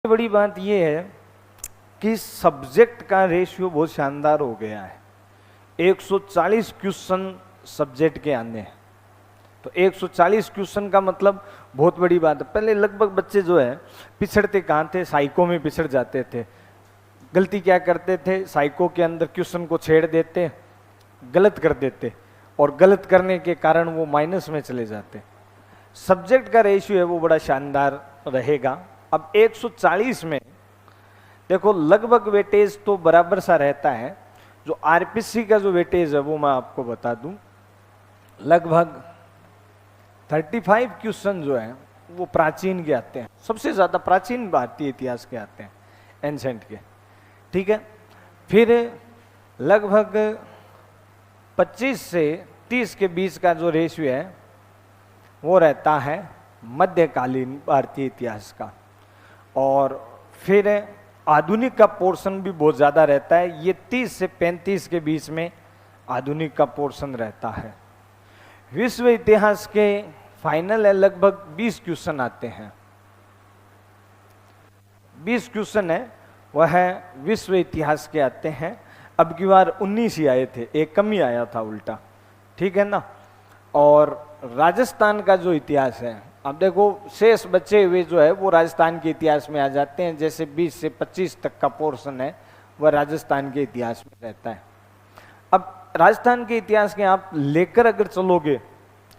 बड़ी बात यह है कि सब्जेक्ट का रेशियो बहुत शानदार हो गया है। 140 क्वेश्चन सब्जेक्ट के आने हैं, तो 140 क्वेश्चन का मतलब बहुत बड़ी बात है। पहले लगभग बच्चे जो है पिछड़ते कहाँ थे, साइको में पिछड़ जाते थे। गलती क्या करते थे, साइको के अंदर क्वेश्चन को छेड़ देते, गलत कर देते, और गलत करने के कारण वो माइनस में चले जाते। सब्जेक्ट का रेशियो है वो बड़ा शानदार रहेगा। अब 140 में देखो लगभग वेटेज तो बराबर सा रहता है। जो आरपीसी का जो वेटेज है वो मैं आपको बता दूं, लगभग 35 क्वेश्चन जो है वो प्राचीन के आते हैं, सबसे ज्यादा प्राचीन भारतीय इतिहास के आते हैं, एंसेंट के, ठीक है। फिर लगभग 25 से 30 के बीच का जो रेशियो है वो रहता है मध्यकालीन भारतीय इतिहास का, और फिर आधुनिक का पोर्शन भी बहुत ज़्यादा रहता है। ये 30 से 35 के बीच में आधुनिक का पोर्शन रहता है। विश्व इतिहास के फाइनल है लगभग 20 क्वेश्चन आते हैं। 20 क्वेश्चन है वह विश्व इतिहास के आते हैं। अब की बार 19 ही आए थे, एक कम ही आया था उल्टा, ठीक है ना। और राजस्थान का जो इतिहास है, अब देखो शेष बचे हुए जो है वो राजस्थान के इतिहास में आ जाते हैं। जैसे 20 से 25 तक का पोर्शन है वह राजस्थान के इतिहास में रहता है। अब राजस्थान के इतिहास के आप लेकर अगर चलोगे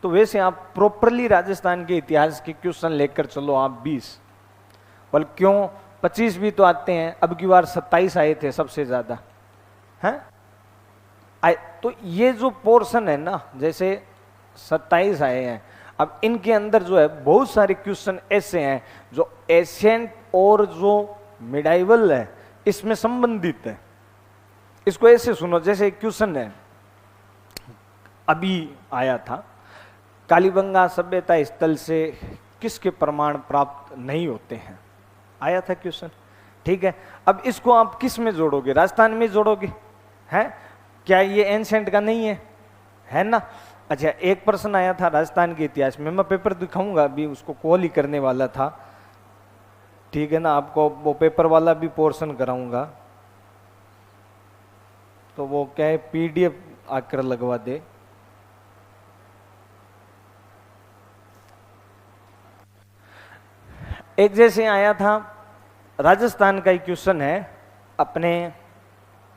तो वैसे आप प्रॉपरली राजस्थान के इतिहास के क्वेश्चन लेकर चलो आप 20, बल क्यों 25 भी तो आते हैं। अब की बार 27 आए थे सबसे ज्यादा, हैं। तो ये जो पोर्शन है ना, जैसे 27 आए हैं, अब इनके अंदर जो है बहुत सारे क्वेश्चन ऐसे हैं जो एशियंट और जो मिडाइवल है इसमें संबंधित है। इसको ऐसे सुनो, जैसे क्वेश्चन है अभी आया था, कालीबंगा सभ्यता स्थल से किसके प्रमाण प्राप्त नहीं होते हैं, आया था क्वेश्चन, ठीक है। अब इसको आप किस में जोड़ोगे, राजस्थान में जोड़ोगे, हैं? क्या ये एंशिएंट का नहीं है ना। अच्छा, एक प्रश्न आया था राजस्थान के इतिहास में, मैं पेपर दिखाऊंगा अभी, उसको कॉल ही करने वाला था, ठीक है ना। आपको वो पेपर वाला भी पोर्शन कराऊंगा, तो वो क्या है पीडीएफ आकर लगवा दे। एक जैसे आया था राजस्थान का ही क्वेश्चन है अपने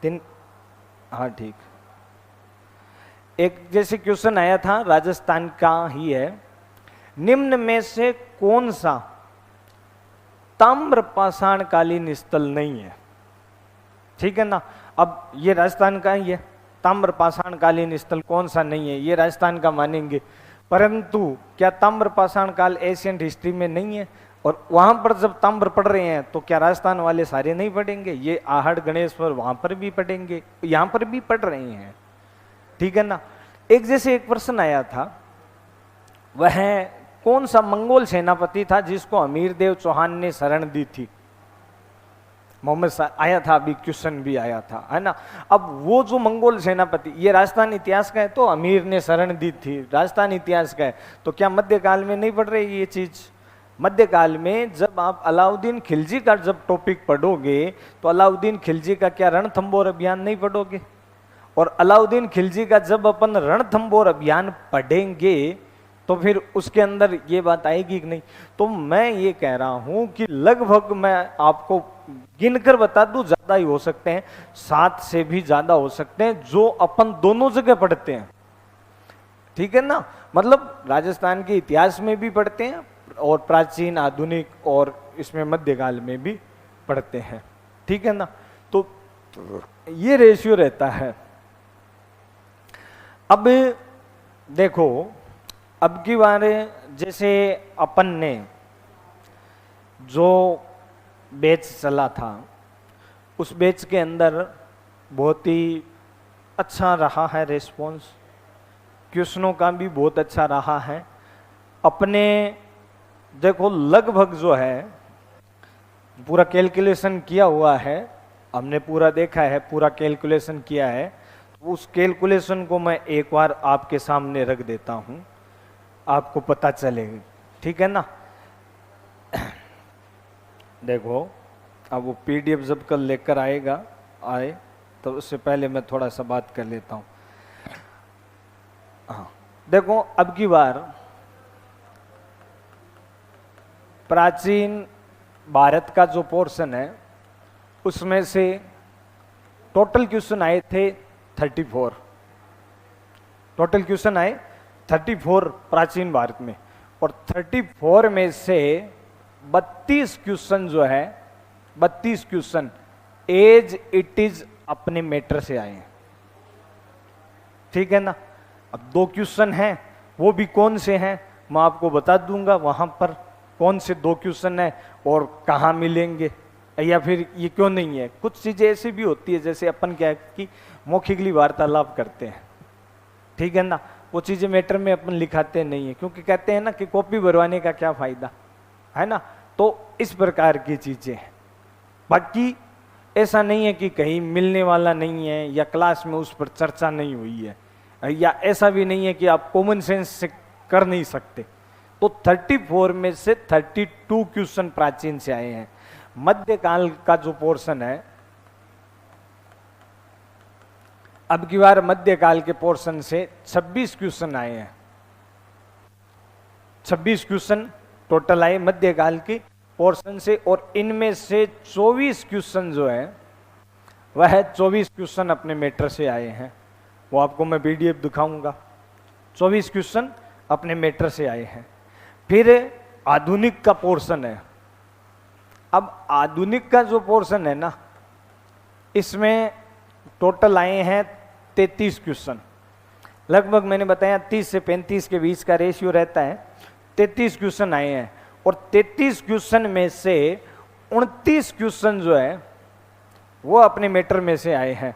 दिन, हाँ ठीक, एक जैसे क्वेश्चन आया था राजस्थान का ही है, निम्न में से कौन सा ताम्र पाषाण कालीन स्थल नहीं है, ठीक है ना। अब ये राजस्थान का ही है, ताम्र पाषाण कालीन स्थल कौन सा नहीं है, ये राजस्थान का मानेंगे, परंतु क्या ताम्र पाषाण काल एशियंट हिस्ट्री में नहीं है। और वहां पर जब ताम्र पढ़ रहे हैं तो क्या राजस्थान वाले सारे नहीं पढ़ेंगे, ये आहड़ गणेश्वर वहां पर भी पढ़ेंगे, यहां पर भी पढ़ रहे हैं, ठीक है ना। एक जैसे एक प्रश्न आया था, वह कौन सा मंगोल सेनापति था जिसको अमीर देव चौहान ने शरण दी थी, मोहम्मद आया था, अभी क्वेश्चन भी आया था, है ना। अब वो जो मंगोल सेनापति, ये राजस्थान इतिहास का है तो अमीर ने शरण दी थी, राजस्थान इतिहास का है, तो क्या मध्यकाल में नहीं पढ़ रही ये चीज। मध्यकाल में जब आप अलाउद्दीन खिलजी का जब टॉपिक पढ़ोगे तो अलाउद्दीन खिलजी का क्या रणथंबोर अभियान नहीं पढ़ोगे, और अलाउद्दीन खिलजी का जब अपन रणथंबोर अभियान पढ़ेंगे तो फिर उसके अंदर ये बात आएगी कि नहीं। तो मैं ये कह रहा हूं कि लगभग मैं आपको गिनकर बता दूं, ज्यादा ही हो सकते हैं, 7 से भी ज्यादा हो सकते हैं जो अपन दोनों जगह पढ़ते हैं, ठीक है ना। मतलब राजस्थान के इतिहास में भी पढ़ते हैं और प्राचीन आधुनिक और इसमें मध्यकाल में भी पढ़ते हैं, ठीक है ना। तो ये रेशियो रहता है। अब देखो, अब की बार जैसे अपन ने जो बैच चला था उस बैच के अंदर बहुत ही अच्छा रहा है रिस्पॉन्स, क्वेश्चनों का भी बहुत अच्छा रहा है। अपने देखो लगभग जो है पूरा कैलकुलेशन किया हुआ है, हमने पूरा देखा है, पूरा कैलकुलेशन किया है। उस कैलकुलेशन को मैं एक बार आपके सामने रख देता हूं, आपको पता चलेगा, ठीक है ना। देखो अब वो पीडीएफ जब कल लेकर आए तो उससे पहले मैं थोड़ा सा बात कर लेता हूँ। हाँ देखो, अब की बार प्राचीन भारत का जो पोर्शन है उसमें से टोटल क्वेश्चन आए थे 34। टोटल क्वेश्चन आए 34 प्राचीन भारत में, और 34 में से 32 क्वेश्चन जो है, 32 क्वेश्चन एज इट इज अपने मैटर से आए हैं। ठीक है ना। अब 2 क्वेश्चन हैं, वो भी कौन से हैं मैं आपको बता दूंगा, वहां पर कौन से 2 क्वेश्चन है और कहाँ मिलेंगे, या फिर ये क्यों नहीं है। कुछ चीजें ऐसी भी होती है जैसे अपन क्या है कि मौखिकली वार्तालाप करते हैं, ठीक है ना, वो चीजें मैटर में अपन लिखाते नहीं है, क्योंकि कहते हैं ना कि कॉपी भरवाने का क्या फायदा है ना। तो इस प्रकार की चीजें हैं। बाकी ऐसा नहीं है कि कहीं मिलने वाला नहीं है या क्लास में उस पर चर्चा नहीं हुई है, या ऐसा भी नहीं है कि आप कॉमन सेंस से कर नहीं सकते। तो 34 में से 32 क्वेश्चन प्राचीन से आए हैं। मध्यकाल का जो पोर्शन है, अब की बार मध्यकाल के पोर्शन से 26 क्वेश्चन आए हैं। 26 क्वेश्चन टोटल आए मध्यकाल के पोर्शन से, और इनमें से 24 क्वेश्चन जो है वह 24 क्वेश्चन अपने मैटर से आए हैं। वो आपको मैं पीडीएफ दिखाऊंगा। 24 क्वेश्चन अपने मैटर से आए हैं। फिर आधुनिक का पोर्शन है। अब आधुनिक का जो पोर्शन है ना, इसमें टोटल आए हैं 33 क्वेश्चन। लगभग मैंने बताया 30 से 35 के बीच का रेशियो रहता है। 33 क्वेश्चन आए हैं, और 33 क्वेश्चन में से 29 क्वेश्चन जो है वो अपने मैटर में से आए हैं।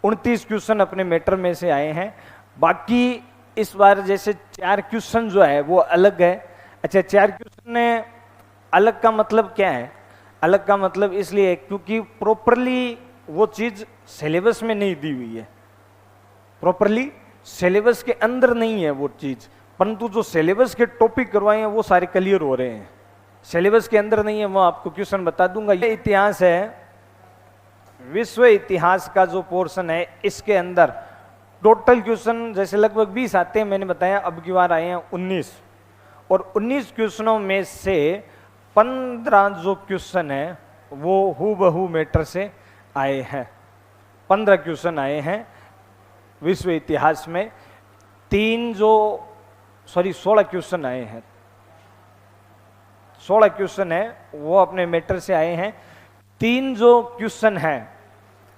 29 क्वेश्चन अपने मैटर में से आए हैं। बाकी इस बार जैसे 4 क्वेश्चन जो है वो अलग है। अच्छा, 4 क्वेश्चन अलग का मतलब क्या है? अलग का मतलब इसलिए क्योंकि प्रॉपरली वो चीज सिलेबस में नहीं दी हुई है, प्रॉपरली सिलेबस के अंदर नहीं है वो चीज, परंतु जो सिलेबस के टॉपिक करवाए हैं वो सारे क्लियर हो रहे हैं। सिलेबस के अंदर नहीं है, वो आपको क्वेश्चन बता दूंगा। ये इतिहास है, विश्व इतिहास का जो पोर्शन है, इसके अंदर टोटल क्वेश्चन जैसे लगभग 20 आते हैं, मैंने बताया अब की बार आए हैं 19, और 19 क्वेश्चनों में से 15 जो क्वेश्चन है वो हूबहू मैटर से आए हैं। 15 क्वेश्चन आए हैं विश्व इतिहास में। 16 क्वेश्चन आए हैं। 16 क्वेश्चन है वो अपने मैटर से आए हैं। 3 जो क्वेश्चन है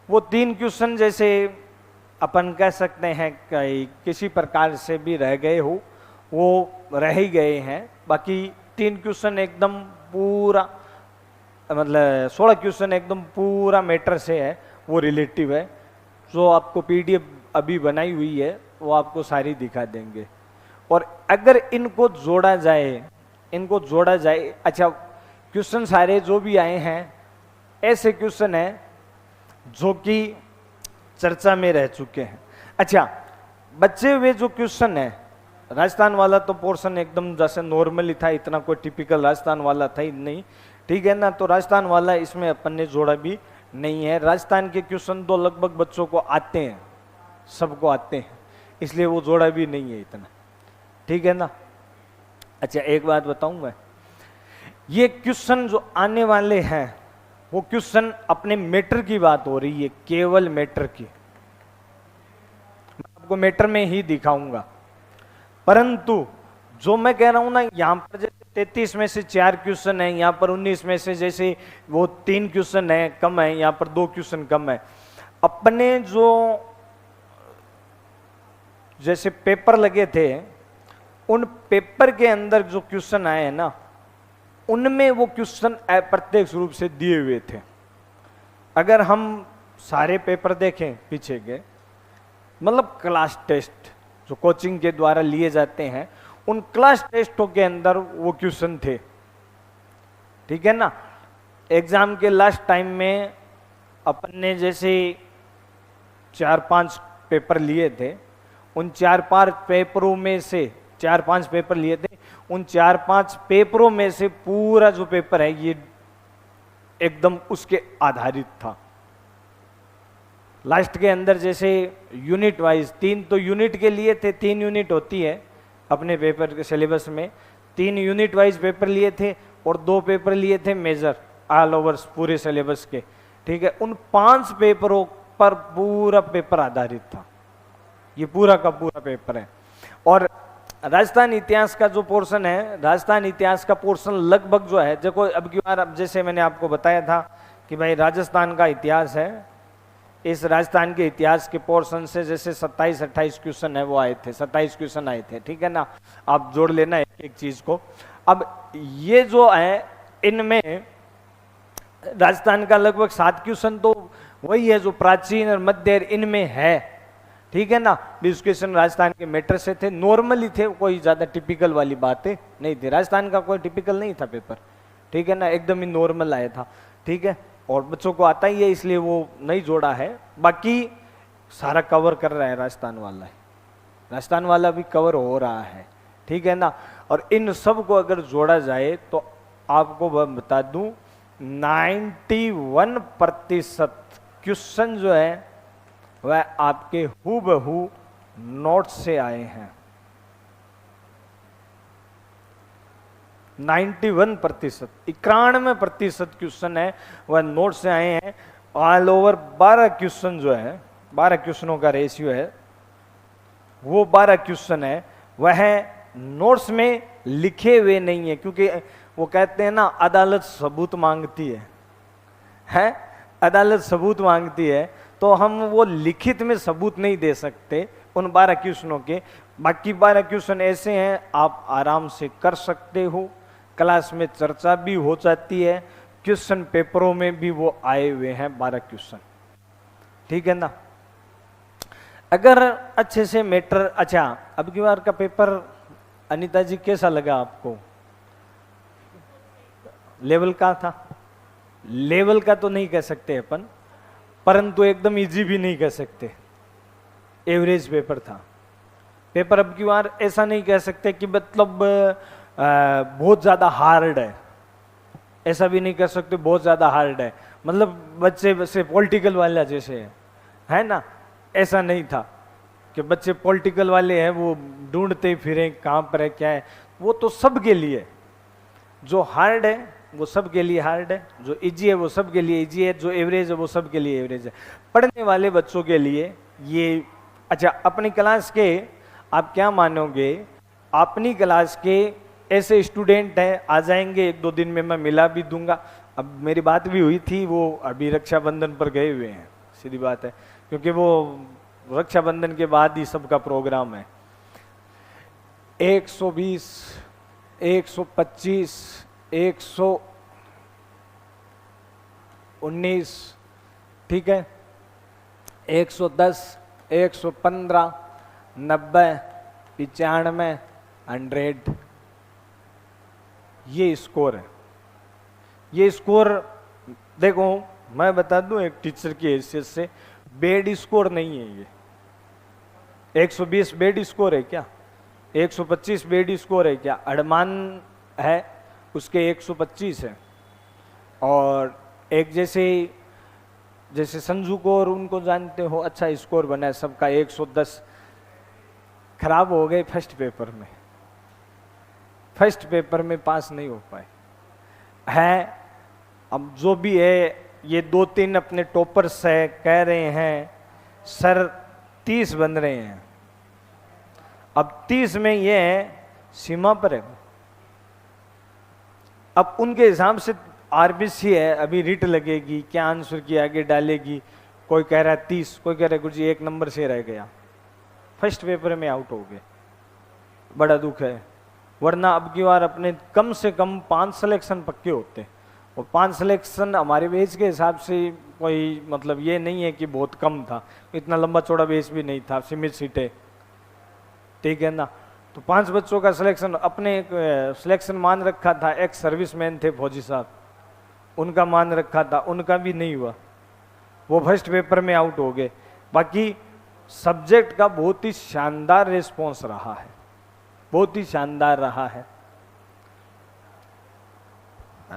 वो 3 क्वेश्चन जैसे अपन कह सकते हैं कि किसी प्रकार से भी रह गए हो, वो रह ही गए हैं। बाकी 3 क्वेश्चन एकदम पूरा, मतलब 16 क्वेश्चन एकदम पूरा मैटर से है, वो रिलेटिव है। जो आपको पीडीएफ अभी बनाई हुई है वो आपको सारी दिखा देंगे। और अगर इनको जोड़ा जाए, अच्छा क्वेश्चन सारे जो भी आए हैं ऐसे क्वेश्चन हैं जो कि चर्चा में रह चुके हैं। अच्छा, बचे हुए जो क्वेश्चन है, राजस्थान वाला तो पोर्शन एकदम जैसे नॉर्मली था, इतना कोई टिपिकल राजस्थान वाला था ही नहीं, ठीक है ना। तो राजस्थान वाला इसमें अपन ने जोड़ा भी नहीं है। राजस्थान के क्वेश्चन तो लगभग बच्चों को आते हैं, सबको आते हैं, इसलिए वो जोड़ा भी नहीं है इतना, ठीक है ना। अच्छा, एक बात बताऊं मैं, ये क्वेश्चन जो आने वाले हैं वो क्वेश्चन अपने मैटर की बात हो रही है, केवल मैटर की। मैं आपको मैटर में ही दिखाऊंगा, परंतु जो मैं कह रहा हूं ना, यहां पर जैसे 33 में से 4 क्वेश्चन है, यहां पर 19 में से जैसे वो 3 क्वेश्चन है कम है, यहां पर 2 क्वेश्चन कम है। अपने जो जैसे पेपर लगे थे, उन पेपर के अंदर जो क्वेश्चन आए हैं ना, उनमें वो क्वेश्चन अप्रत्यक्ष रूप से दिए हुए थे। अगर हम सारे पेपर देखें पीछे के, मतलब क्लास टेस्ट जो कोचिंग के द्वारा लिए जाते हैं, उन क्लास टेस्टों के अंदर वो क्वेश्चन थे, ठीक है ना। एग्जाम के लास्ट टाइम में अपन ने जैसे 4-5 पेपर लिए थे, उन 4-5 पेपरों में से 4-5 पेपर लिए थे, उन 4-5 पेपरों में से पूरा जो पेपर है ये एकदम उसके आधारित था। लास्ट के अंदर जैसे यूनिट वाइज 3 तो यूनिट के लिए थे, 3 यूनिट होती है अपने पेपर के सिलेबस में, 3 यूनिट वाइज पेपर लिए थे और 2 पेपर लिए थे मेजर ऑल ओवर पूरे सिलेबस के, ठीक है। उन 5 पेपरों पर पूरा पेपर आधारित था, ये पूरा का पूरा पेपर है। और राजस्थान इतिहास का जो पोर्शन है, राजस्थान इतिहास का पोर्शन लगभग जो है, देखो अब की बार, अब जैसे मैंने आपको बताया था कि भाई राजस्थान का इतिहास है, इस राजस्थान के इतिहास के पोर्शन से जैसे 27-28 क्वेश्चन है वो आए थे, 27 क्वेश्चन आए थे, ठीक है ना। आप जोड़ लेना एक एक चीज को। अब ये जो है इनमें राजस्थान का लगभग 7 क्वेश्चन तो वही है जो प्राचीन और मध्य इनमें है, ठीक है ना। 20 क्वेश्चन राजस्थान के मैटर से थे, नॉर्मली थे, कोई ज्यादा टिपिकल वाली बातें नहीं थी। राजस्थान का कोई टिपिकल नहीं था पेपर, ठीक है ना, एकदम ही नॉर्मल आया था, ठीक है। और बच्चों को आता ही है इसलिए वो नहीं जोड़ा है, बाकी सारा कवर कर रहा है राजस्थान वाला, राजस्थान वाला भी कवर हो रहा है, ठीक है ना। और इन सब को अगर जोड़ा जाए तो आपको बता दूं 91% क्वेश्चन जो है वह आपके हूबहू नोट से आए हैं। 91%, 91% क्वेश्चन है वह नोट से आए हैं। ऑल ओवर 12 क्वेश्चन जो है, 12 क्वेश्चनों का रेशियो है, वो 12 क्वेश्चन है वह नोट्स में लिखे हुए नहीं है, क्योंकि वो कहते हैं ना अदालत सबूत मांगती है, अदालत सबूत मांगती है, तो हम वो लिखित में सबूत नहीं दे सकते उन 12 क्वेश्चनों के। बाकी 12 क्वेश्चन ऐसे हैं आप आराम से कर सकते हो, क्लास में चर्चा भी हो जाती है, क्वेश्चन पेपरों में भी वो आए हुए हैं 12 क्वेश्चन, ठीक है ना। अगर अच्छे से मैटर, अच्छा अब की बार का पेपर अनीता जी कैसा लगा आपको? लेवल का था, लेवल का तो नहीं कह सकते अपन, परंतु एकदम इजी भी नहीं कह सकते, एवरेज पेपर था पेपर। अब की बार ऐसा नहीं कह सकते कि मतलब बहुत ज्यादा हार्ड है, ऐसा भी नहीं कह सकते बहुत ज्यादा हार्ड है, मतलब बच्चे वैसे पॉलिटिकल वाला जैसे है ना, ऐसा नहीं था कि बच्चे पॉलिटिकल वाले हैं वो ढूंढते फिरें कहाँ पर है क्या है। वो तो सबके लिए, जो हार्ड है वो सबके लिए हार्ड है, जो इजी है वो सबके लिए इजी है, जो एवरेज है वो सबके लिए एवरेज है। पढ़ने वाले बच्चों के लिए ये, अच्छा अपनी क्लास के आप क्या मानोगे, अपनी क्लास के ऐसे स्टूडेंट हैं आ जाएंगे 1-2 दिन में, मैं मिला भी दूंगा। अब मेरी बात भी हुई थी, वो अभी रक्षाबंधन पर गए हुए हैं, सीधी बात है, क्योंकि वो रक्षाबंधन के बाद ही सबका प्रोग्राम है। 120, 125, 119, ठीक है, 110, 115, 90, 95, 100, ये स्कोर है। ये स्कोर देखो मैं बता दूं एक टीचर की हैसियत से, बेड स्कोर नहीं है ये। 120 बेड स्कोर है क्या? 125 बेड स्कोर है क्या? अडमान है उसके 125 है, और एक जैसे संजू को और उनको जानते हो, अच्छा स्कोर बना है सबका 110, खराब हो गए फर्स्ट पेपर में, फर्स्ट पेपर में पास नहीं हो पाए है। अब जो भी है, ये 2-3 अपने टॉपर्स है, कह रहे हैं सर 30 बन रहे हैं, अब 30 में ये सीमा पर है। अब उनके हिसाब से आरबीसी है, अभी रिट लगेगी, क्या आंसर की आगे डालेगी, कोई कह रहा है 30, कोई कह रहा है गुरु जी 1 नंबर से रह गया, फर्स्ट पेपर में आउट हो गए, बड़ा दुख है। वरना अब की बार अपने कम से कम 5 सिलेक्शन पक्के होते, और 5 सिलेक्शन हमारे बेच के हिसाब से कोई मतलब ये नहीं है कि बहुत कम था, इतना लंबा चौड़ा बेच भी नहीं था, सीमित सीटें, ठीक है ना। तो 5 बच्चों का सिलेक्शन, अपने सिलेक्शन मान रखा था, एक सर्विसमैन थे फौजी साहब, उनका मान रखा था, उनका भी नहीं हुआ, वो फर्स्ट पेपर में आउट हो गए। बाकी सब्जेक्ट का बहुत ही शानदार रिस्पॉन्स रहा है, बहुत ही शानदार रहा है। 1 2 3 4 5 6 7 8 9 10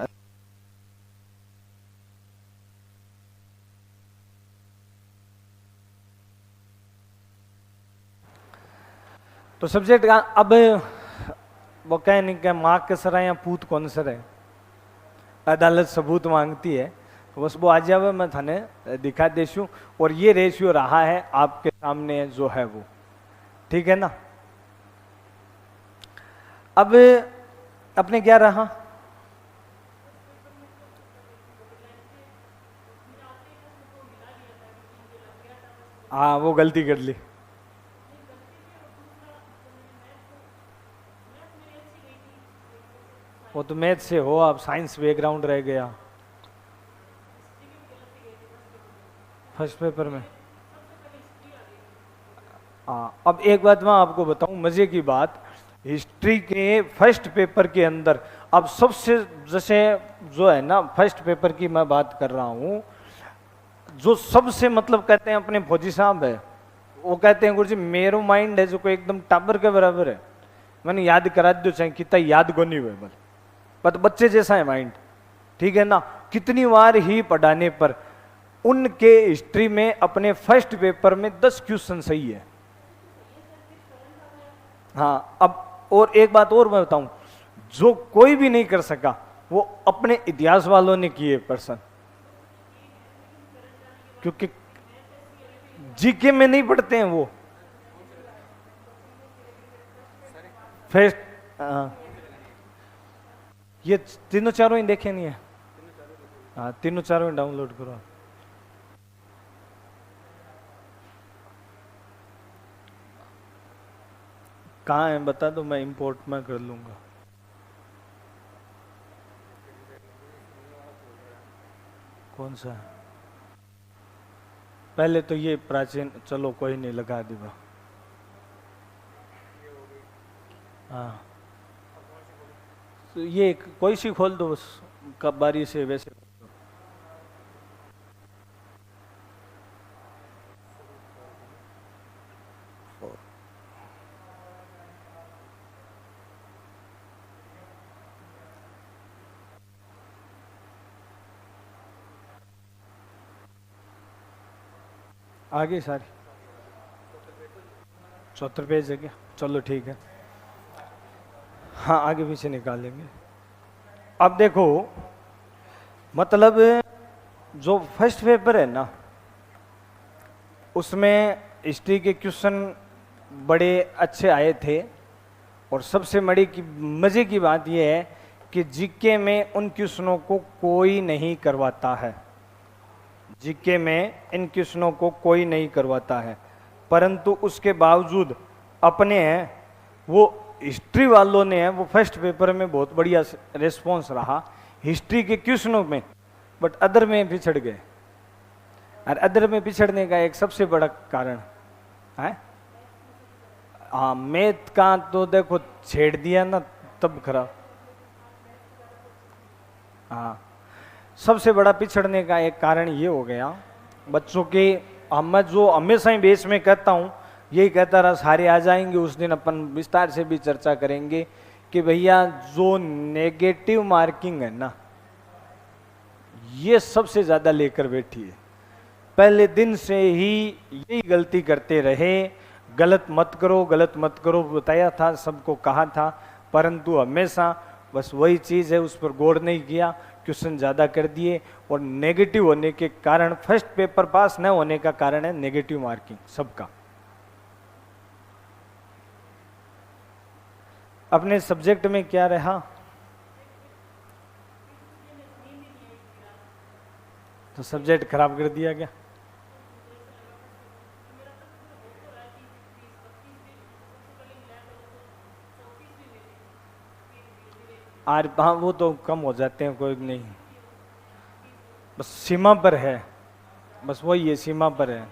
तो सब्जेक्ट का अब वो कह नहीं क्या माँ के सर है या पूत कौन सर है, अदालत सबूत मांगती है, तो बस वो आ जावे मैं थाने दिखा देशू। और ये रेशियो रहा है आपके सामने जो है वो, ठीक है ना। अब अपने क्या रहा, हाँ वो गलती कर ली। वो तो मैथ से हो, आप साइंस बैकग्राउंड रह गया फर्स्ट पेपर में। हाँ अब एक बात मैं आपको बताऊं, मजे की बात, हिस्ट्री के फर्स्ट पेपर के अंदर अब सबसे, जैसे जो है ना फर्स्ट पेपर की मैं बात कर रहा हूं, जो सबसे मतलब कहते हैं अपने फौजी साहब है, वो कहते हैं गुरु जी मेरो माइंड है जो कोई एकदम टाबर के बराबर है, मैंने याद करा दो चाहे कितना याद को नहीं हुए बल, पर बच्चे जैसा है माइंड, ठीक है ना। कितनी बार ही पढ़ाने पर उनके हिस्ट्री में अपने फर्स्ट पेपर में 10 क्वेश्चन सही है। हाँ अब और एक बात और मैं बताऊं, जो कोई भी नहीं कर सका वो अपने इतिहास वालों ने किए पर्सन, क्योंकि जीके में नहीं पढ़ते हैं वो फर्स्ट। ये तीनों चारों ही देखे नहीं है, हाँ तीनों चारों ही डाउनलोड करो। कहाँ है बता दो, मैं इंपोर्ट में कर लूंगा। कौन सा है? पहले तो ये प्राचीन, चलो कोई नहीं लगा देगा। हाँ तो ये कोई सी खोल दो बस, कब बारी से वैसे। आगे सारी 74 पेज है क्या, चलो ठीक है, हाँ आगे पीछे निकालेंगे। अब देखो मतलब जो फर्स्ट पेपर है ना उसमें हिस्ट्री के क्वेश्चन बड़े अच्छे आए थे, और सबसे बड़ी की मजे की बात यह है कि जीके में उन क्वेश्चनों को कोई नहीं करवाता है, जीके में इन क्वेश्चनों को कोई नहीं करवाता है, परंतु उसके बावजूद अपने हैं वो हिस्ट्री वालों ने है वो फर्स्ट पेपर में बहुत बढ़िया रिस्पॉन्स रहा हिस्ट्री के क्वेश्चनों में, बट अदर में पिछड़ गए। और अदर में पिछड़ने का एक सबसे बड़ा कारण है, हाँ मैथ का तो देखो छेड़ दिया ना तब खराब। हाँ सबसे बड़ा पिछड़ने का एक कारण ये हो गया बच्चों के, मैं जो हमेशा ही बेस में कहता हूँ यही कहता रहा, सारे आ जाएंगे उस दिन अपन विस्तार से भी चर्चा करेंगे कि भैया जो नेगेटिव मार्किंग है ना ये सबसे ज्यादा लेकर बैठी है। पहले दिन से ही यही गलती करते रहे, गलत मत करो गलत मत करो बताया था, सबको कहा था, परंतु हमेशा बस वही चीज है, उस पर गौर नहीं किया, क्वेश्चन ज्यादा कर दिए, और नेगेटिव होने के कारण फर्स्ट पेपर पास न होने का कारण है नेगेटिव मार्किंग सबका। अपने सब्जेक्ट में क्या रहा, तो सब्जेक्ट खराब कर दिया गया। आर हाँ वो तो कम हो जाते हैं, कोई नहीं, बस सीमा पर है, बस वही है सीमा पर है।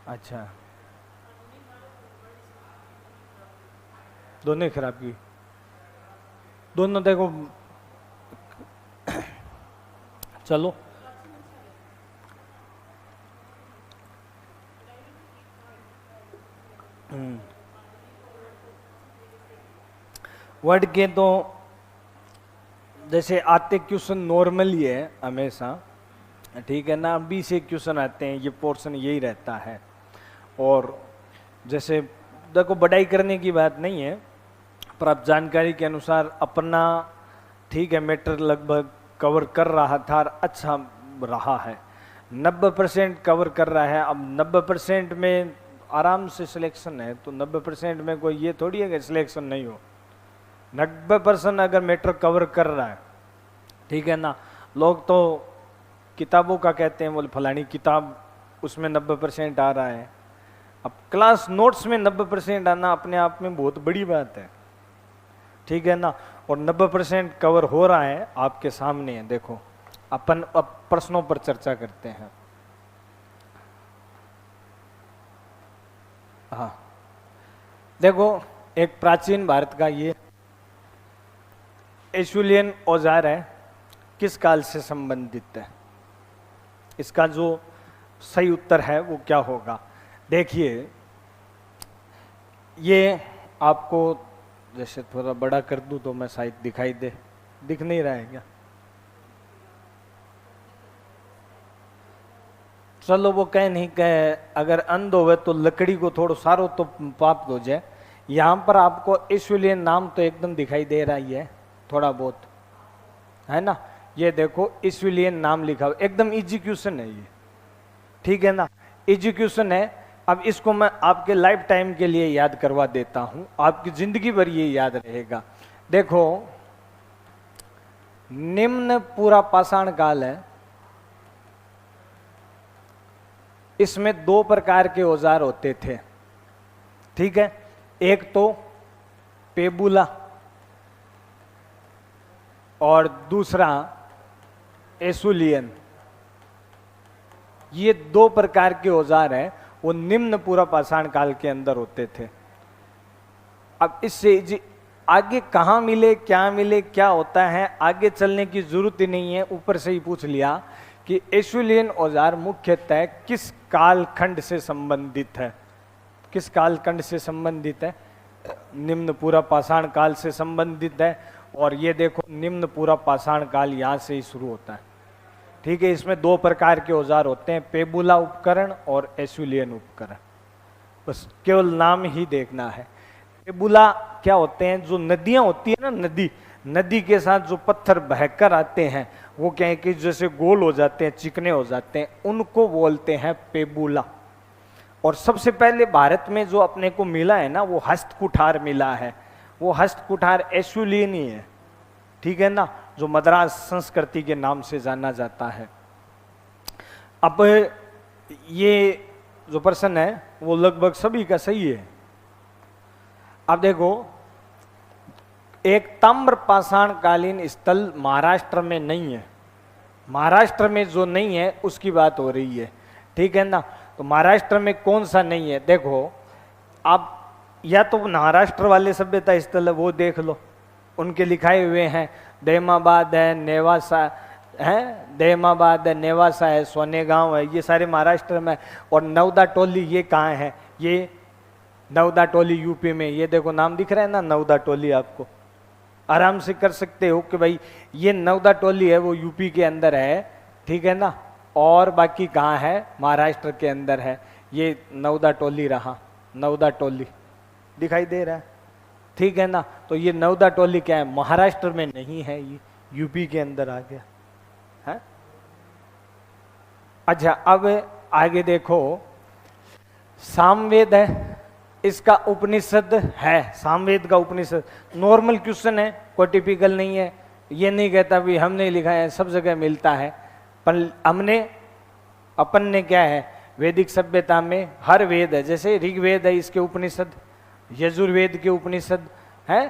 अच्छा दोनों ही खराब की, दोनों देखो चलो वर्ड के तो जैसे आते क्वेश्चन नॉर्मली है हमेशा, ठीक है ना, 20 क्वेश्चन आते हैं, ये पोर्शन यही रहता है, और जैसे देखो बड़ाई करने की बात नहीं है, पर अब जानकारी के अनुसार अपना ठीक है मैटर लगभग कवर कर रहा था और अच्छा रहा है, 90% कवर कर रहा है। अब 90% में आराम से सिलेक्शन है, तो 90% में कोई ये थोड़ी है कि सिलेक्शन नहीं हो। 90% अगर मैटर कवर कर रहा है, ठीक है ना। लोग तो किताबों का कहते हैं, बोले फलानी किताब उसमें 90% आ रहा है। अब क्लास नोट्स में 90% आना अपने आप में बहुत बड़ी बात है, ठीक है ना। और 90% कवर हो रहा है आपके सामने है। देखो अपन अब प्रश्नों पर चर्चा करते हैं। हाँ देखो, एक प्राचीन भारत का ये एशुलियन औजार है, किस काल से संबंधित है? इसका जो सही उत्तर है वो क्या होगा? देखिए ये आपको जैसे थोड़ा बड़ा कर दूं तो मैं शायद दिखाई दे, दिख नहीं रहा है क्या? चलो वो कह नहीं कहे, अगर अंध होवे तो लकड़ी को थोड़ा सारो तो पाप हो जाए। यहाँ पर आपको एशुलियन नाम तो एकदम दिखाई दे रहा ही है, थोड़ा बहुत है ना। ये देखो एशुलियन नाम लिखा हुआ, एकदम इजी क्वेश्चन है ये, ठीक है ना, इजी क्वेश्चन है। अब इसको मैं आपके लाइफ टाइम के लिए याद करवा देता हूं, आपकी जिंदगी भर ये याद रहेगा। देखो निम्न पूरा पाषाण काल है, इसमें 2 प्रकार के औजार होते थे, ठीक है। एक तो पेबुला और दूसरा एशुलियन। ये 2 प्रकार के औजार हैं, वो निम्न पूरा पाषाण काल के अंदर होते थे। अब इससे जी आगे कहाँ मिले, क्या मिले, क्या होता है, आगे चलने की जरूरत ही नहीं है, ऊपर से ही पूछ लिया कि एशुलियन औजार मुख्यतः किस कालखंड से संबंधित है। किस कालखंड से संबंधित है? निम्न पूरा पाषाण काल से संबंधित है। और ये देखो निम्न पूरा पाषाण काल यहाँ से ही शुरू होता है, ठीक है। इसमें 2 प्रकार के औजार होते हैं, पेबुला उपकरण और एशुलियन उपकरण, बस केवल नाम ही देखना है। पेबुला क्या होते हैं? जो नदियां होती है ना, नदी के साथ जो पत्थर बहकर आते हैं वो क्या है कि जैसे गोल हो जाते हैं, चिकने हो जाते हैं, उनको बोलते हैं पेबुला। और सबसे पहले भारत में जो अपने को मिला है ना, वो हस्तकुठार मिला है, वो हस्तकुठार एशुलियन ही है, ठीक है ना, जो मद्रास संस्कृति के नाम से जाना जाता है। अब ये जो प्रश्न है वो लगभग सभी का सही है। अब देखो, एक ताम्र पाषाण कालीन स्थल महाराष्ट्र में नहीं है, महाराष्ट्र में जो नहीं है उसकी बात हो रही है, ठीक है ना। तो महाराष्ट्र में कौन सा नहीं है? देखो आप या तो महाराष्ट्र वाले सभ्यता स्थल है वो देख लो, उनके लिखाए हुए हैं, दहमाबाद है, नेवासा है, दहमाबाद है, नेवासा है, सोनेगांव है, ये सारे महाराष्ट्र में। और नवदा टोली ये कहाँ है? ये नवदा टोली यूपी में। ये देखो नाम दिख रहा है ना, नवदा टोली, आपको आराम से कर सकते हो कि भाई ये नवदा टोली है, वो यूपी के अंदर है, ठीक है ना। और बाकी कहाँ है? महाराष्ट्र के अंदर है। ये नवदा टोली रहा, नवदा टोली दिखाई दे रहा है, ठीक है ना। तो ये नवदा टोली क्या है? महाराष्ट्र में नहीं है, ये यूपी के अंदर आ गया है। अच्छा अब आगे देखो, सामवेद है, इसका उपनिषद है, सामवेद का उपनिषद। नॉर्मल क्वेश्चन है, कोई टिपिकल नहीं है, ये नहीं कहता भी हमने लिखा है, सब जगह मिलता है। पर अपन ने क्या है, वैदिक सभ्यता में हर वेद है, जैसे ऋग्वेद है, इसके उपनिषद, यजुर्वेद के उपनिषद है,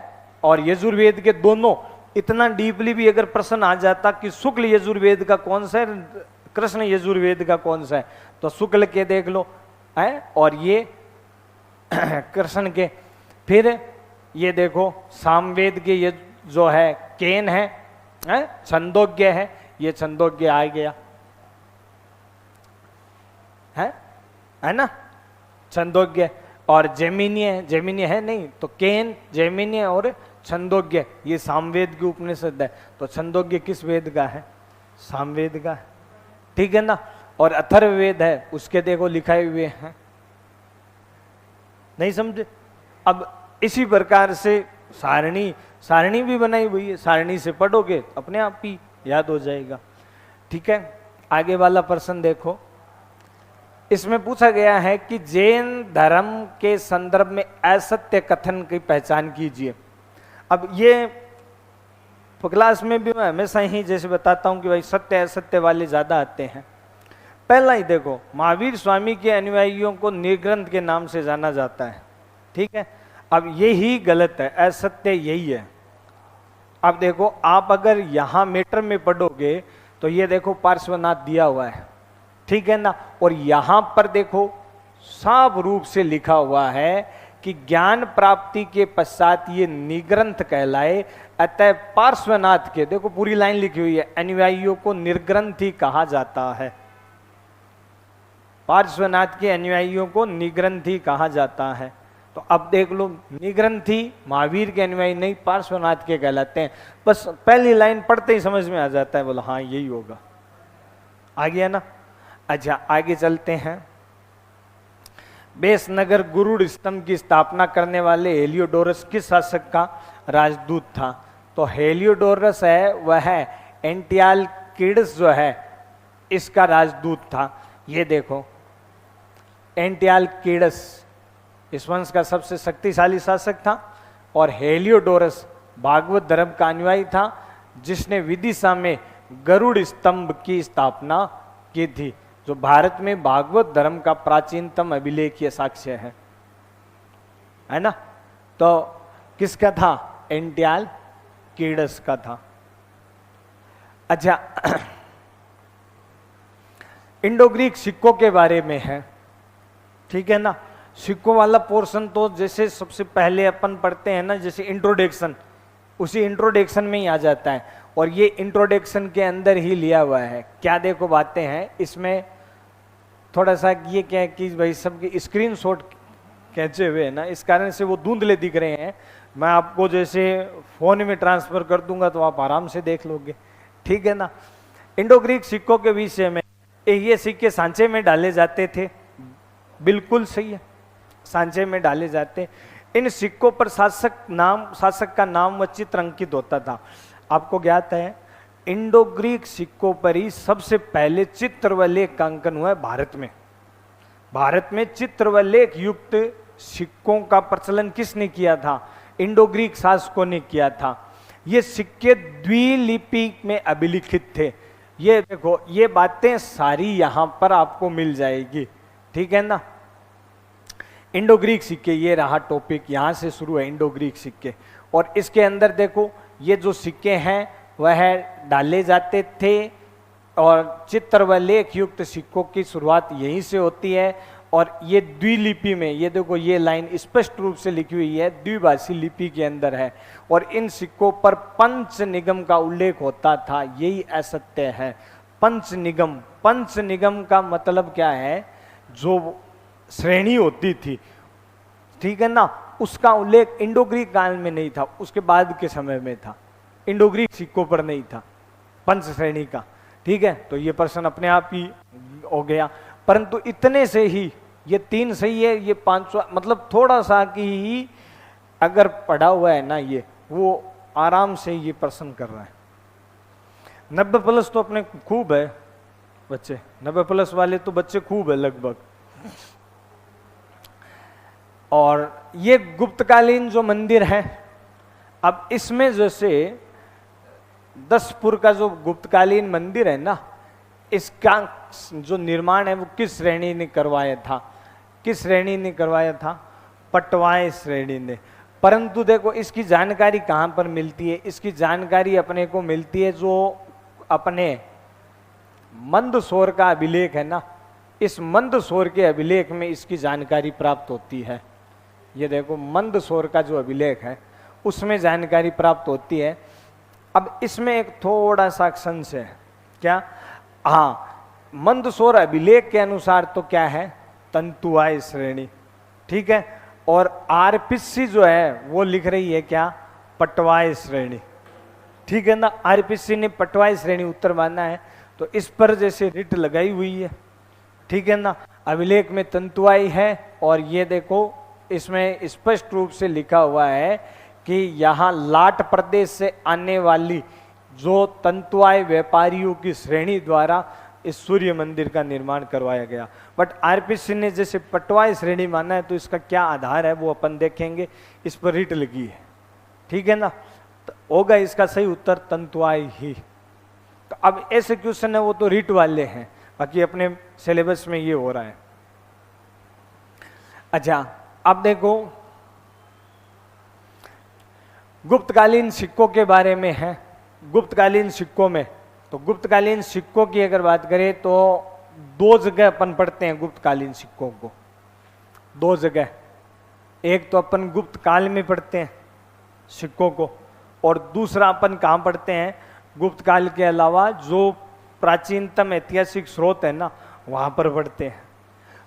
और यजुर्वेद के दोनों। इतना डीपली भी अगर प्रश्न आ जाता कि शुक्ल यजुर्वेद का कौन सा है, कृष्ण यजुर्वेद का कौन सा है, तो शुक्ल के देख लो है, और ये कृष्ण के। फिर ये देखो सामवेद के ये जो है केन है, छंदोग्य है, ये छंदोग्य आ गया है ना, छंदोग्य। और जैमिनीय, जैमिनीय है नहीं तो केन, जैमिनीय और छंदोग्य, ये सामवेद के उपनिषद है। तो छंदोग्य किस वेद का है? सामवेद का है, ठीक है ना। और अथर्ववेद है, उसके देखो लिखाए हुए हैं, नहीं समझे? अब इसी प्रकार से सारणी भी बनाई हुई है, सारणी से पढ़ोगे अपने आप ही याद हो जाएगा। ठीक है, आगे वाला प्रश्न देखो। इसमें पूछा गया है कि जैन धर्म के संदर्भ में असत्य कथन की पहचान कीजिए। अब ये क्लास में भी मैं हमेशा ही जैसे बताता हूं कि भाई सत्य असत्य वाले ज्यादा आते हैं। पहला ही देखो, महावीर स्वामी के अनुयायियों को निर्ग्रंथ के नाम से जाना जाता है। ठीक है, अब यही गलत है, असत्य यही है। अब देखो, आप अगर यहां मीटर में पढ़ोगे तो ये देखो पार्श्वनाथ दिया हुआ है, ठीक है ना, और यहां पर देखो साफ रूप से लिखा हुआ है कि ज्ञान प्राप्ति के पश्चात ये निग्रंथ कहलाए, अतः पार्श्वनाथ के, देखो पूरी लाइन लिखी हुई है, अनुयायियों को निर्ग्रंथी कहा जाता है। पार्श्वनाथ के अनुयायियों को निग्रंथी कहा जाता है। तो अब देख लो, निग्रंथी महावीर के अनुयायी नहीं, पार्श्वनाथ के कहलाते हैं। बस पहली लाइन पढ़ते ही समझ में आ जाता है, बोला हाँ यही होगा। आ गया ना? अच्छा, आगे चलते हैं। बेसनगर गुरुड़ स्तंभ की स्थापना करने वाले हेलियोडोरस किस शासक का राजदूत था? तो हेलियोडोरस है वह एंटियालकिडस जो है इसका राजदूत था। ये देखो, एंटियालकिडस इस वंश का सबसे शक्तिशाली शासक था, और हेलियोडोरस भागवत धर्म का अनुयायी था जिसने विदिशा में गरुड़ स्तंभ की स्थापना की थी, जो भारत में भागवत धर्म का प्राचीनतम अभिलेखीय साक्ष्य है ना। तो किसका था? एंटियालकिडस का था। अच्छा, इंडो ग्रीक सिक्कों के बारे में है, ठीक है ना। सिक्कों वाला पोर्शन तो जैसे सबसे पहले अपन पढ़ते हैं ना, जैसे इंट्रोडक्शन, उसी इंट्रोडक्शन में ही आ जाता है, और ये इंट्रोडक्शन के अंदर ही लिया हुआ है। क्या देखो बातें हैं इसमें, थोड़ा सा ये क्या है कि भाई सबके स्क्रीनशॉट खींचे हुए हैं ना, इस कारण से वो धुंधले दिख रहे हैं। मैं आपको जैसे फोन में ट्रांसफर कर दूंगा तो आप आराम से देख लोगे, ठीक है ना। इंडो ग्रीक सिक्कों के विषय में, ये सिक्के सांचे में डाले जाते थे, बिल्कुल सही है, सांचे में डाले जाते। इन सिक्कों पर शासक का नाम व चित्र अंकित होता था। आपको ज्ञात है, इंडो ग्रीक सिक्कों पर ही सबसे पहले चित्र व लेख का अंकन हुआ है भारत में। भारत में चित्र व लेख युक्त सिक्कों का प्रचलन किसने किया था? इंडो ग्रीक शासकों ने किया था। ये सिक्के द्विलिपि में अभिलिखित थे। ये देखो, ये बातें सारी यहां पर आपको मिल जाएगी, ठीक है ना। इंडो ग्रीक सिक्के, ये रहा टॉपिक, यहां से शुरू है इंडो ग्रीक सिक्के। और इसके अंदर देखो, ये जो सिक्के हैं वह डाले जाते थे, और चित्र व लेख युक्त सिक्कों की शुरुआत यहीं से होती है। और ये द्विलिपि में, ये देखो ये लाइन स्पष्ट रूप से लिखी हुई है, द्विभाषी लिपि के अंदर है। और इन सिक्कों पर पंच निगम का उल्लेख होता था, यही असत्य है। पंच निगम का मतलब क्या है? जो श्रेणी होती थी, ठीक है ना, उसका उल्लेख इंडो ग्रीक काल में नहीं था, उसके बाद के समय में था। इंडो ग्रीक सिक्कों पर नहीं था पंच श्रेणी का, ठीक है। तो ये प्रश्न अपने आप ही हो गया। परंतु इतने से ही, ये 3 सही है, ये 5 मतलब थोड़ा सा कि ही अगर पढ़ा हुआ है ना, ये वो आराम से ये प्रश्न कर रहा है। 90+ तो अपने खूब है बच्चे, 90+ वाले तो बच्चे खूब है लगभग। और ये गुप्तकालीन जो मंदिर है, अब इसमें जैसे दसपुर का जो गुप्तकालीन मंदिर है ना, इसका जो निर्माण है वो किस श्रेणी ने करवाया था? किस श्रेणी ने करवाया था? पटवाई श्रेणी ने। परंतु देखो, इसकी जानकारी कहां पर मिलती है? इसकी जानकारी अपने को मिलती है जो अपने मंदसौर का अभिलेख है ना, इस मंदसौर के अभिलेख में इसकी जानकारी प्राप्त होती है। ये देखो, मंदसौर का जो अभिलेख है उसमें जानकारी प्राप्त होती है। अब इसमें एक थोड़ा सा संशय है, क्या? हाँ, मंदसौर अभिलेख के अनुसार तो क्या है? तंतुआय श्रेणी, ठीक है। और आरपीसी जो है वो लिख रही है क्या? पटवाई श्रेणी, ठीक है ना। आरपीसी ने पटवाई श्रेणी उत्तर माना है, तो इस पर जैसे रिट लगाई हुई है, ठीक है ना। अभिलेख में तंतुआई है, और ये देखो इसमें स्पष्ट रूप से लिखा हुआ है कि यहाँ लाट प्रदेश से आने वाली जो तंतुआय व्यापारियों की श्रेणी द्वारा इस सूर्य मंदिर का निर्माण करवाया गया। बट आरपीसी ने जैसे पटवाई श्रेणी माना है, तो इसका क्या आधार है वो अपन देखेंगे। इस पर रीट लगी है, ठीक है ना, तो होगा इसका सही उत्तर तंतुआय ही। तो अब ऐसे क्वेश्चन है वो तो रीट वाले हैं, बाकी अपने सिलेबस में ये हो रहा है। अच्छा, अब देखो गुप्तकालीन सिक्कों के बारे में है। गुप्तकालीन सिक्कों में, तो गुप्तकालीन सिक्कों की अगर बात करें तो दो जगह अपन पढ़ते हैं गुप्तकालीन सिक्कों को, दो जगह। एक तो अपन गुप्त काल में पढ़ते हैं सिक्कों को, और दूसरा अपन कहाँ पढ़ते हैं, गुप्त काल के अलावा जो प्राचीनतम ऐतिहासिक स्रोत है ना, वहां पर पढ़ते हैं।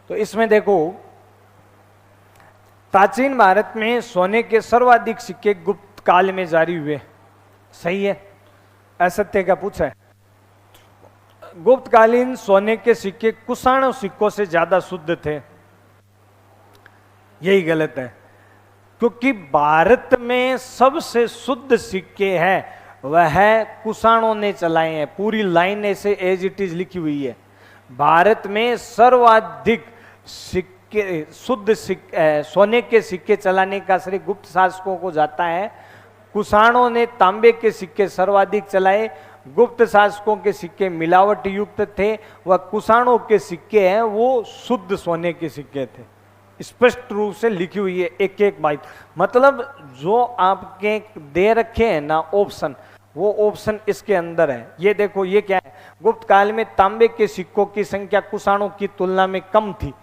तो इसमें देखो, प्राचीन भारत में सोने के सर्वाधिक सिक्के गुप्त काल में जारी हुए, सही है, असत्य का पूछा है। गुप्तकालीन सोने के सिक्के कुषाण सिक्कों से ज्यादा शुद्ध थे, यही गलत है, क्योंकि भारत में सबसे शुद्ध सिक्के हैं वह कुषाणों ने चलाए हैं। पूरी लाइन ऐसे एज इट इज लिखी हुई है। भारत में सर्वाधिक सिक्के, शुद्ध सिक्के, सोने के सिक्के चलाने का श्रेय गुप्त शासकों को जाता है। कुषाणों ने तांबे के सिक्के सर्वाधिक चलाए। गुप्त शासकों के सिक्के मिलावट युक्त थे, वह कुषाणों के सिक्के हैं वो शुद्ध सोने के सिक्के थे। स्पष्ट रूप से लिखी हुई है एक एक बात। मतलब जो आपके दे रखे हैं ना ऑप्शन, वो ऑप्शन इसके अंदर है। ये देखो, ये क्या है, गुप्त काल में तांबे के सिक्कों की संख्या कुषाणों की तुलना में कम थी,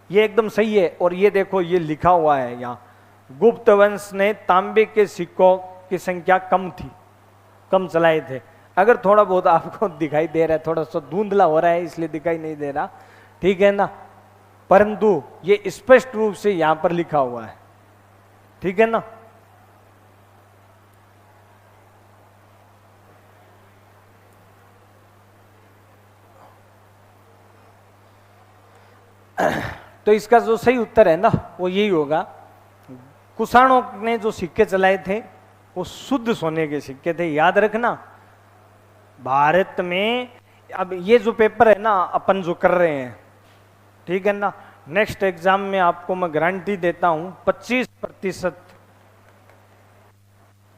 ये एकदम सही है। और ये देखो, ये लिखा हुआ है यहाँ, गुप्त वंश ने तांबे के सिक्कों की संख्या कम थी, कम चलाए थे। अगर थोड़ा बहुत आपको दिखाई दे रहा है, थोड़ा सा धुंधला हो रहा है इसलिए दिखाई नहीं दे रहा, ठीक है ना, परंतु ये स्पष्ट रूप से यहां पर लिखा हुआ है, ठीक है ना। तो इसका जो सही उत्तर है ना वो यही होगा। कुषाणों ने जो सिक्के चलाए थे वो शुद्ध सोने के सिक्के थे, याद रखना। भारत में अब ये जो पेपर है ना अपन जो कर रहे हैं, ठीक है ना, नेक्स्ट एग्जाम में आपको मैं गारंटी देता हूं 25%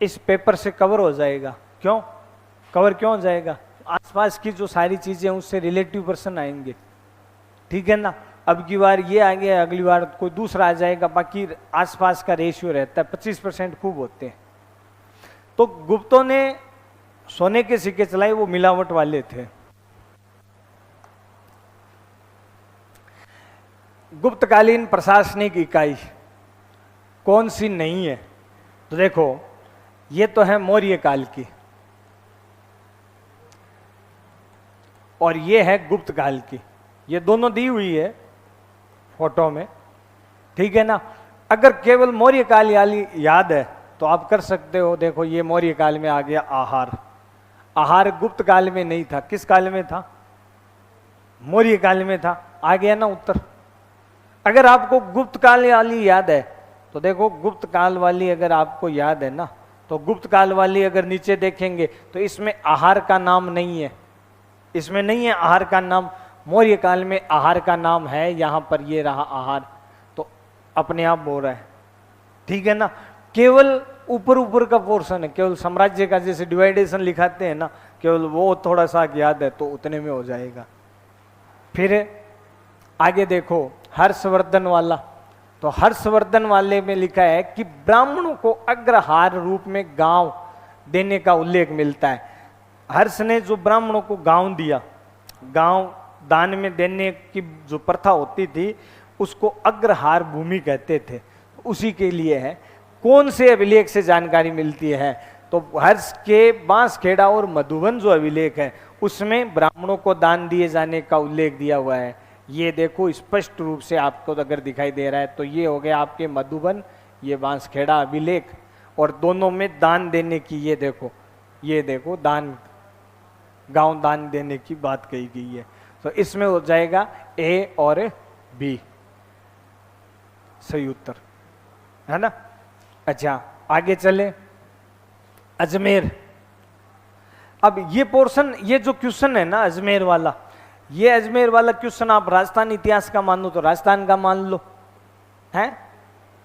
इस पेपर से कवर हो जाएगा। क्यों कवर क्यों हो जाएगा, आसपास की जो सारी चीजें उससे रिलेटिव पर्सन आएंगे, ठीक है ना। अब की बार ये आ गया, अगली बार कोई दूसरा आ जाएगा, बाकी आसपास का रेशियो रहता है, 25% खूब होते हैं। तो गुप्तों ने सोने के सिक्के चलाए, वो मिलावट वाले थे। गुप्तकालीन प्रशासनिक इकाई कौन सी नहीं है, तो देखो ये तो है मौर्य काल की और ये है गुप्त काल की, ये दोनों दी हुई है फोटो में, ठीक है ना। अगर केवल मौर्य काल याद है तो आप कर सकते हो। देखो ये मौर्य काल में आ गया आहार, आहार गुप्त काल में नहीं था, किस काल में था, मौर्य काल में था, आ गया ना उत्तर। अगर आपको गुप्त काल वाली याद है तो देखो, गुप्त काल वाली अगर आपको याद है ना, तो गुप्त काल वाली अगर नीचे देखेंगे तो इसमें आहार का नाम नहीं है, इसमें नहीं है आहार का नाम। मौर्य काल में आहार का नाम है, यहां पर ये रहा आहार, तो अपने आप बोल रहा है, ठीक है ना। केवल ऊपर ऊपर का पोर्शन है, केवल साम्राज्य का जैसे डिवाइडेशन लिखाते हैं ना, केवल वो थोड़ा सा याद है तो उतने में हो जाएगा। फिर आगे देखो हर्षवर्धन वाला, तो हर्षवर्धन वाले में लिखा है कि ब्राह्मणों को अग्रहार रूप में गांव देने का उल्लेख मिलता है। हर्ष ने जो ब्राह्मणों को गांव दिया, गांव दान में देने की जो प्रथा होती थी उसको अग्रहार भूमि कहते थे, उसी के लिए है। कौन से अभिलेख से जानकारी मिलती है, तो हर्ष के बांसखेड़ा और मधुबन जो अभिलेख है उसमें ब्राह्मणों को दान दिए जाने का उल्लेख दिया हुआ है। ये देखो स्पष्ट रूप से आपको अगर दिखाई दे रहा है तो ये हो गया आपके मधुबन, ये बांसखेड़ा अभिलेख, और दोनों में दान देने की ये देखो दान, गांव दान देने की बात कही गई है। तो इसमें हो जाएगा ए और बी सही उत्तर। है ना। अच्छा आगे चले, अजमेर। अब ये पोर्शन, ये जो क्वेश्चन है ना अजमेर वाला, ये अजमेर वाला क्वेश्चन आप राजस्थान इतिहास का मान लो तो राजस्थान का मान लो है,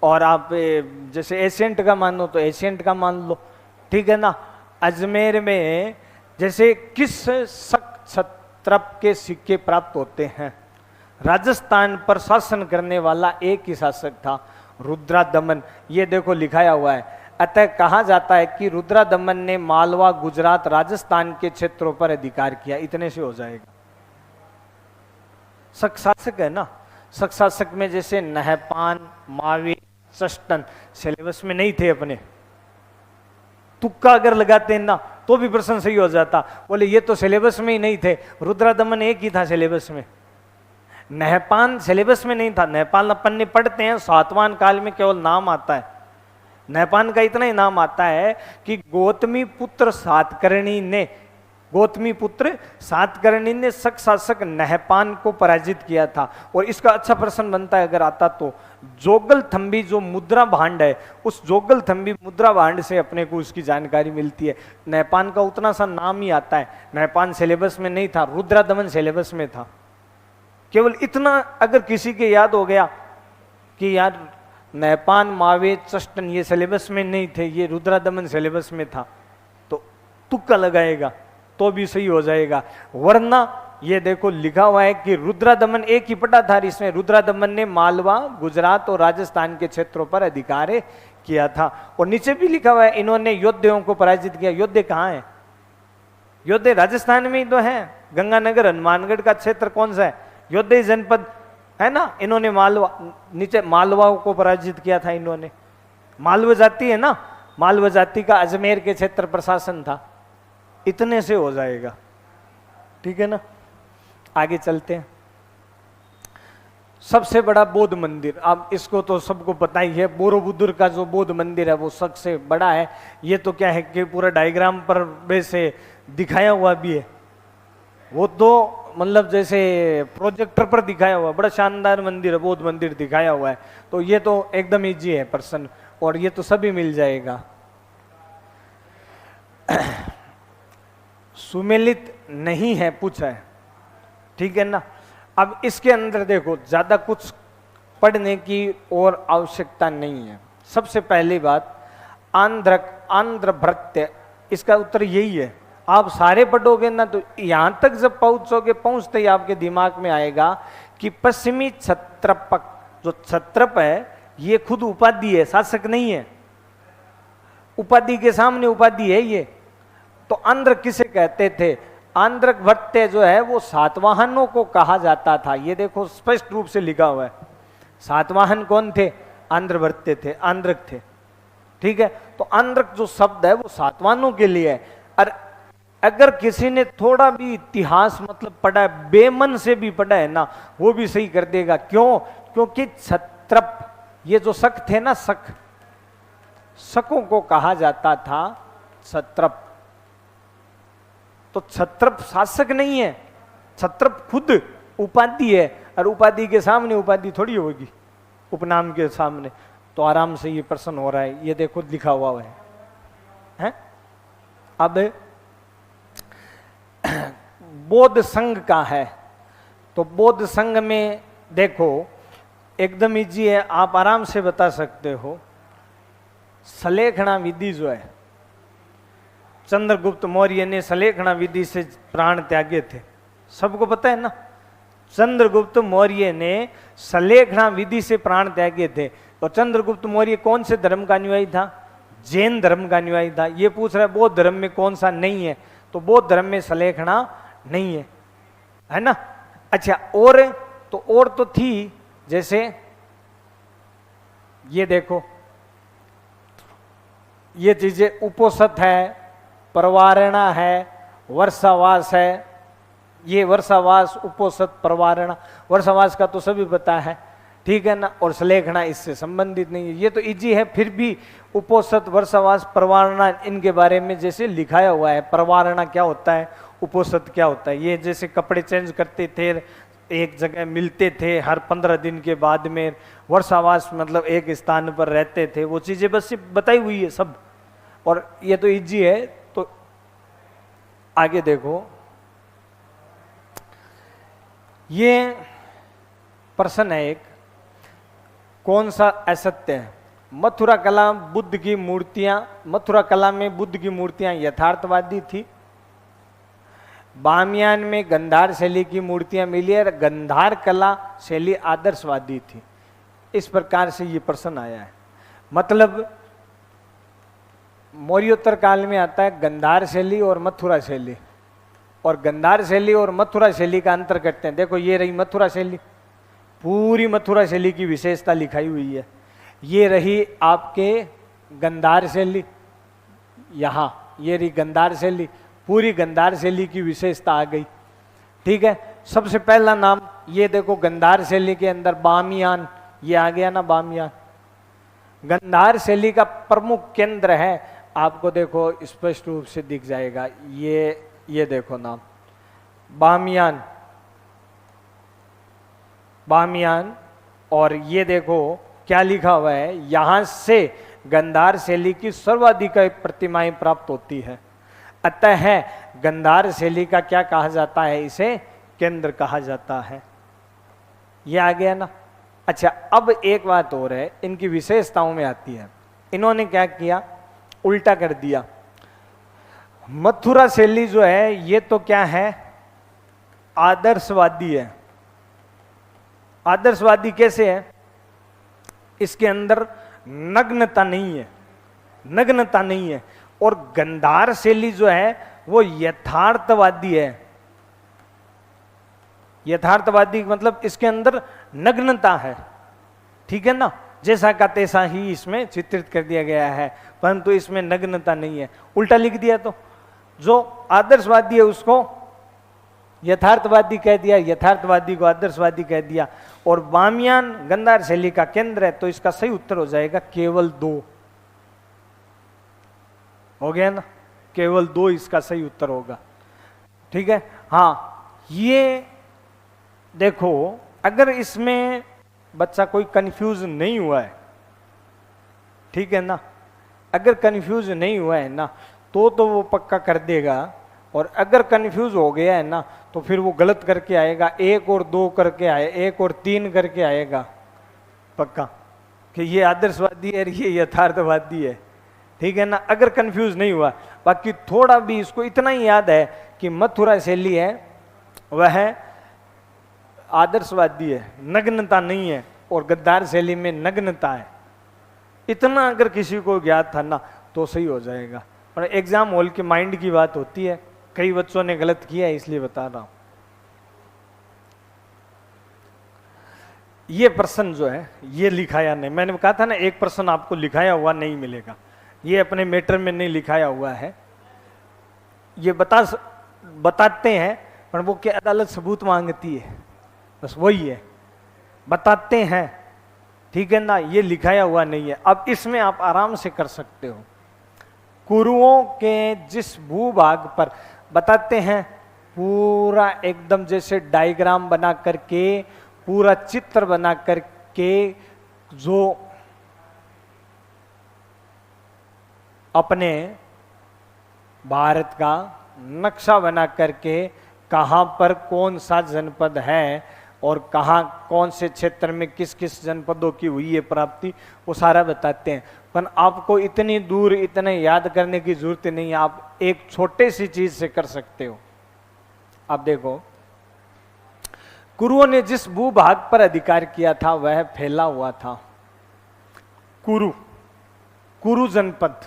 और आप जैसे एशियंट का मान लो तो एशियंट का मान लो, ठीक है ना। अजमेर में जैसे किस क्षत्रप के सिक्के प्राप्त होते हैं? राजस्थान पर शासन करने वाला एक ही शासक था, रुद्रादमन। ये देखो लिखाया हुआ है, अतः कहा जाता है कि रुद्रादमन ने मालवा, गुजरात, राजस्थान के क्षेत्रों पर अधिकार किया। इतने से हो जाएगा। शक शासक है ना, शक शासक में जैसे नहपान, मावे, सष्टन सिलेबस में नहीं थे अपने, तुक्का अगर लगाते ना तो भी प्रश्न सही हो जाता। बोले ये तो सिलेबस में ही नहीं थे, रुद्रादमन एक ही था सिलेबस में। नहपान सिलेबस में नहीं था, नहपान अपन ने पढ़ते हैं, सातवां काल में केवल नाम आता है। नहपान का इतना ही नाम आता है कि गौतमी पुत्र सातकर्णी ने, गौतमी पुत्र सातकर्णी ने शक शासक नहपान को पराजित किया था। और इसका अच्छा प्रश्न बनता है अगर आता तो, जोगल थंबी जो मुद्रा भांड है, उस जोगल थंबी मुद्रा भांड से अपने को उसकी जानकारी मिलती है। नहपान का उतना सा नाम ही आता है, नहपान सिलेबस में नहीं था, रुद्रादमन सिलेबस में था। केवल इतना अगर किसी के याद हो गया कि यार नहपान, मावे, चष्टन ये सिलेबस में नहीं थे, ये रुद्रादमन सिलेबस में था, तो तुक्का लगाएगा तो भी सही हो जाएगा। वरना ये देखो लिखा हुआ है कि रुद्रादमन एक ही पटाधार, इसमें रुद्रादमन ने मालवा, गुजरात और राजस्थान के क्षेत्रों पर अधिकार किया था। और नीचे भी लिखा हुआ है इन्होंने योद्धाओं को पराजित किया। योद्धे कहाँ हैं? योद्धे राजस्थान में ही तो है, गंगानगर, हनुमानगढ़ का क्षेत्र कौन सा है? योद्धे जनपद है ना। इन्होंने मालवा, नीचे मालवाओं को पराजित किया था इन्होंने। मालवा जाति है ना, मालवा जाति का अजमेर के क्षेत्र प्रशासन था। इतने से हो जाएगा, ठीक है ना। आगे चलते हैं। सबसे बड़ा बौद्ध मंदिर, अब इसको तो सबको पता ही है, बोरोबुदुर का जो बौद्ध मंदिर है वो सबसे बड़ा है। ये तो क्या है कि पूरा डायग्राम पर वैसे दिखाया हुआ भी है, वो तो मतलब जैसे प्रोजेक्टर पर दिखाया हुआ, बड़ा शानदार मंदिर है, बौद्ध मंदिर दिखाया हुआ है। तो ये तो एकदम इजी है प्रश्न, और ये तो सभी मिल जाएगा। सुमेलित नहीं है पूछा है, ठीक है ना। अब इसके अंदर देखो ज्यादा कुछ पढ़ने की और आवश्यकता नहीं है। सबसे पहली बात आंध्र भृत्य, इसका उत्तर यही है। आप सारे पढ़ोगे ना तो यहां तक जब पहुंचोगे, पहुंचते ही आपके दिमाग में आएगा कि पश्चिमी क्षत्रप, जो क्षत्रप है ये खुद उपाधि है, शासक नहीं है। उपाधि के सामने उपाधि है ये। तो आंध्र किसे कहते थे? आंध्र भट्टे जो है वो सातवाहनों को कहा जाता था। ये देखो स्पष्ट रूप से लिखा हुआ है। सातवाहन कौन थे? आंध्र भट्टे थे, आंध्रक थे, ठीक है। तो आंध्रक जो शब्द है वो सातवाहनों के लिए है। और अगर किसी ने थोड़ा भी इतिहास मतलब पढ़ा है, बेमन से भी पढ़ा है ना, वो भी सही कर देगा। क्यों? क्योंकि क्षत्रप, ये जो शक थे ना, शकों को कहा जाता था क्षत्रप। तो क्षत्रप शासक नहीं है, क्षत्रप खुद उपाधि है, और उपाधि के सामने उपाधि थोड़ी होगी, उपनाम के सामने। तो आराम से ये प्रश्न हो रहा है, ये देखो लिखा हुआ है? अब बौद्ध संघ का है, तो बौद्ध संघ में देखो एकदम इजी है, आप आराम से बता सकते हो। सलेखना विधि जो है, चंद्रगुप्त मौर्य ने सलेखना विधि से प्राण त्यागे थे, सबको पता है ना। चंद्रगुप्त मौर्य ने सलेखना विधि से प्राण त्यागे थे। तो चंद्रगुप्त मौर्य कौन से धर्म का अनुयायी था? जैन धर्म का अनुयायी था। ये पूछ रहा है बौद्ध धर्म में कौन सा नहीं है, तो बौद्ध धर्म में सलेखना नहीं है ना। अच्छा, और तो थी, जैसे ये देखो ये चीजें, उपोषित है, परवारणा है, वर्षावास है। ये वर्षावास, उपोषित, परवारणा, वर्षावास का तो सभी पता है, ठीक है ना। और सलेखना इससे संबंधित नहीं है, ये तो इजी है। फिर भी उपोषित, वर्षावास, परवारणा, इनके बारे में जैसे लिखाया हुआ है। परवारणा क्या होता है, उपोषित क्या होता है। ये जैसे कपड़े चेंज करते थे, एक जगह मिलते थे, हर 15 दिन के बाद में वर्षावास मतलब एक स्थान पर रहते थे, वो चीजें बस बताई हुई है सब। और ये तो इजी है, तो आगे देखो, ये प्रश्न है एक, कौन सा असत्य है? मथुरा कला बुद्ध की मूर्तियां, मथुरा कला में बुद्ध की मूर्तियां यथार्थवादी थी। बामियान में गंधार शैली की मूर्तियां मिली है, गंधार कला शैली आदर्शवादी थी। इस प्रकार से ये प्रश्न आया है। मतलब मौर्योत्तर काल में आता है गंधार शैली और मथुरा शैली, और गंधार शैली और मथुरा शैली का अंतर करते हैं। देखो ये रही मथुरा शैली, पूरी मथुरा शैली की विशेषता लिखाई हुई है। ये रही आपके गंधार शैली, यहाँ ये रही गंधार शैली, पूरी गंधार शैली की विशेषता आ गई। ठीक है, सबसे पहला नाम ये देखो, गंधार शैली के अंदर बामियान, ये आ गया ना बामियान, गंधार शैली का प्रमुख केंद्र है। आपको देखो स्पष्ट रूप से दिख जाएगा, ये देखो नाम बामियान, बामियान। और ये देखो क्या लिखा हुआ है, यहां से गंधार शैली की सर्वाधिक प्रतिमाएं प्राप्त होती है। अतः है गंधार शैली का क्या कहा जाता है, इसे केंद्र कहा जाता है। ये आ गया ना। अच्छा, अब एक बात और है, इनकी विशेषताओं में आती है। इन्होंने क्या किया, उल्टा कर दिया। मथुरा शैली जो है ये तो क्या है, आदर्शवादी है। आदर्शवादी कैसे है, इसके अंदर नग्नता नहीं है, नग्नता नहीं है। और गंधार शैली जो है वो यथार्थवादी है। यथार्थवादी मतलब इसके अंदर नग्नता है। ठीक है ना, जैसा का तैसा ही इसमें चित्रित कर दिया गया है, परंतु इसमें नग्नता नहीं है। उल्टा लिख दिया तो जो आदर्शवादी है उसको यथार्थवादी कह दिया, यथार्थवादी को आदर्शवादी कह दिया। और बामियान गंधार शैली का केंद्र है, तो इसका सही उत्तर हो जाएगा केवल 2। हो गया ना, केवल 2 इसका सही उत्तर होगा। ठीक है, हाँ ये देखो, अगर इसमें बच्चा कोई कंफ्यूज नहीं हुआ है, ठीक है ना, अगर कंफ्यूज नहीं हुआ है ना, तो वो पक्का कर देगा। और अगर कंफ्यूज हो गया है ना, तो फिर वो गलत करके आएगा, 1 और 2 करके आए, 1 और 3 करके आएगा पक्का, कि ये आदर्शवादी है, ये यथार्थवादी है। ठीक है ना, अगर कंफ्यूज नहीं हुआ। बाकी थोड़ा भी इसको इतना ही याद है कि मथुरा शैली है वह आदर्शवादी है, नग्नता नहीं है, और गद्दार शैली में नग्नता है। इतना अगर किसी को ज्ञात था ना, तो सही हो जाएगा। और एग्जाम हॉल के माइंड की बात होती है, कई बच्चों ने गलत किया है, इसलिए बता रहा हूं। ये प्रश्न जो है ये लिखाया नहीं, मैंने कहा था ना एक प्रश्न आपको लिखाया हुआ नहीं मिलेगा, ये अपने मैटर में नहीं लिखाया हुआ है। ये बताते हैं, पर वो क्या अदालत सबूत मांगती है, बस वही है, बताते हैं। ठीक है ना, ये लिखाया हुआ नहीं है। अब इसमें आप आराम से कर सकते हो। कुरुओं के जिस भूभाग पर बताते हैं, पूरा एकदम जैसे डायग्राम बना करके, पूरा चित्र बना करके, जो अपने भारत का नक्शा बना करके कहाँ पर कौन सा जनपद है और कहाँ कौन से क्षेत्र में किस किस जनपदों की हुई है प्राप्ति, वो सारा बताते हैं। पर आपको इतनी दूर इतने याद करने की जरूरत नहीं है, आप एक छोटे सी चीज से कर सकते हो। अब देखो, कुरुओं ने जिस भूभाग पर अधिकार किया था वह फैला हुआ था कुरु जनपद।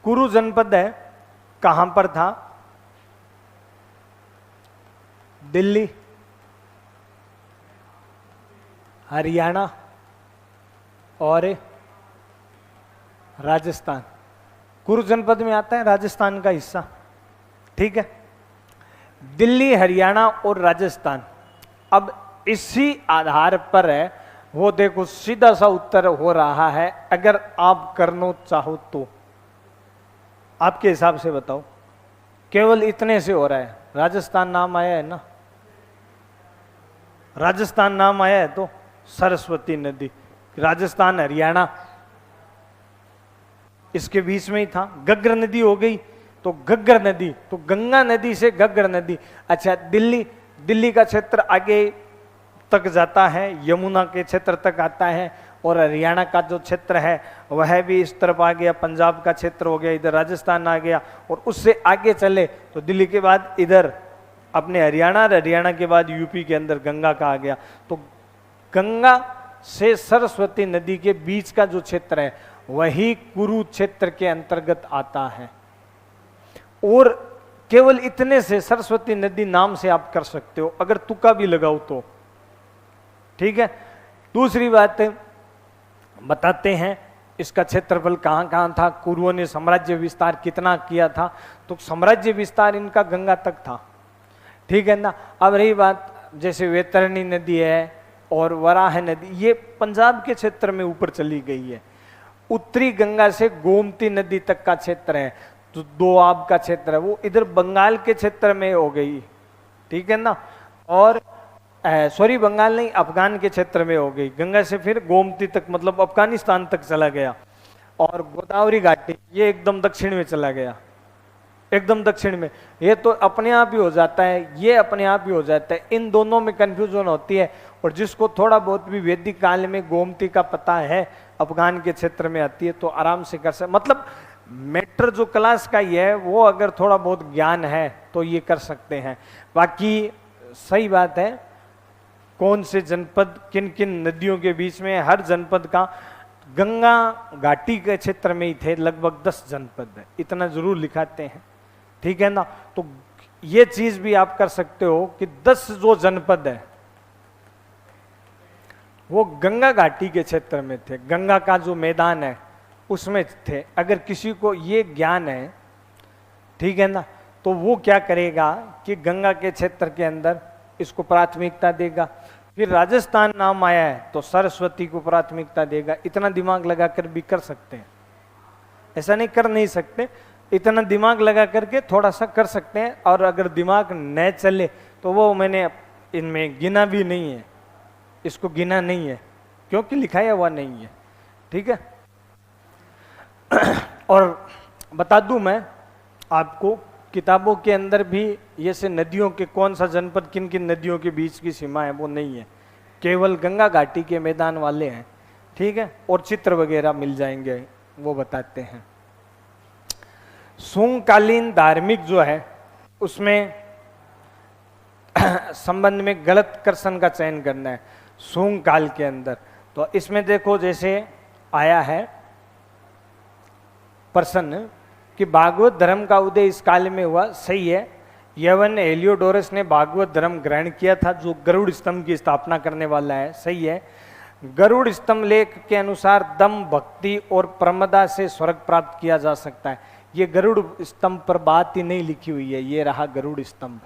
कुरु जनपद है, कहां पर था? दिल्ली, हरियाणा और राजस्थान। कुरु जनपद में आता है राजस्थान का हिस्सा। ठीक है, दिल्ली, हरियाणा और राजस्थान। अब इसी आधार पर है वो, देखो सीधा सा उत्तर हो रहा है। अगर आप करना चाहो तो आपके हिसाब से बताओ, केवल इतने से हो रहा है। राजस्थान नाम आया है ना, राजस्थान नाम आया है तो सरस्वती नदी, राजस्थान हरियाणा इसके बीच में ही था। घग्गर नदी हो गई तो घग्गर नदी, तो गंगा नदी से घग्गर नदी। अच्छा, दिल्ली का क्षेत्र आगे तक जाता है, यमुना के क्षेत्र तक आता है, और हरियाणा का जो क्षेत्र है वह भी इस तरफ आ गया, पंजाब का क्षेत्र हो गया, इधर राजस्थान आ गया, और उससे आगे चले तो दिल्ली के बाद इधर अपने हरियाणा, हरियाणा के बाद यूपी के अंदर गंगा का आ गया। तो गंगा से सरस्वती नदी के बीच का जो क्षेत्र है वही कुरुक्षेत्र के अंतर्गत आता है। और केवल इतने से सरस्वती नदी नाम से आप कर सकते हो, अगर तुक्का भी लगाओ तो। ठीक है, दूसरी बात बताते हैं इसका क्षेत्रफल कहां कहां था, कुरुओं ने साम्राज्य विस्तार कितना किया था। तो साम्राज्य विस्तार इनका गंगा तक था। ठीक है ना। अब रही बात, जैसे वैतरणी नदी है और वराह नदी, ये पंजाब के क्षेत्र में ऊपर चली गई है। उत्तरी गंगा से गोमती नदी तक का क्षेत्र है, तो दोआब का क्षेत्र है, वो इधर बंगाल के क्षेत्र में हो गई। ठीक है ना। और सॉरी, बंगाल नहीं, अफगान के क्षेत्र में हो गई। गंगा से फिर गोमती तक, मतलब अफगानिस्तान तक चला गया। और गोदावरी घाटी ये एकदम दक्षिण में चला गया, एकदम दक्षिण में। ये तो अपने आप ही हो जाता है, ये अपने आप ही हो जाता है। इन दोनों में कंफ्यूजन होती है। और जिसको थोड़ा बहुत भी वैदिक काल में गोमती का पता है, अफगान के क्षेत्र में आती है, तो आराम से कर सकते। मतलब मैटर जो क्लास का ही है, वो अगर थोड़ा बहुत ज्ञान है तो ये कर सकते हैं। बाकी सही बात है, कौन से जनपद किन किन नदियों के बीच में, हर जनपद का, गंगा घाटी के क्षेत्र में ही थे लगभग 10 जनपद, इतना जरूर लिखाते हैं। ठीक है ना। तो ये चीज भी आप कर सकते हो कि 10 जो जनपद है वो गंगा घाटी के क्षेत्र में थे, गंगा का जो मैदान है उसमें थे। अगर किसी को ये ज्ञान है, ठीक है ना, तो वो क्या करेगा कि गंगा के क्षेत्र के अंदर इसको प्राथमिकता देगा। फिर राजस्थान नाम आया है तो सरस्वती को प्राथमिकता देगा। इतना दिमाग लगाकर भी कर सकते हैं, ऐसा नहीं कर नहीं सकते, इतना दिमाग लगा करके थोड़ा सा कर सकते हैं। और अगर दिमाग न चले तो वो मैंने इनमें गिना भी नहीं है, इसको गिना नहीं है क्योंकि लिखाया हुआ नहीं है। ठीक है। और बता दूं मैं आपको, किताबों के अंदर भी ये से नदियों के कौन सा जनपद किन किन नदियों के बीच की सीमा है वो नहीं है, केवल गंगा घाटी के मैदान वाले हैं। ठीक है। और चित्र वगैरह मिल जाएंगे, वो बताते हैं। सूंगकालीन धार्मिक जो है उसमें संबंध में गलत कर्षण का चयन करना है सूंग काल के अंदर। तो इसमें देखो जैसे आया है प्रश्न कि भागवत धर्म का उदय इस काल में हुआ, सही है। यवन हेलियोडोरस ने भागवत धर्म ग्रहण किया था, जो गरुड़ स्तंभ की स्थापना करने वाला है, सही है। गरुड़ स्तंभ लेख के अनुसार दम, भक्ति और प्रमदा से स्वर्ग प्राप्त किया जा सकता है। ये गरुड़ स्तंभ पर बात ही नहीं लिखी हुई है, ये रहा गरुड़ स्तंभ,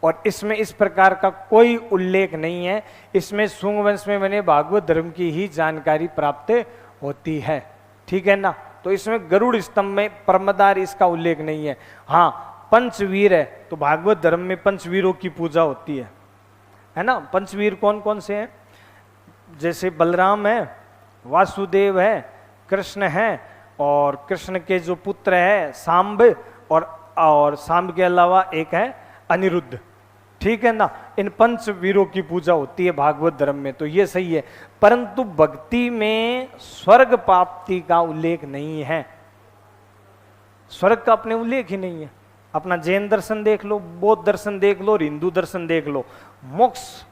और इसमें इस प्रकार का कोई उल्लेख नहीं है। इसमें शुंग वंश में बने भागवत धर्म की ही जानकारी प्राप्त होती है। ठीक है ना। तो इसमें गरुड़ स्तंभ में प्रमदार इसका उल्लेख नहीं है। हाँ, पंचवीर है तो भागवत धर्म में पंचवीरों की पूजा होती है ना। पंचवीर कौन कौन से हैं? जैसे बलराम है, वासुदेव है, कृष्ण है, और कृष्ण के जो पुत्र है सांब, और सांब के अलावा एक है अनिरुद्ध। ठीक है ना। इन पंचवीरों की पूजा होती है भागवत धर्म में, तो ये सही है। परंतु भक्ति में स्वर्ग प्राप्ति का उल्लेख नहीं है, स्वर्ग का अपने उल्लेख ही नहीं है। अपना जैन दर्शन देख लो, बौद्ध दर्शन देख लो और हिंदू दर्शन देख लो, मोक्ष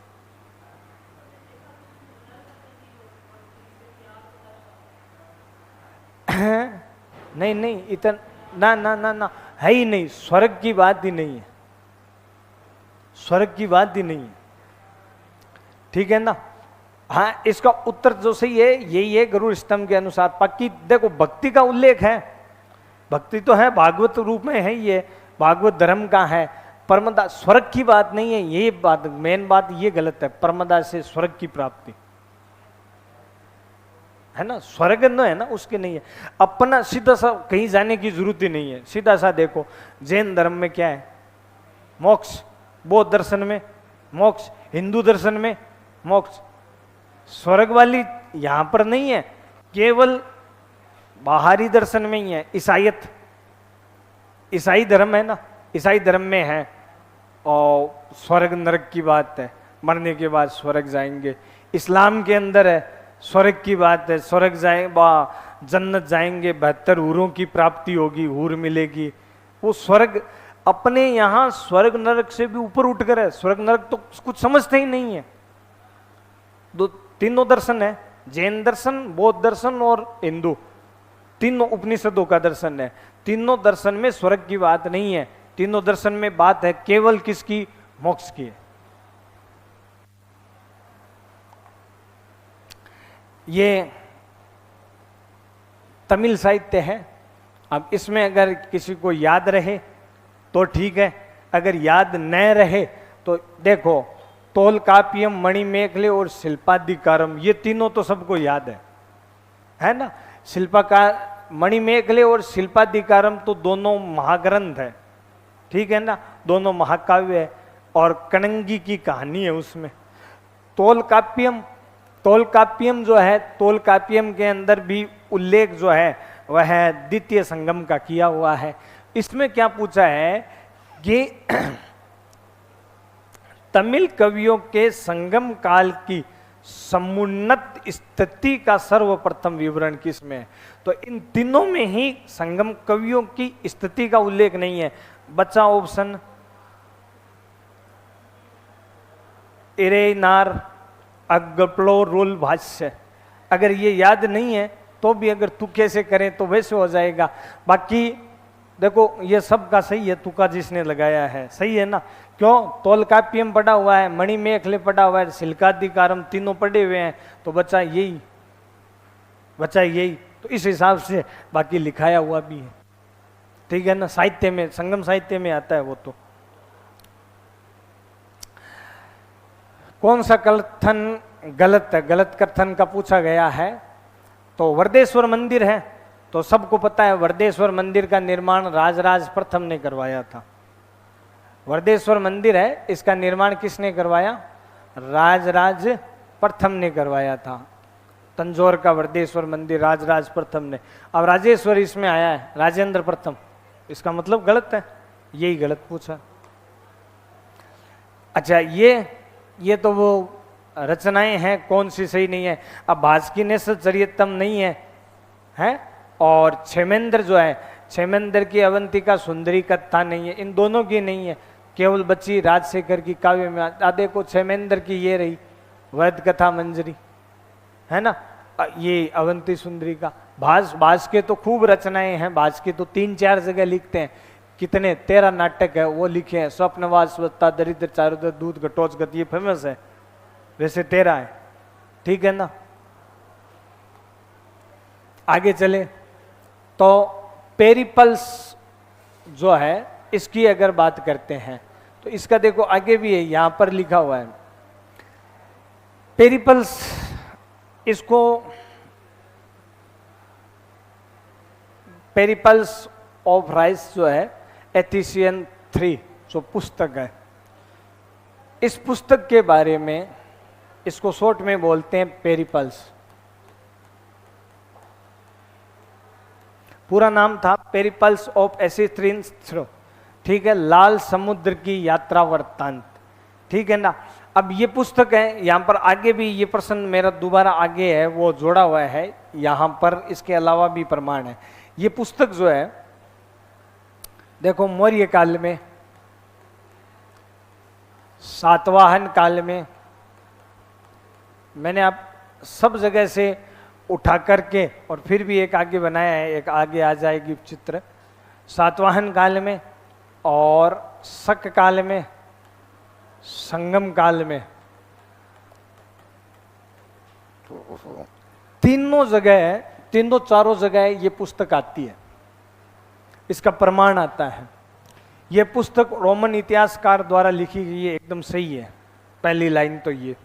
नहीं नहीं, इतना ना ना ना ना है ही नहीं, स्वर्ग की बात ही नहीं है, स्वर्ग की बात ही नहीं है। ठीक है ना। हाँ, इसका उत्तर जो सही है यही है गरुड़ स्तंभ के अनुसार। बाकी देखो भक्ति का उल्लेख है, भक्ति तो है, भागवत रूप में है, ये भागवत धर्म का है। परमदा, स्वर्ग की बात नहीं है, ये बात मेन बात ये गलत है, परमदा से स्वर्ग की प्राप्ति है ना, स्वर्ग न है ना उसके नहीं है। अपना सीधा सा कहीं जाने की जरूरत ही नहीं है, सीधा सा देखो जैन धर्म में क्या है, मोक्ष, बौद्ध दर्शन में मोक्ष, हिंदू दर्शन में मोक्ष। स्वर्ग वाली यहां पर नहीं है, केवल बाहरी दर्शन में ही है। ईसाईयत, ईसाई धर्म है ना, ईसाई धर्म में है और स्वर्ग नरक की बात है, मरने के बाद स्वर्ग जाएंगे। इस्लाम के अंदर है, स्वर्ग की बात है, स्वर्ग जाए जन्नत जाएंगे, 72 हूरों की प्राप्ति होगी, हूर मिलेगी। वो स्वर्ग अपने यहाँ स्वर्ग नरक से भी ऊपर उठकर है। स्वर्ग नरक तो कुछ समझते ही नहीं है। तीनों दर्शन है, जैन दर्शन, बौद्ध दर्शन और हिंदू, तीनों उपनिषदों का दर्शन है। तीनों दर्शन में स्वर्ग की बात नहीं है, तीनों दर्शन में बात है केवल किसकी, मोक्ष की है। ये तमिल साहित्य है। अब इसमें अगर किसी को याद रहे तो ठीक है, अगर याद न रहे तो देखो, तोलकाप्पियम, मणिमेखले और शिल्पाधिकारम, ये तीनों तो सबको याद है ना। शिल्पाकार, मणिमेखले और शिल्पाधिकारम तो दोनों महाग्रंथ है, ठीक है ना, दोनों महाकाव्य है और कणंगी की कहानी है उसमें। तोलकाप्पियम, तोलकाप्पियम जो है, तोलकाप्पियम के अंदर भी उल्लेख जो है वह द्वितीय संगम का किया हुआ है। इसमें क्या पूछा है कि तमिल कवियों के संगम काल की समुन्नत स्थिति का सर्वप्रथम विवरण किसमें है? तो इन तीनों में ही संगम कवियों की स्थिति का उल्लेख नहीं है। बच्चा ऑप्शन इरेनार अगप्लो रोल भाष्य। अगर ये याद नहीं है तो भी अगर तुक्के से करें तो वैसे हो जाएगा। बाकी देखो ये सब का सही है, तुक्का जिसने लगाया है सही है ना। क्यों, तोलकाप्पियम पढ़ा हुआ है, मणिमेखले पढ़ा हुआ है, शिल्पाधिकारम तीनों पढ़े हुए हैं, तो बच्चा यही, बच्चा यही, तो इस हिसाब से बाकी लिखाया हुआ भी है, ठीक है ना। साहित्य में, संगम साहित्य में आता है वो। तो कौन सा कथन गलत है, गलत कथन का पूछा गया है। तो वरदेश्वर मंदिर है, तो सबको पता है वरदेश्वर मंदिर का निर्माण राजराज प्रथम ने करवाया था। वरदेश्वर मंदिर है, इसका निर्माण किसने करवाया, राजराज प्रथम ने करवाया था। तंजौर का वरदेश्वर मंदिर राजराज प्रथम ने। अब राजेश्वर इसमें आया है, राजेंद्र प्रथम, इसका मतलब गलत है, यही गलत पूछा। अच्छा, ये तो वो रचनाएं हैं, कौन सी सही नहीं है। अब भास्कीनेस्वर चरितम नहीं है, हैं, और क्षेमेंद्र जो है, क्षेमेंद्र की अवंतिका सुंदरी कथा नहीं है, इन दोनों की नहीं है, केवल बच्ची राजशेखर की काव्य में। देखो क्षेमेंद्र की ये रही वैद कथा मंजरी, है ना, ये अवंती सुंदरी का। भास के तो खूब रचनाएं हैं, भास के तो 3-4 जगह लिखते हैं, कितने 13 नाटक है वो लिखे हैं। स्वप्नवास, स्वत्ता, दरिद्र, चारुदत्त, दूध, घटोत्कच, ये फेमस है, वैसे 13 है, ठीक है ना। आगे चले तो पेरिपल्स जो है, इसकी अगर बात करते हैं तो इसका देखो आगे भी है, यहां पर लिखा हुआ है पेरिपल्स। इसको पेरिपल्स ऑफ राइस जो है, एथिसियन 3 जो पुस्तक है, इस पुस्तक के बारे में, इसको शॉर्ट में बोलते हैं पेरिपल्स। पूरा नाम था पेरिपल्स ऑफ एसिथ्रिन्स, ठीक है, लाल समुद्र की यात्रा वृत्तांत, ठीक है ना। अब ये पुस्तक है, यहां पर आगे भी ये प्रश्न मेरा दोबारा आगे है वो जोड़ा हुआ है यहां पर, इसके अलावा भी प्रमाण है। ये पुस्तक जो है देखो, मौर्य काल में, सातवाहन काल में, मैंने आप सब जगह से उठा करके और फिर भी एक आगे बनाया है, एक आगे आ जाएगी चित्र। सातवाहन काल में और शक काल में, संगम काल में, तीनों जगह, तीनों चारों जगह ये पुस्तक आती है, इसका प्रमाण आता है। ये पुस्तक रोमन इतिहासकार द्वारा लिखी गई है, एकदम सही है। पहली लाइन तो ये।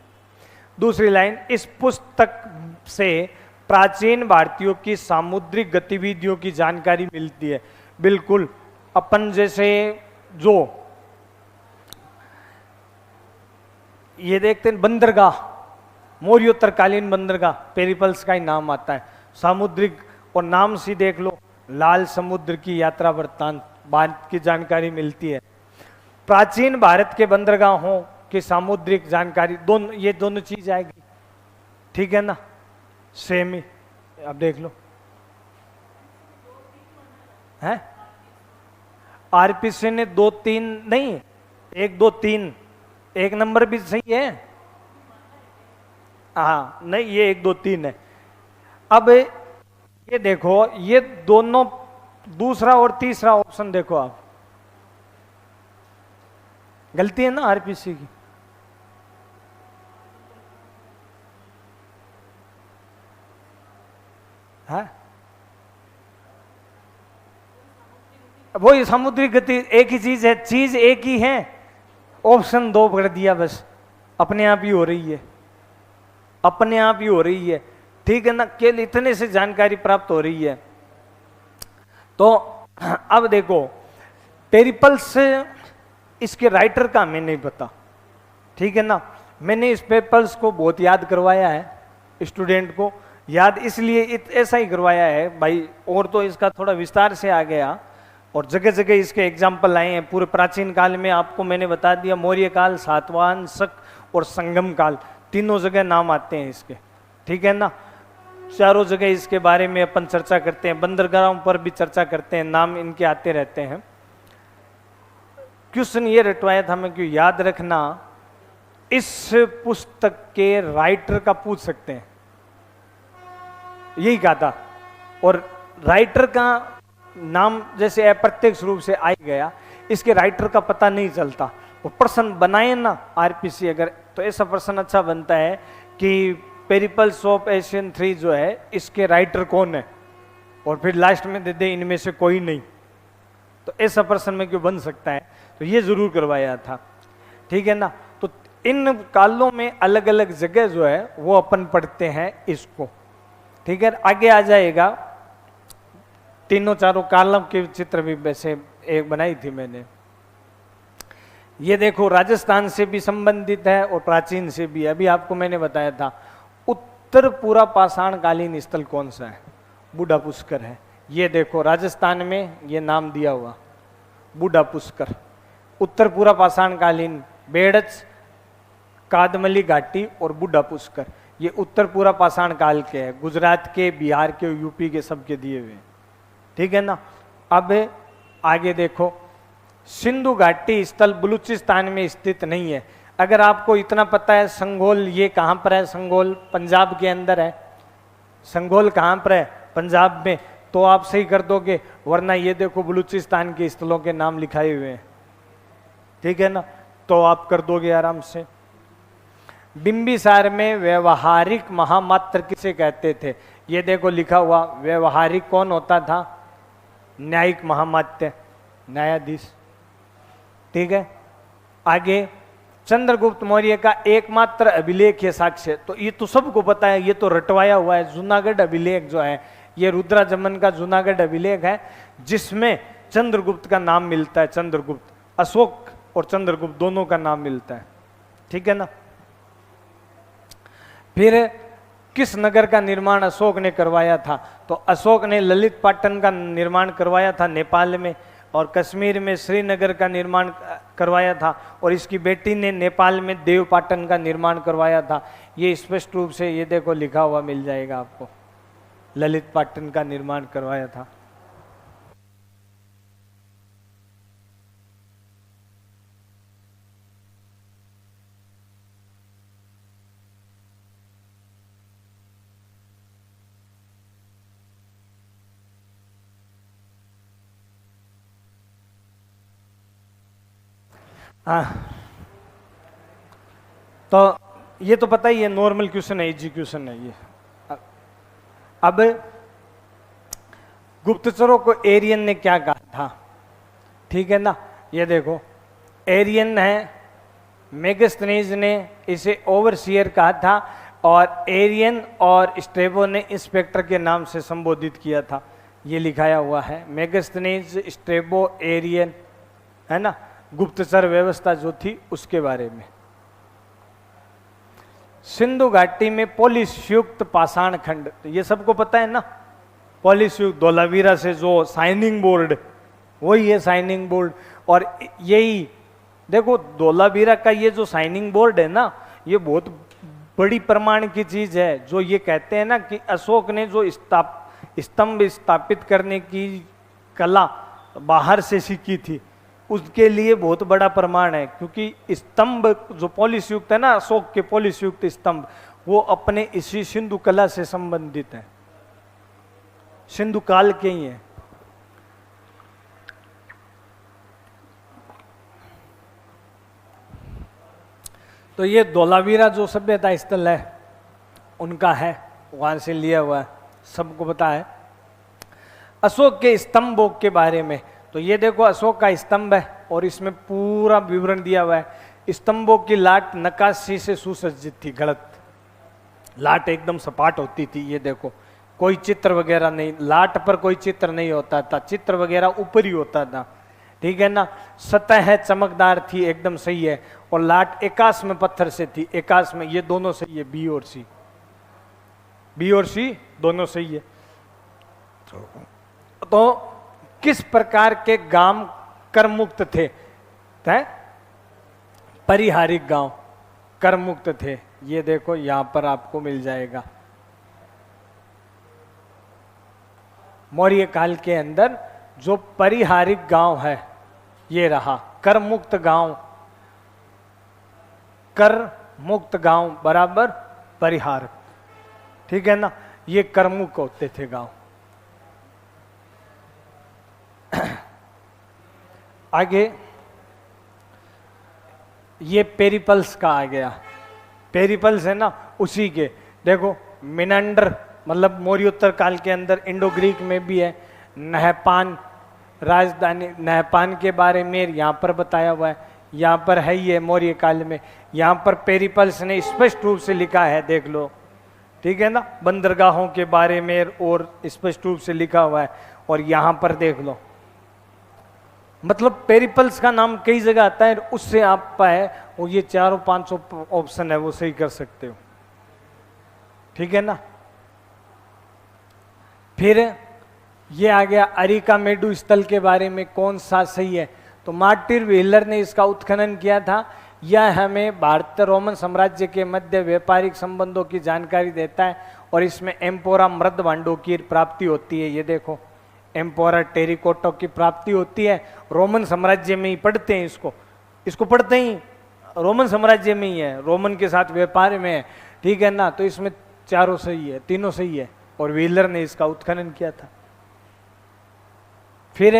दूसरी लाइन, इस पुस्तक से प्राचीन भारतीयों की सामुद्रिक गतिविधियों की जानकारी मिलती है। बिल्कुल, अपन जैसे जो ये देखते हैं बंदरगाह, मौर्योत्तरकालीन बंदरगाह, पेरिपल्स का ही नाम आता है, सामुद्रिक, और नाम से देख लो, लाल समुद्र की यात्रा वृत्तांत, बात की जानकारी मिलती है। प्राचीन भारत के बंदरगाहों की सामुद्रिक जानकारी, दोनों, ये दोनों चीज आएगी, ठीक है ना, सेम ही। अब देख लो, है आरपीसी ने 2 3 नहीं, 1 2 3, 1 नंबर भी सही है, हाँ नहीं, ये 1 2 3 है। अब ये देखो, ये दोनों, दूसरा और तीसरा ऑप्शन देखो आप, गलती है ना आरपीसी की। है वो समुद्री गति एक ही चीज है, चीज एक ही है, ऑप्शन 2 कर दिया बस, अपने आप ही हो रही है, अपने आप ही हो रही है, ठीक है ना, केवल इतने से जानकारी प्राप्त हो रही है। तो अब देखो, पेरिपल्स, इसके राइटर का हमें नहीं पता, ठीक है ना, मैंने इस पेरिपल्स को बहुत याद करवाया है स्टूडेंट को, याद इसलिए ऐसा ही करवाया है भाई, और तो इसका थोड़ा विस्तार से आ गया, और जगह जगह इसके एग्जाम्पल आए हैं। पूरे प्राचीन काल में आपको मैंने बता दिया, मौर्य काल, सातवाहन, शक और संगम काल, तीनों जगह नाम आते हैं इसके, ठीक है ना, चारों जगह इसके बारे में अपन चर्चा करते हैं, बंदरगाहों पर भी चर्चा करते हैं, नाम इनके आते रहते हैं। क्वेश्चन ये रटवाया था मैं, क्यों याद रखना, इस पुस्तक के राइटर का पूछ सकते हैं, यही कहा था, और राइटर का नाम जैसे अप्रत्यक्ष रूप से आ गया, इसके राइटर का पता नहीं चलता। और प्रश्न बनाए ना आरपीसी अगर, तो ऐसा प्रश्न अच्छा बनता है कि पेरिपल्स ऑफ एशियन 3 जो है, इसके राइटर कौन है, और फिर लास्ट में दे दे इनमें से कोई नहीं, तो ऐसा प्रश्न में क्यों बन सकता है, तो ये जरूर करवाया था, ठीक है ना। तो इन कालों में अलग अलग जगह जो है वो अपन पढ़ते हैं इसको, ठीक है। आगे आ जाएगा, तीनों चारों कालों के चित्र भी वैसे एक बनाई थी मैंने, ये देखो राजस्थान से भी संबंधित है और प्राचीन से भी। अभी आपको मैंने बताया था, उत्तर पूरा पाषाण कालीन स्थल कौन सा है, बूढ़ा पुष्कर है। ये देखो राजस्थान में ये नाम दिया हुआ बूढ़ा पुष्कर, उत्तर पूरा पाषाण कालीन, बेड़च, कादमली घाटी और बूढ़ा पुष्कर, ये उत्तर पूरा पाषाण काल के हैं, गुजरात के, बिहार के, यूपी के, सबके दिए हुए, ठीक है ना। अब आगे देखो, सिंधु घाटी स्थल बलूचिस्तान में स्थित नहीं है। अगर आपको इतना पता है, संगोल ये कहाँ पर है, संगोल पंजाब के अंदर है, संगोल कहाँ पर है, पंजाब में, तो आप सही कर दोगे, वरना ये देखो बलूचिस्तान के स्थलों के नाम लिखाए हुए हैं, ठीक है ना, तो आप कर दोगे आराम से। बिंबिसार में व्यवहारिक महामात्र किसे कहते थे, ये देखो लिखा हुआ, व्यवहारिक कौन होता था, न्यायिक महामात्य, न्यायाधीश, ठीक है। आगे चंद्रगुप्त मौर्य का एकमात्र अभिलेख है साक्ष्य, तो ये तो सबको पता है, ये तो रटवाया हुआ है। जूनागढ़ अभिलेख जो है, ये रुद्राजमन का जूनागढ़ अभिलेख है, जिसमें चंद्रगुप्त का नाम मिलता है, चंद्रगुप्त, अशोक और चंद्रगुप्त दोनों का नाम मिलता है, ठीक है ना। फिर किस नगर का निर्माण अशोक ने करवाया था, तो अशोक ने ललित पाटन का निर्माण करवाया था नेपाल में, और कश्मीर में श्रीनगर का निर्माण करवाया था, और इसकी बेटी ने नेपाल में देवपाटन का निर्माण करवाया था। ये स्पष्ट रूप से ये देखो लिखा हुआ मिल जाएगा आपको, ललित पाटन का निर्माण करवाया था। हाँ, तो ये तो पता ही है, नॉर्मल क्वेश्चन है, इजी क्वेश्चन है ये। अब गुप्तचरों को एरियन ने क्या कहा था, ठीक है ना, ये देखो एरियन है, मेगस्थनीज ने इसे ओवरसियर कहा था, और एरियन और स्ट्रेबो ने इंस्पेक्टर के नाम से संबोधित किया था, ये लिखाया हुआ है। मेगास्थनीज, स्ट्रेबो, एरियन, है ना, गुप्तचर व्यवस्था जो थी उसके बारे में। सिंधु घाटी में पॉलिश युक्त पाषाण खंड, तो ये सबको पता है ना, पॉलिश युक्त, धोलावीरा से जो साइनिंग बोर्ड, वही है साइनिंग बोर्ड। और यही देखो धोलावीरा का ये जो साइनिंग बोर्ड है ना, ये बहुत बड़ी प्रमाण की चीज है। जो ये कहते हैं ना कि अशोक ने जो स्तंभ स्थापित करने की कला बाहर से सीखी थी, उसके लिए बहुत बड़ा प्रमाण है। क्योंकि स्तंभ जो पॉलिश युक्त है ना, अशोक के पॉलिश युक्त स्तंभ, वो अपने इसी सिंधु कला से संबंधित है, सिंधु काल के ही है। तो ये धोलावीरा जो सभ्यता स्थल है उनका है, वहां से लिया हुआ है, सबको पता है। अशोक के स्तंभों के बारे में, तो ये देखो अशोक का स्तंभ है और इसमें पूरा विवरण दिया हुआ है। स्तंभों की लाट नक्काशी से सुसज्जित थी, गलत, लाट एकदम सपाट होती थी। ये देखो कोई चित्र वगैरह नहीं, लाट पर कोई चित्र नहीं होता था, चित्र वगैरह ऊपर ही होता था, ठीक है ना। सतह चमकदार थी, एकदम सही है। और लाट एकाश में पत्थर से थी, एकाश में, ये दोनों सही है, बी और सी, बी और सी दोनों सही है। तो किस प्रकार के गांव करमुक्त थे? परिहारिक गांव करमुक्त थे। ये देखो यहां पर आपको मिल जाएगा। मौर्य काल के अंदर जो परिहारिक गांव है, ये रहा करमुक्त गांव। कर मुक्त गांव बराबर परिहारक, ठीक है ना। ये करमुक्त होते थे गांव। आगे ये पेरिपल्स का आ गया। पेरिपल्स है ना, उसी के देखो मिनंडर, मतलब मौर्योत्तर काल के अंदर इंडो ग्रीक में भी है। नहपान राजधानी, नहपान के बारे में यहाँ पर बताया हुआ है, यहाँ पर है ही है मौर्य काल में। यहाँ पर पेरिपल्स ने स्पष्ट रूप से लिखा है, देख लो, ठीक है ना। बंदरगाहों के बारे में और स्पष्ट रूप से लिखा हुआ है। और यहाँ पर देख लो, मतलब पेरिपल्स का नाम कई जगह आता है, उससे आप पाए वो ये 4-5 ऑप्शन है, वो सही कर सकते हो, ठीक है ना। फिर ये आ गया अरिकामेडु स्थल के बारे में, कौन सा सही है? तो मार्टिन व्हीलर ने इसका उत्खनन किया था। यह हमें भारतीय रोमन साम्राज्य के मध्य व्यापारिक संबंधों की जानकारी देता है और इसमें एम्पोरा मृद भांडों की प्राप्ति होती है। ये देखो एम्पोरा टेरिकोटो की प्राप्ति होती है, रोमन साम्राज्य में ही पढ़ते हैं इसको पढ़ते ही रोमन साम्राज्य में ही है, रोमन के साथ व्यापार में है, ठीक है ना। तो इसमें चारों सही है, तीनों सही है, और व्हीलर ने इसका उत्खनन किया था। फिर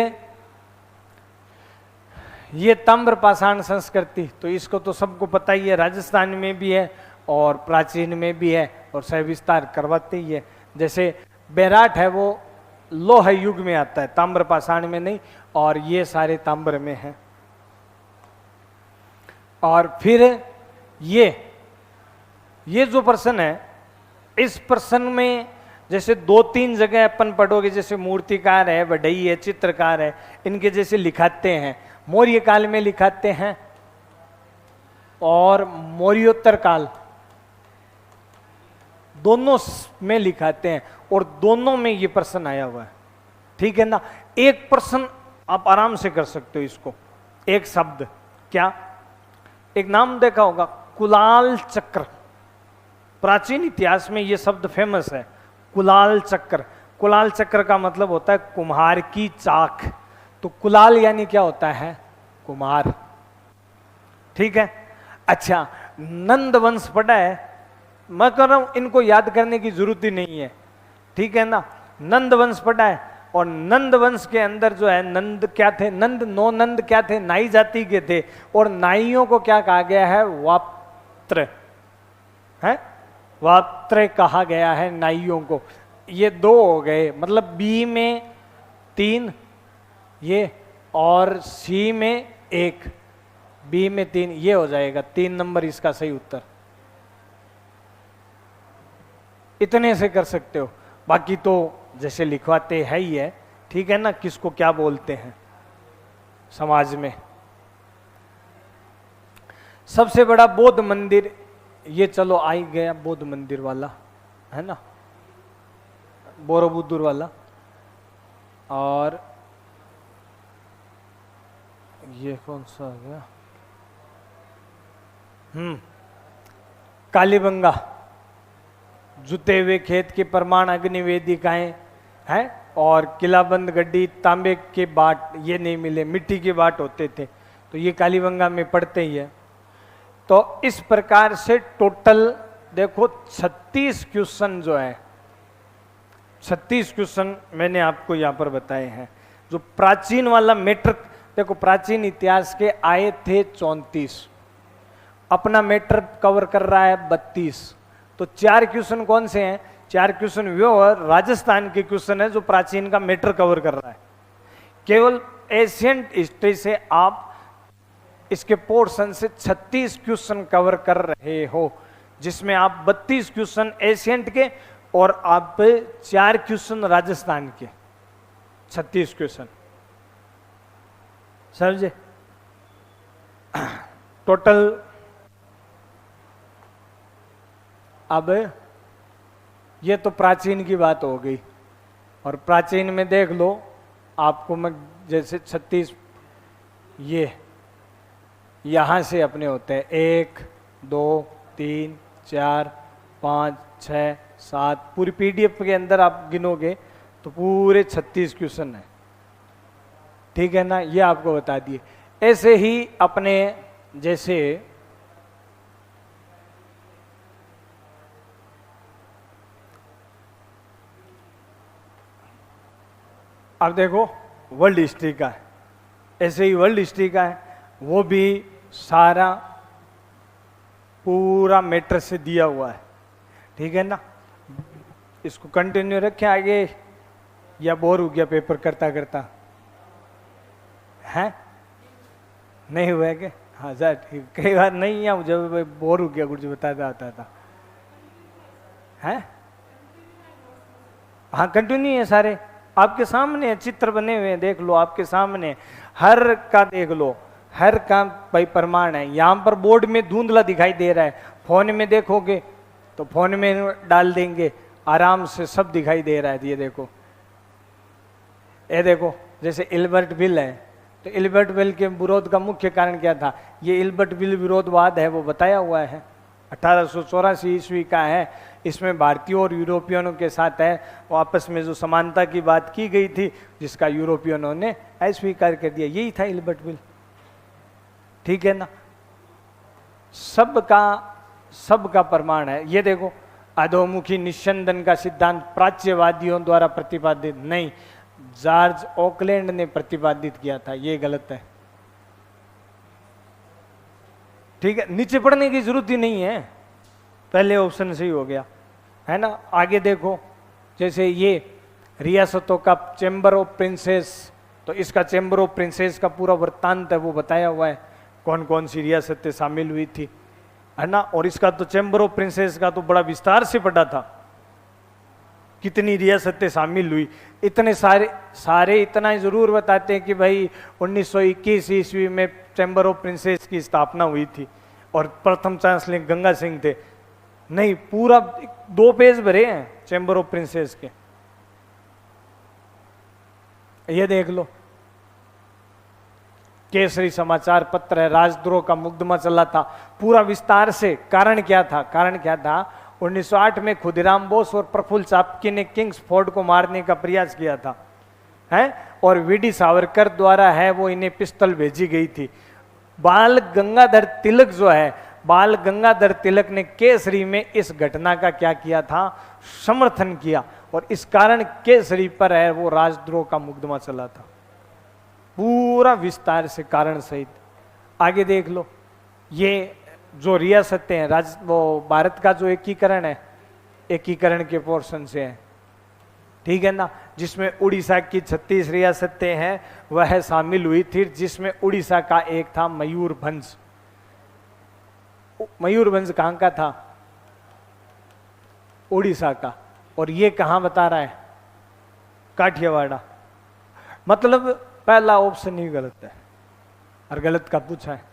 ये ताम्र पाषाण संस्कृति, तो इसको तो सबको पता ही है, राजस्थान में भी है और प्राचीन में भी है और सविस्तार करवाते ही है। जैसे बैराट है वो लोह युग में आता है, ताम्र पाषाण में नहीं, और ये सारे ताम्र में है। और फिर ये जो प्रश्न है, इस प्रश्न में जैसे 2-3 जगह अपन पढ़ोगे, जैसे मूर्तिकार है, बढ़ई है, चित्रकार है, इनके जैसे लिखाते हैं, मौर्य काल में लिखाते हैं और मौर्योत्तर काल, दोनों में लिखाते हैं, और दोनों में ये प्रश्न आया हुआ है, ठीक है ना। एक प्रश्न आप आराम से कर सकते हो इसको, एक शब्द, क्या? एक नाम देखा होगा, कुलाल चक्र। प्राचीन इतिहास में ये शब्द फेमस है, कुलाल चक्र। कुलाल चक्र का मतलब होता है कुम्हार की चाक। तो कुलाल यानी क्या होता है? कुम्हार, ठीक है। अच्छा, नंद वंश पढ़ा है? मैं कह रहा हूं इनको याद करने की जरूरत ही नहीं है, ठीक है ना। नंद वंश पढ़ा है, और नंद वंश के अंदर जो है, नंद क्या थे? नंद, नौ नंद क्या थे? नाई जाति के थे, और नाइयों को क्या कहा गया है? वात्र, है वात्र कहा गया है नाइयों को। ये 2 हो गए, मतलब बी में 3 ये, और सी में 1, बी में 3, ये हो जाएगा 3 नंबर इसका सही उत्तर। इतने से कर सकते हो, बाकी तो जैसे लिखवाते है ही है, ठीक है ना, किसको क्या बोलते हैं समाज में। सबसे बड़ा बौद्ध मंदिर, ये चलो आ ही गया बौद्ध मंदिर वाला, है ना, बोरोबुदुर वाला। और ये कौन सा आ गया, कालीबंगा, जुते हुए खेत की प्रमाण अग्नि वेदिकाएं हैं, और किलाबंद गड्डी, तांबे के बाट ये नहीं मिले, मिट्टी के बाट होते थे, तो ये कालीबंगा में पड़ते ही है। तो इस प्रकार से टोटल देखो 36 क्वेश्चन जो है, 36 क्वेश्चन मैंने आपको यहां पर बताए हैं। जो प्राचीन वाला मैटर, देखो प्राचीन इतिहास के आए थे 34, अपना मैटर कवर कर रहा है 32, तो 4 क्वेश्चन कौन से हैं, 4 क्वेश्चन वो राजस्थान के क्वेश्चन है जो प्राचीन का मैटर कवर कर रहा है। केवल एशियंट हिस्ट्री से आप इसके पोर्शन से 36 क्वेश्चन कवर कर रहे हो, जिसमें आप 32 क्वेश्चन एशियंट के और आप 4 क्वेश्चन राजस्थान के, 36 क्वेश्चन समझे। टोटल अब ये तो प्राचीन की बात हो गई, और प्राचीन में देख लो आपको मैं जैसे 36 ये यहां से अपने होते हैं 1 2 3 4 5 6 7, पूरी पीडीएफ के अंदर आप गिनोगे तो पूरे 36 क्वेश्चन है, ठीक है ना, ये आपको बता दिए। ऐसे ही अपने जैसे अब देखो वर्ल्ड हिस्ट्री का है, ऐसे ही वर्ल्ड हिस्ट्री का है, वो भी सारा पूरा मैटर से दिया हुआ है, ठीक है ना। इसको कंटिन्यू रखें आगे, या बोर हो गया पेपर करता करता, है नहीं हुआ है क्या, हाँ सर ठीक, कई बार नहीं है, जब बोर हो गया कुछ बताता आता था, है हाँ कंटिन्यू है, सारे आपके सामने है, चित्र बने हुए हैं, देख लो आपके सामने, हर का देख लो, हर का भाई प्रमाण है। यहाँ पर बोर्ड में धुंधला दिखाई दे रहा है, फोन में देखोगे तो फोन में डाल देंगे, आराम से सब दिखाई दे रहा है। ये देखो जैसे इल्बर्ट बिल है, तो इल्बर्ट बिल के विरोध का मुख्य कारण क्या था, ये इल्बर्ट बिल विरोधवाद है, वो बताया हुआ है, 1884 ईस्वी का है। इसमें भारतीयों और यूरोपियनों के साथ है, वो आपस में जो समानता की बात की गई थी, जिसका यूरोपियनों ने अस्वीकार कर दिया, यही था इल्बर्ट बिल, ठीक है ना। सबका प्रमाण है। ये देखो अधोमुखी निस्यंदन का सिद्धांत प्राच्यवादियों द्वारा प्रतिपादित नहीं, जॉर्ज ऑकलैंड ने प्रतिपादित किया था, ये गलत है, ठीक है। नीचे पढ़ने की जरूरत ही नहीं है, पहले ऑप्शन सही हो गया, है ना। आगे देखो जैसे ये रियासतों का चैम्बर ऑफ प्रिंसेस, तो इसका चैम्बर ऑफ प्रिंसेस का पूरा वृत्तांत है, वो बताया हुआ है, कौन कौन सी रियासतें शामिल हुई थी, है ना। और इसका तो चैम्बर ऑफ प्रिंसेस का तो बड़ा विस्तार से पढ़ा था, कितनी रियासतें शामिल हुई, इतने सारे इतना जरूर बताते हैं कि भाई 1921 ईस्वी में चैम्बर ऑफ प्रिंसेस की स्थापना हुई थी और प्रथम चांसलर गंगा सिंह थे, नहीं, पूरा 2 पेज भरे हैं चैम्बर ऑफ प्रिंसेस के। ये देख लो, केसरी समाचार पत्र है, राजद्रोह का मुकदमा चला था, पूरा विस्तार से। कारण क्या था 1908 में खुदीराम बोस और प्रफुल्ल चापकी ने किंग्सफोर्ड को मारने का प्रयास किया था, है, और वीडी सावरकर द्वारा है वो इन्हें पिस्तौल भेजी गई थी। बाल गंगाधर तिलक जो है, बाल गंगाधर तिलक ने केसरी में इस घटना का क्या किया था, समर्थन किया, और इस कारण केसरी पर है वो राजद्रोह का मुकदमा चला था, पूरा विस्तार से कारण सहित। आगे देख लो, ये जो रियासतें हैं, वो भारत का जो एकीकरण है, एकीकरण के पोर्शन से है, ठीक है ना, जिसमें उड़ीसा की 36 रियासतें हैं वह शामिल हुई थी, जिसमें उड़ीसा का एक था मयूरभंज। मयूरभंज कहाँ का था, उड़ीसा का, और ये कहाँ बता रहा है, काठियावाड़ा। मतलब पहला ऑप्शन ही गलत है, और गलत का पूछा है।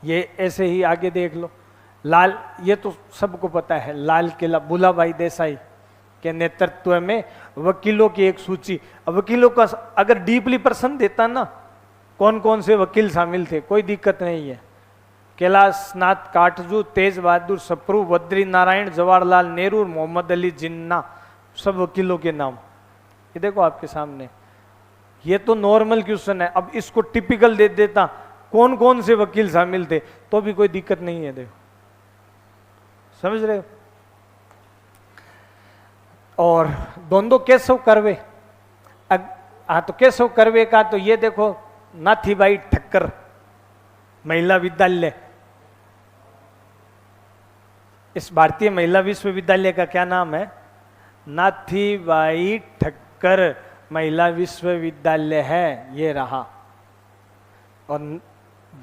ये ऐसे ही आगे देख लो, लाल, ये तो सबको पता है, लाल किला भूलाभाई देसाई के नेतृत्व में वकीलों की एक सूची। अब वकीलों का अगर डीपली प्रश्न देता ना, कौन कौन से वकील शामिल थे, कोई दिक्कत नहीं है। कैलाश नाथ काटजू, तेज बहादुर सप्रू, बद्री नारायण, जवाहरलाल नेहरू, मोहम्मद अली जिन्ना, सब वकीलों के नाम ये देखो आपके सामने। ये तो नॉर्मल क्वेश्चन है, अब इसको टिपिकल दे देता कौन कौन से वकील शामिल थे तो भी कोई दिक्कत नहीं है। देखो, समझ रहे हो। और दोनों केशव कर्वे, हाँ तो केशव कर्वे का तो ये देखो, नाथीबाई ठक्कर महिला विद्यालय, इस भारतीय महिला विश्वविद्यालय का क्या नाम है, नाथीबाई ठक्कर महिला विश्वविद्यालय है, ये रहा। और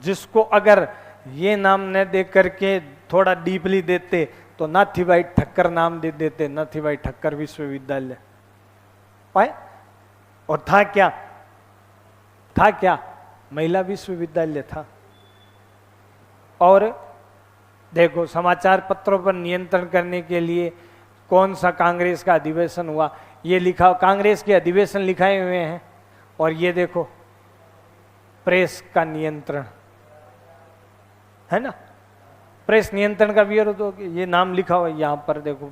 जिसको अगर ये नाम न दे करके थोड़ा डीपली देते तो नाथीबाई ठक्कर नाम दे देते, नाथीबाई ठक्कर विश्वविद्यालय पाए। और था क्या, था क्या, महिला विश्वविद्यालय था। और देखो, समाचार पत्रों पर नियंत्रण करने के लिए कौन सा कांग्रेस का अधिवेशन हुआ, ये लिखा, कांग्रेस के अधिवेशन लिखाए हुए हैं। और ये देखो, प्रेस का नियंत्रण है ना, प्रेस नियंत्रण का विरोध हो गया, ये नाम लिखा हुआ यहां पर देखो,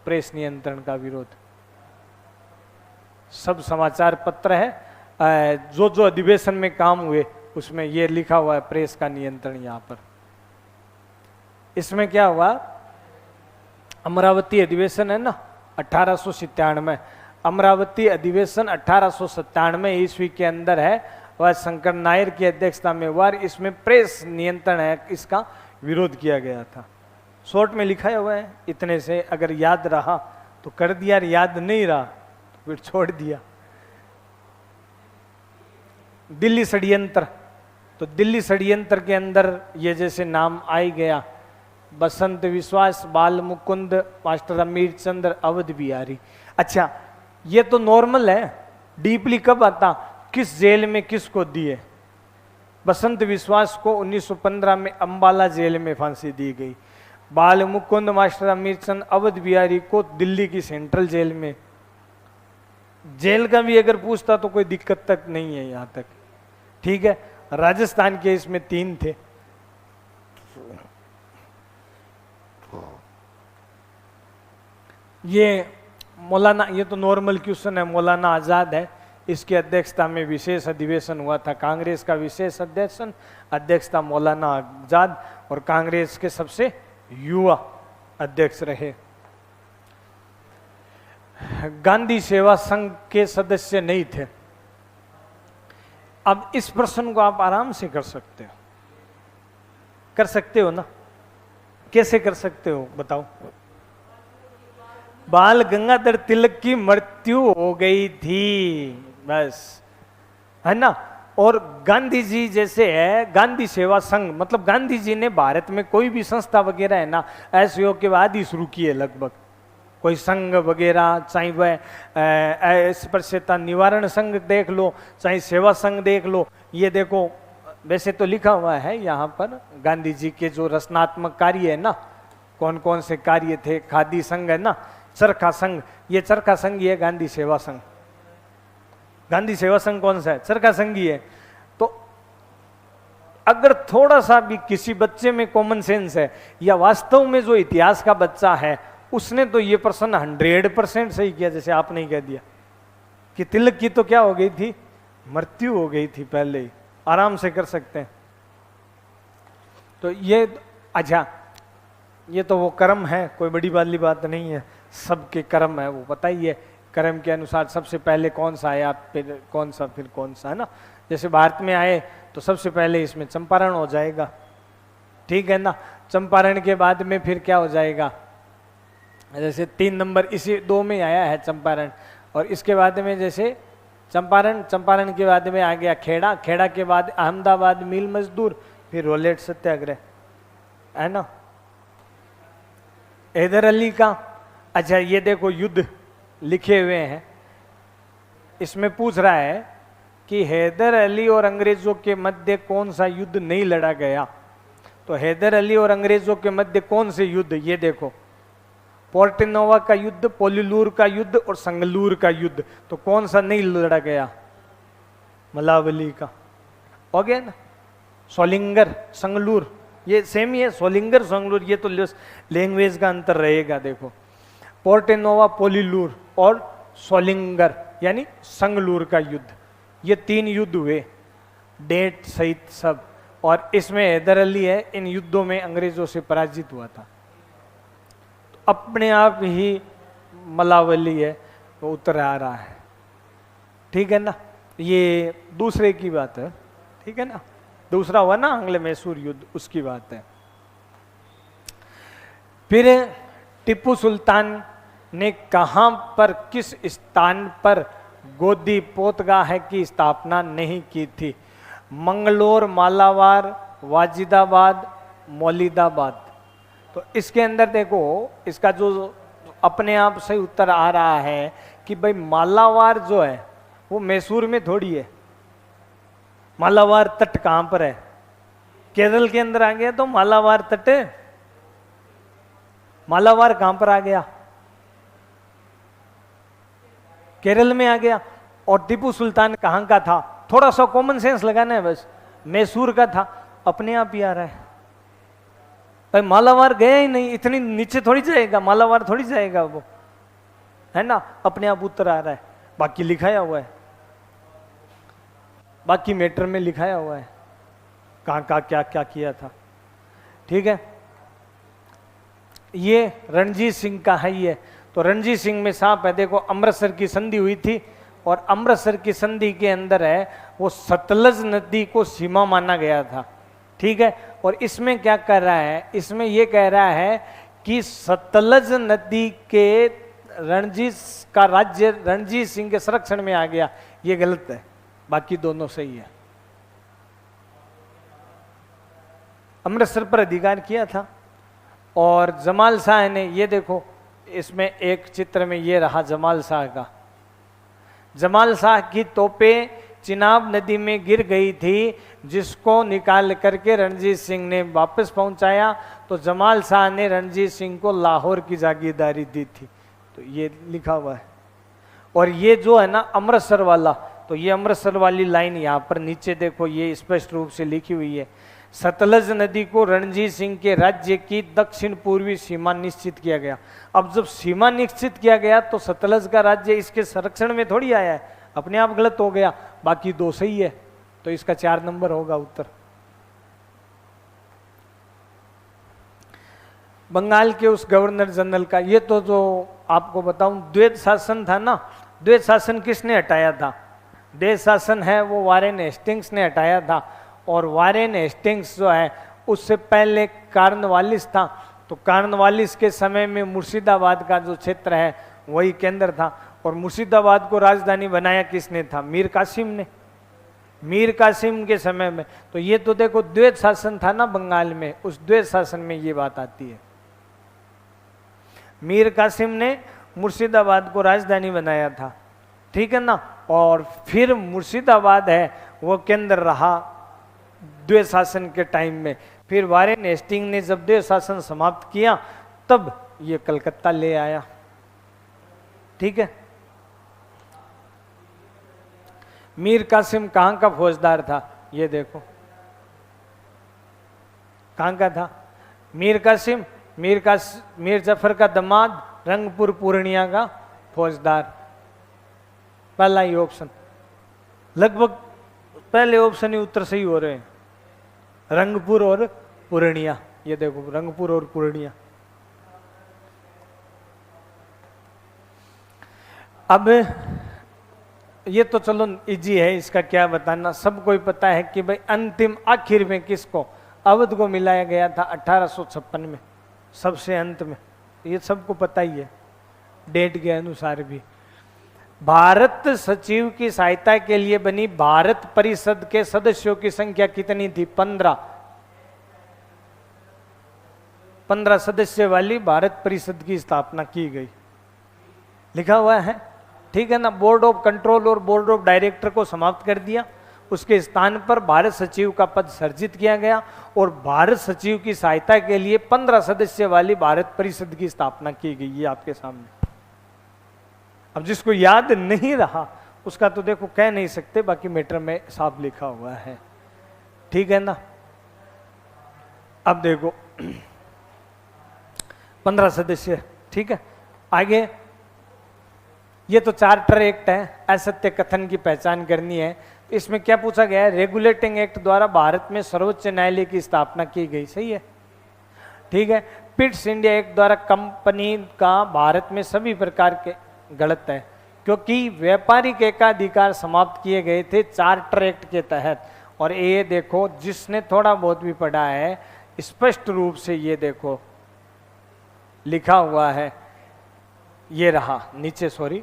प्रेस नियंत्रण का विरोध। सब समाचार पत्र है, जो जो अधिवेशन में काम हुए उसमें ये लिखा हुआ है, प्रेस का नियंत्रण। यहां पर इसमें क्या हुआ, अमरावती अधिवेशन है ना 1897, अमरावती अधिवेशन 1897 ईस्वी के अंदर है, वह शंकर नायर की अध्यक्षता में हुआ। इसमें प्रेस नियंत्रण है, इसका विरोध किया गया था। शॉर्ट में लिखा हुआ है, इतने से अगर याद रहा तो कर दिया, याद नहीं रहा तो फिर छोड़ दिया। दिल्ली षड्यंत्र, तो दिल्ली षड्यंत्र के अंदर ये जैसे नाम आ ही गया, बसंत विश्वास, बाल मुकुंद, मास्टर अमीर चंद्र, अवध बिहारी। अच्छा, ये तो नॉर्मल है, डीपली कब आता, किस जेल में किसको दिए। बसंत विश्वास को 1915 में अंबाला जेल में फांसी दी गई। बाल मुकुंद, मास्टर अमीर चंद, अवध बिहारी को दिल्ली की सेंट्रल जेल में। जेल का भी अगर पूछता तो कोई दिक्कत तक नहीं है यहां तक, ठीक है। राजस्थान के इसमें 3 थे। ये मौलाना, ये तो नॉर्मल क्वेश्चन है, मौलाना आजाद है, इसकी अध्यक्षता में विशेष अधिवेशन हुआ था। कांग्रेस का विशेष अध्यक्षता मौलाना आजाद, और कांग्रेस के सबसे युवा अध्यक्ष रहे। गांधी सेवा संघ के सदस्य नहीं थे। अब इस प्रश्न को आप आराम से कर सकते हो, कर सकते हो ना, कैसे कर सकते हो बताओ। बाल गंगाधर तिलक की मृत्यु हो गई थी, बस, है ना। और गांधी जी जैसे है, गांधी सेवा संघ, मतलब गांधी जी ने भारत में कोई भी संस्था वगैरह है ना, ऐसे के बाद ही शुरू किए लगभग, कोई संघ वगैरह, चाहे वह अस्पृश्यता निवारण संघ देख लो, चाहे सेवा संघ देख लो। ये देखो, वैसे तो लिखा हुआ है यहाँ पर गांधी जी के जो रचनात्मक कार्य है ना, कौन कौन से कार्य थे। खादी संघ है ना, चरखा संघ, ये चरखा संघ ही है गांधी सेवा संघ। गांधी सेवा संघ कौन सा है, चरखा संघ ही है। तो अगर थोड़ा सा भी किसी बच्चे में कॉमन सेंस है, या वास्तव में जो इतिहास का बच्चा है, उसने तो ये प्रश्न 100% सही किया। जैसे आपने ही कह दिया कि तिलक की तो क्या हो गई थी, मृत्यु हो गई थी पहले ही, आराम से कर सकते हैं। तो ये, अच्छा, ये तो वो कर्म है, कोई बड़ी वाली बात नहीं है, सबके कर्म है, वो पता ही है। कर्म के अनुसार सबसे पहले कौन सा आया, फिर कौन सा, फिर कौन सा, है ना। जैसे भारत में आए तो सबसे पहले इसमें चंपारण हो जाएगा, ठीक है ना। चंपारण के बाद में फिर क्या हो जाएगा, जैसे 3 नंबर इसी 2 में आया है चंपारण, और इसके बाद में जैसे चंपारण, चंपारण के बाद में आ गया खेड़ा, खेड़ा के बाद अहमदाबाद मिल मजदूर, फिर रोलेट सत्याग्रह, है ना। हैदर अली का, अच्छा ये देखो युद्ध लिखे हुए हैं, इसमें पूछ रहा है कि हैदर अली और अंग्रेजों के मध्य कौन सा युद्ध नहीं लड़ा गया। तो हैदर अली और अंग्रेजों के मध्य कौन से युद्ध, ये देखो, पोर्टनोवा का युद्ध, पोलीलूर का युद्ध और संगलूर का युद्ध। तो कौन सा नहीं लड़ा गया? मलावली का हो गया ना। सोलिंगर, संगलूर ये सेम ही है, सोलिंगर संगलूर, ये तो लैंग्वेज का अंतर रहेगा। देखो पोर्टनोवा, पोलीलूर और सोलिंगर यानी संगलूर का युद्ध, ये 3 युद्ध हुए डेट सहित सब। और इसमें हैदर अली है इन युद्धों में अंग्रेजों से पराजित हुआ था। तो अपने आप ही मलावली है वो उतर आ रहा है, ठीक है ना। ये दूसरे की बात है, ठीक है ना। दूसरा हुआ ना आंग्ल मैसूर युद्ध, उसकी बात है। फिर टीपू सुल्तान ने कहां पर, किस स्थान पर गोदी पोतगाह की स्थापना नहीं की थी? मंगलोर, मालावार, वाजिदाबाद, मौलिदाबाद। तो इसके अंदर देखो, इसका जो अपने आप से उत्तर आ रहा है कि भाई मालावार जो है वो मैसूर में थोड़ी है। मालावार तट कहां पर है? केरल के अंदर आ गया तो मालावार तट है। मालावार कहां पर आ गया? केरल में आ गया। और टीपू सुल्तान कहां का था? थोड़ा सा कॉमन सेंस लगाना है बस, मैसूर का था। अपने आप ही आ रहा है भाई, मालावार गया ही नहीं, इतनी नीचे थोड़ी जाएगा, मालावार थोड़ी जाएगा वो, है ना। अपने आप उत्तर आ रहा है, बाकी लिखाया हुआ है, बाकी मैटर में लिखाया हुआ है कहां का क्या क्या किया था, ठीक है। ये रणजीत सिंह का है ये। तो रणजीत सिंह में सांप है, देखो अमृतसर की संधि हुई थी और अमृतसर की संधि के अंदर है वो सतलज नदी को सीमा माना गया था, ठीक है। और इसमें क्या कर रहा है? इसमें ये कह रहा है कि सतलज नदी के रणजीत का राज्य रणजीत सिंह के संरक्षण में आ गया, ये गलत है, बाकी दोनों सही है। अमृतसर पर अधिकार किया था। और जमाल शाह ने, ये देखो इसमें एक चित्र में ये रहा जमाल शाह का। जमाल शाह की तोपें चिनाब नदी में गिर गई थी, जिसको निकाल करके रणजीत सिंह ने वापस पहुंचाया। तो जमाल शाह ने रणजीत सिंह को लाहौर की जागीरदारी दी थी, तो ये लिखा हुआ है। और ये जो है ना अमृतसर वाला, तो ये अमृतसर वाली लाइन यहाँ पर नीचे देखो, ये स्पष्ट रूप से लिखी हुई है। सतलज नदी को रणजीत सिंह के राज्य की दक्षिण पूर्वी सीमा निश्चित किया गया। अब जब सीमा निश्चित किया गया तो सतलज का राज्य इसके संरक्षण में थोड़ी आया है, अपने आप गलत हो गया, बाकी दो सही है। तो इसका 4 नंबर होगा उत्तर। बंगाल के उस गवर्नर जनरल का, ये तो जो आपको बताऊं द्वैत शासन था ना, द्वैत शासन किसने हटाया था? द्वैत शासन है वो वारेन हेस्टिंग्स ने हटाया था। और वारेन हेस्टिंग्स जो है उससे पहले कार्नवालिस था। तो कार्नवालिस के समय में मुर्शिदाबाद का जो क्षेत्र है वही केंद्र था। और मुर्शिदाबाद को राजधानी बनाया किसने था? मीर कासिम ने, मीर कासिम के समय में। तो ये तो देखो द्वैत शासन था ना बंगाल में, उस द्वैत शासन में ये बात आती है। मीर कासिम ने मुर्शिदाबाद को राजधानी बनाया था, ठीक है ना। और फिर मुर्शिदाबाद है वो केंद्र रहा द्वैत शासन के टाइम में। फिर वारेन हेस्टिंग ने जब द्वैत शासन समाप्त किया तब ये कलकत्ता ले आया, ठीक है। मीर कासिम कहां का फौजदार था? ये देखो कहां का था मीर कासिम? मीर जफर का दामाद, रंगपुर पूर्णिया का फौजदार। पहला ही ऑप्शन, लगभग पहले ऑप्शन ही उत्तर सही हो रहे हैं, रंगपुर और पूर्णिया। ये देखो रंगपुर और पूर्णिया। अब ये तो चलो इजी है, इसका क्या बताना, सबको ही पता है कि भाई अंतिम आखिर में किसको, अवध को मिलाया गया था 1856 में, सबसे अंत में। ये सबको पता ही है डेट के अनुसार भी। भारत सचिव की सहायता के लिए बनी भारत परिषद के सदस्यों की संख्या कितनी थी? 15 सदस्य वाली भारत परिषद की स्थापना की गई। लिखा हुआ है, ठीक है ना। बोर्ड ऑफ कंट्रोल और बोर्ड ऑफ डायरेक्टर को समाप्त कर दिया, उसके स्थान पर भारत सचिव का पद सर्जित किया गया और भारत सचिव की सहायता के लिए 15 सदस्य वाली भारत परिषद की स्थापना की गई। ये आपके सामने। अब जिसको याद नहीं रहा उसका तो देखो कह नहीं सकते, बाकी मैटर में साफ लिखा हुआ है, ठीक है ना। अब देखो 15 सदस्य, ठीक है। आगे ये तो चार्टर एक्ट है, असत्य कथन की पहचान करनी है। इसमें क्या पूछा गया है, रेगुलेटिंग एक्ट द्वारा भारत में सर्वोच्च न्यायालय की स्थापना की गई, सही है, ठीक है। पिट्स इंडिया एक्ट द्वारा कंपनी का भारत में सभी प्रकार के, गलत है, क्योंकि व्यापारिक एकाधिकार समाप्त किए गए थे चार्टर एक्ट के तहत। और ये देखो जिसने थोड़ा बहुत भी पढ़ा है स्पष्ट रूप से ये देखो लिखा हुआ है, ये रहा नीचे, सॉरी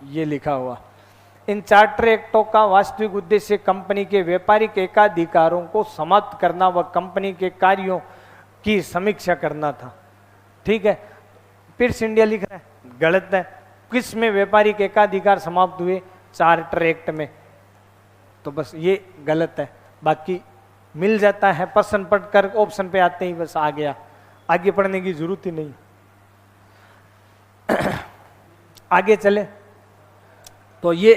ये लिखा हुआ। इन चार्टर एक्टों का वास्तविक उद्देश्य कंपनी के व्यापारिक एकाधिकारों को समाप्त करना व कंपनी के कार्यों की समीक्षा करना था, ठीक है। पिट्स इंडिया लिख रहा है, गलत है। किस में व्यापारिक एकाधिकार समाप्त हुए, चार्टर एक्ट में, तो बस ये गलत है। बाकी मिल जाता है, प्रश्न पढ़कर ऑप्शन पे आते ही बस आ गया, आगे पढ़ने की जरूरत ही नहीं। आगे चले तो ये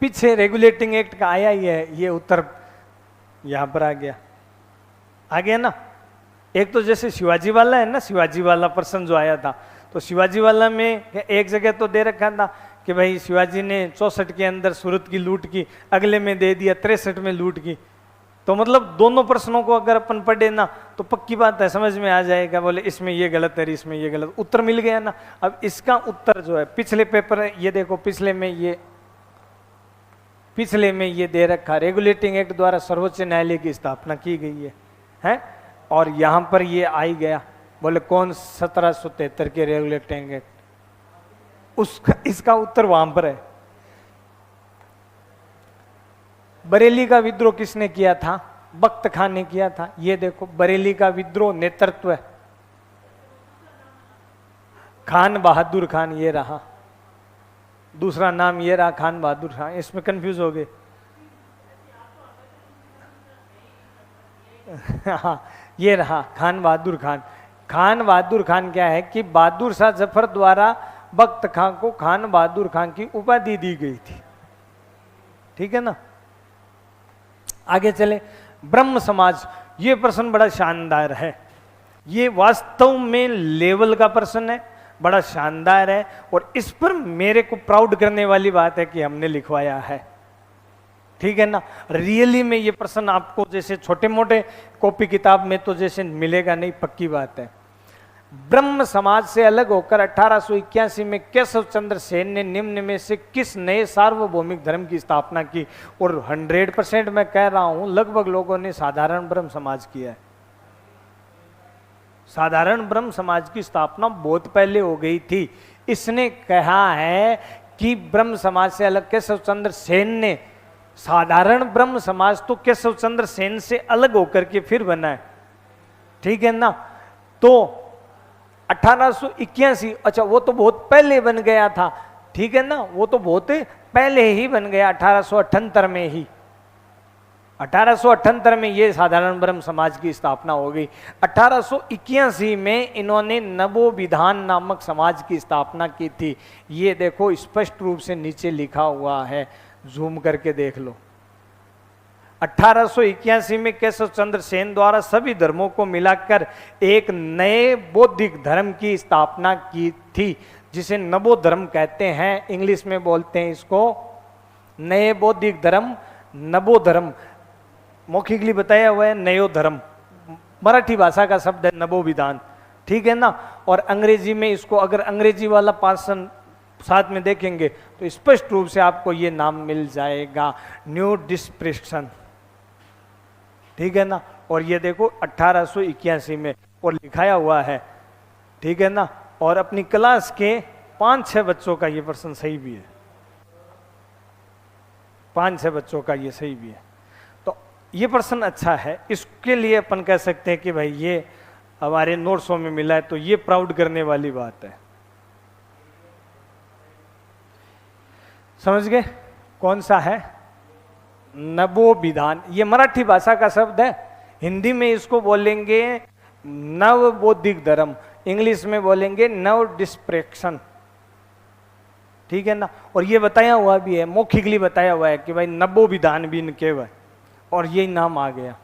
पीछे रेगुलेटिंग एक्ट का आया ही है, ये उत्तर यहां पर आ गया ना। एक तो जैसे शिवाजी वाला है ना, शिवाजी वाला प्रश्न जो आया था, तो शिवाजी वाला में एक जगह तो दे रखा था कि भाई शिवाजी ने 64 के अंदर सूरत की लूट की, अगले में दे दिया 63 में लूट की। तो मतलब दोनों प्रश्नों को अगर अपन पढ़े ना तो पक्की बात है समझ में आ जाएगा, बोले इसमें ये गलत है, इसमें ये गलत, उत्तर मिल गया ना। अब इसका उत्तर जो है पिछले पेपर, ये देखो पिछले में ये दे रखा, रेगुलेटिंग एक्ट द्वारा सर्वोच्च न्यायालय की स्थापना की गई है? और यहां पर ये आई गया, बोले कौन 1773 के रेगुलेटिंग एक्ट, उसका इसका उत्तर वहां पर है। बरेली का विद्रोह किसने किया था, बख्त खान ने किया था। ये देखो बरेली का विद्रोह नेतृत्व है खान बहादुर खान, ये रहा दूसरा नाम, ये रहा खान बहादुर खान। इसमें कंफ्यूज हो गए। हाँ ये रहा खान बहादुर खान। खान बहादुर खान क्या है कि बहादुर शाह जफर द्वारा बख्त खान को खान बहादुर खान की उपाधि दी गई थी, ठीक है ना। आगे चले, ब्रह्म समाज, ये प्रश्न बड़ा शानदार है, ये वास्तव में लेवल का प्रश्न है, बड़ा शानदार है। और इस पर मेरे को प्राउड करने वाली बात है कि हमने लिखवाया है, ठीक है ना। रियली में ये प्रश्न आपको जैसे छोटे मोटे कॉपी किताब में तो जैसे मिलेगा नहीं, पक्की बात है। ब्रह्म समाज से अलग होकर 1881 में केशव चंद्र सेन ने निम्न में से किस नए सार्वभौमिक धर्म की स्थापना की? और 100% मैं कह रहा हूं लगभग लोगों ने साधारण ब्रह्म समाज किया है। साधारण ब्रह्म समाज की स्थापना बहुत पहले हो गई थी। इसने कहा है कि ब्रह्म समाज से अलग, केशव चंद्र सेन ने, साधारण ब्रह्म समाज तो केशव चंद्र सेन से अलग होकर के फिर बना है, ठीक है ना। तो 1881, अच्छा वो तो बहुत पहले बन गया था, ठीक है ना, वो तो बहुत पहले ही बन गया, 1878 में ही, 1878 में ये साधारण ब्रह्म समाज की स्थापना हो गई। 1881 में इन्होंने नवोविधान नामक समाज की स्थापना की थी। ये देखो स्पष्ट रूप से नीचे लिखा हुआ है, जूम करके देख लो। 1881 में केशव चंद्र सेन द्वारा सभी धर्मों को मिलाकर एक नए बौद्धिक धर्म की स्थापना की थी, जिसे नवो धर्म कहते हैं, इंग्लिश में बोलते हैं इसको नए बौद्धिक धर्म, नवो धर्म। मौखिकली बताया हुआ है नयो धर्म, मराठी भाषा का शब्द है नवो विधान, ठीक है ना। और अंग्रेजी में इसको, अगर अंग्रेजी वाला पासन साथ में देखेंगे तो स्पष्ट रूप से आपको ये नाम मिल जाएगा, न्यू डिस्प्रिप्शन, ठीक है ना। और ये देखो 1881 में और लिखाया हुआ है, ठीक है ना। और अपनी क्लास के 5-6 बच्चों का ये प्रश्न सही भी है, 5-6 बच्चों का ये सही भी है। तो ये प्रश्न अच्छा है, इसके लिए अपन कह सकते हैं कि भाई ये हमारे नोट्सों में मिला है, तो ये प्राउड करने वाली बात है, समझ गए? कौन सा है? नवोविधान। ये मराठी भाषा का शब्द है, हिंदी में इसको बोलेंगे नव बौद्धिक धर्म, इंग्लिश में बोलेंगे नव डिस्प्रेक्शन, ठीक है ना। और ये बताया हुआ भी है, मौखिकली बताया हुआ है कि भाई नवोविधान भी इनके वह, और यही नाम आ गया।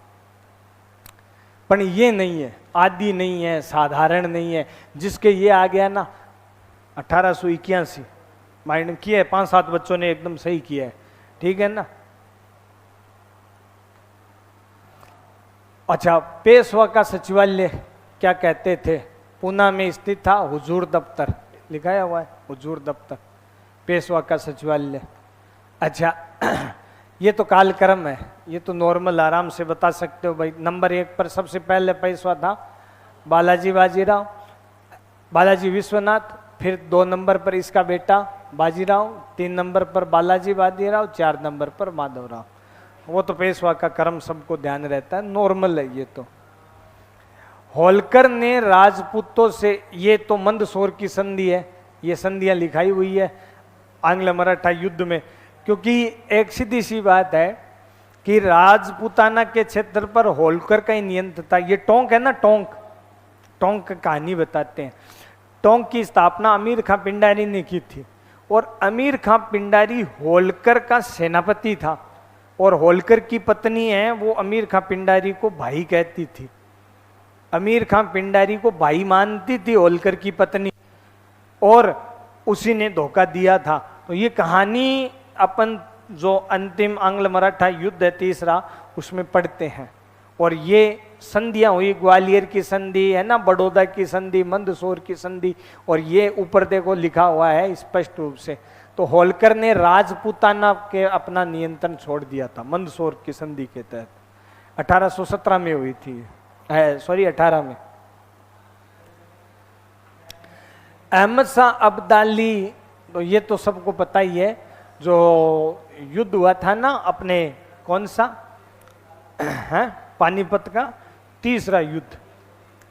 पर ये नहीं है, आदि नहीं है, साधारण नहीं है, जिसके ये आ गया ना 1881 माइंड किया है, 5-7 बच्चों ने एकदम सही किया है, ठीक है ना। अच्छा, पेशवा का सचिवालय क्या कहते थे? पूना में स्थित था, हुजूर दफ्तर लिखाया हुआ है, हुजूर दफ्तर, पेशवा का सचिवालय। अच्छा ये तो कालक्रम है, ये तो नॉर्मल आराम से बता सकते हो भाई। नंबर 1 पर सबसे पहले पेशवा था बालाजी बाजीराव, बालाजी विश्वनाथ, फिर 2 नंबर पर इसका बेटा बाजीराव, 3 नंबर पर बालाजी बाजीराव, 4 नंबर पर माधवराव। वो तो पेशवा का क्रम सबको ध्यान रहता है, नॉर्मल है ये तो। होलकर ने राजपूतों से, ये तो मंदसौर की संधि है, ये संधियां लिखाई हुई है आंग्ल मराठा युद्ध में, क्योंकि एक सीधी सी बात है कि राजपूताना के क्षेत्र पर होलकर का ही नियंत्रण था। ये टोंक है ना, टोंक, टोंक कहानी बताते हैं। टोंक की स्थापना अमीर खां पिंडारी ने की थी, और अमीर खां पिंडारी होलकर का सेनापति था, और होलकर की पत्नी है वो अमीर खां पिंडारी को भाई कहती थी। अमीर खां पिंडारी को भाई मानती थी होलकर की पत्नी, और उसी ने धोखा दिया था। तो ये कहानी अपन जो अंतिम आंग्ल मराठा युद्ध है तीसरा, उसमें पढ़ते हैं। और ये संधियां हुई, ग्वालियर की संधि है ना, बड़ौदा की संधि, मंदसौर की संधि, और ये ऊपर देखो लिखा हुआ है स्पष्ट रूप से। तो होलकर ने राजपूताना के अपना नियंत्रण छोड़ दिया था मंदसौर की संधि के तहत, 1817 में हुई थी, सॉरी 18 में। अहमद शाह अब्दाली, तो ये तो सबको पता ही है, जो युद्ध हुआ था ना अपने, कौन सा है, पानीपत का तीसरा युद्ध,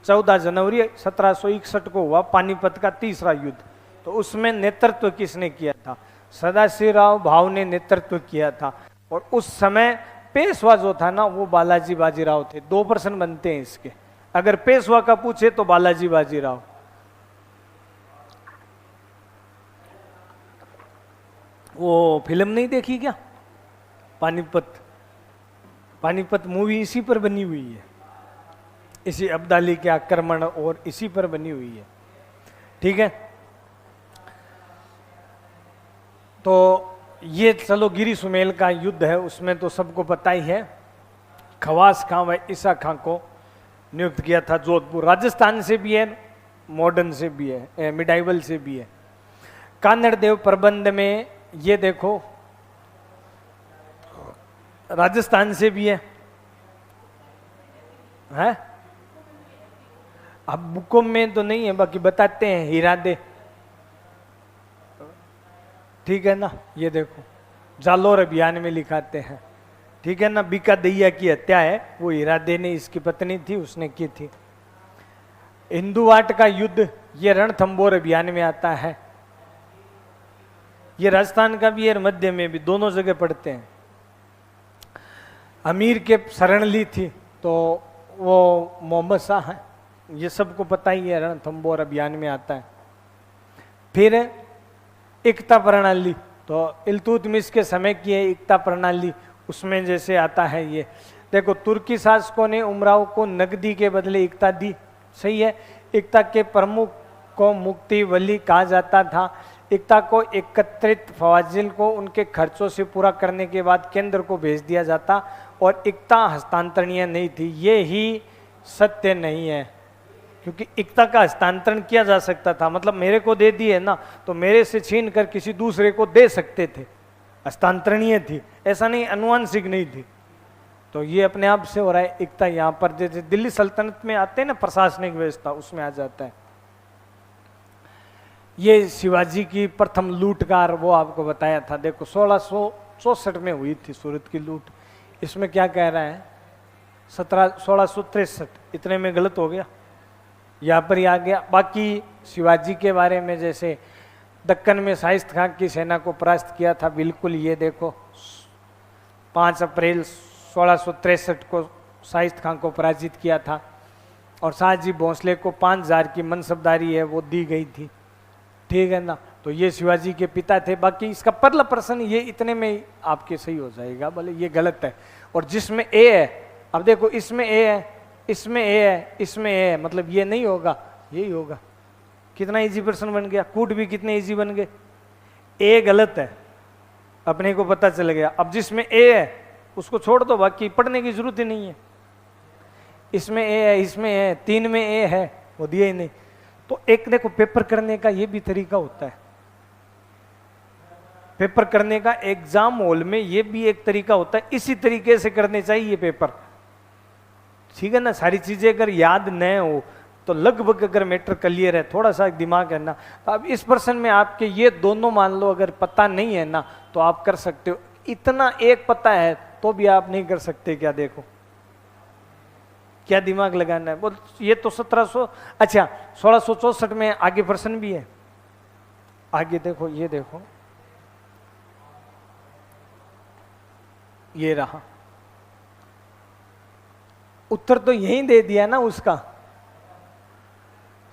14 जनवरी 1761 को हुआ पानीपत का तीसरा युद्ध। तो उसमें नेतृत्व किसने किया था? सदाशिवराव भाव ने नेतृत्व किया था। और उस समय पेशवा जो था ना वो बालाजी बाजीराव थे। 2 प्रश्न बनते हैं इसके, अगर पेशवा का पूछे तो बालाजी बाजीराव। वो फिल्म नहीं देखी क्या, पानीपत? पानीपत मूवी इसी पर बनी हुई है, इसी अब्दाली के आक्रमण और इसी पर बनी हुई है, ठीक है। तो ये चलो गिरी सुमेल का युद्ध है, उसमें तो सबको पता ही है। खवास खां व ईसा खां को नियुक्त किया था जोधपुर, राजस्थान से भी है, मॉडर्न से भी है, मिडाइवल से भी है। कानड़ देव प्रबंध में ये देखो, राजस्थान से भी है? अब बुकों में तो नहीं है, बाकी बताते हैं, हीरादे, ठीक है ना। ये देखो जालोर अभियान में लिखाते हैं, ठीक है ना। बीका दैया की हत्या है, वो हीरादे ने, इसकी पत्नी थी, उसने की थी। हिंदुवाट का युद्ध ये रणथंबोर अभियान में आता है। ये राजस्थान का भी है, मध्य में भी, दोनों जगह पढ़ते हैं। अमीर के शरण ली थी तो वो मोहम्मद शाह है, ये सबको पता ही है, रणथंबोर अभियान में आता है। फिर एकता प्रणाली, तो इल्तुतमिश के समय की है एकता प्रणाली, उसमें जैसे आता है ये देखो, तुर्की शासकों ने उमराव को नकदी के बदले एकता दी, सही है। एकता के प्रमुख को मुक्ति वली कहा जाता था। एकता को एकत्रित फवाजिल को उनके खर्चों से पूरा करने के बाद केंद्र को भेज दिया जाता, और एकता हस्तांतरणीय नहीं थी। ये ही सत्य नहीं है, क्योंकि एकता का हस्तांतरण किया जा सकता था, मतलब मेरे को दे दिए ना, तो मेरे से छीन कर किसी दूसरे को दे सकते थे, हस्तांतरणीय थी, ऐसा नहीं अनुवांशिक नहीं थी। तो ये अपने आप से हो रहा है एकता। यहाँ पर जैसे दिल्ली सल्तनत में आते हैं ना प्रशासनिक व्यवस्था, उसमें आ जाता है। ये शिवाजी की प्रथम लूटकार, वो आपको बताया था, देखो 1664 में हुई थी सूरत की लूट। इसमें क्या कह रहा है, 1663, इतने में गलत हो गया, यहाँ पर ही आ गया। बाकी शिवाजी के बारे में जैसे दक्कन में शाहिद खान की सेना को परास्त किया था, बिल्कुल ये देखो 5 अप्रैल 1663 को शाहिद खान को पराजित किया था। और शाहजी भोंसले को 5000 की मनसबदारी है वो दी गई थी, ठीक है ना। तो ये शिवाजी के पिता थे। बाकी इसका परला प्रश्न ये इतने में ही आपके सही हो जाएगा, बोले ये गलत है। और जिसमें ए है, अब देखो इसमें ए है, इसमें ए है, इसमें ए है, मतलब ये नहीं होगा, यही होगा। कितना इजी प्रश्न बन गया, कूट भी कितने इजी बन गए। ए गलत है, अपने को पता चल गया। अब जिसमें ए है उसको छोड़ दो, बाकी पढ़ने की जरूरत ही नहीं है। इसमें ए है, इसमें ए है, 3 में ए है, वो दिया ही नहीं। तो एक देखो पेपर करने का ये भी तरीका होता है, पेपर करने का एग्जाम हॉल में ये भी एक तरीका होता है। इसी तरीके से करने चाहिए पेपर, ठीक है ना। सारी चीजें अगर याद न हो तो लगभग अगर मैटर क्लियर है, थोड़ा सा दिमाग है ना। तो अब इस प्रश्न में आपके ये दोनों मान लो अगर पता नहीं है ना तो आप कर सकते हो। इतना एक पता है तो भी आप नहीं कर सकते क्या, देखो क्या दिमाग लगाना है। बोल ये तो 1700, अच्छा 1664 में आगे प्रश्न भी है। आगे देखो, ये देखो, ये रहा उत्तर, तो यही दे दिया ना उसका।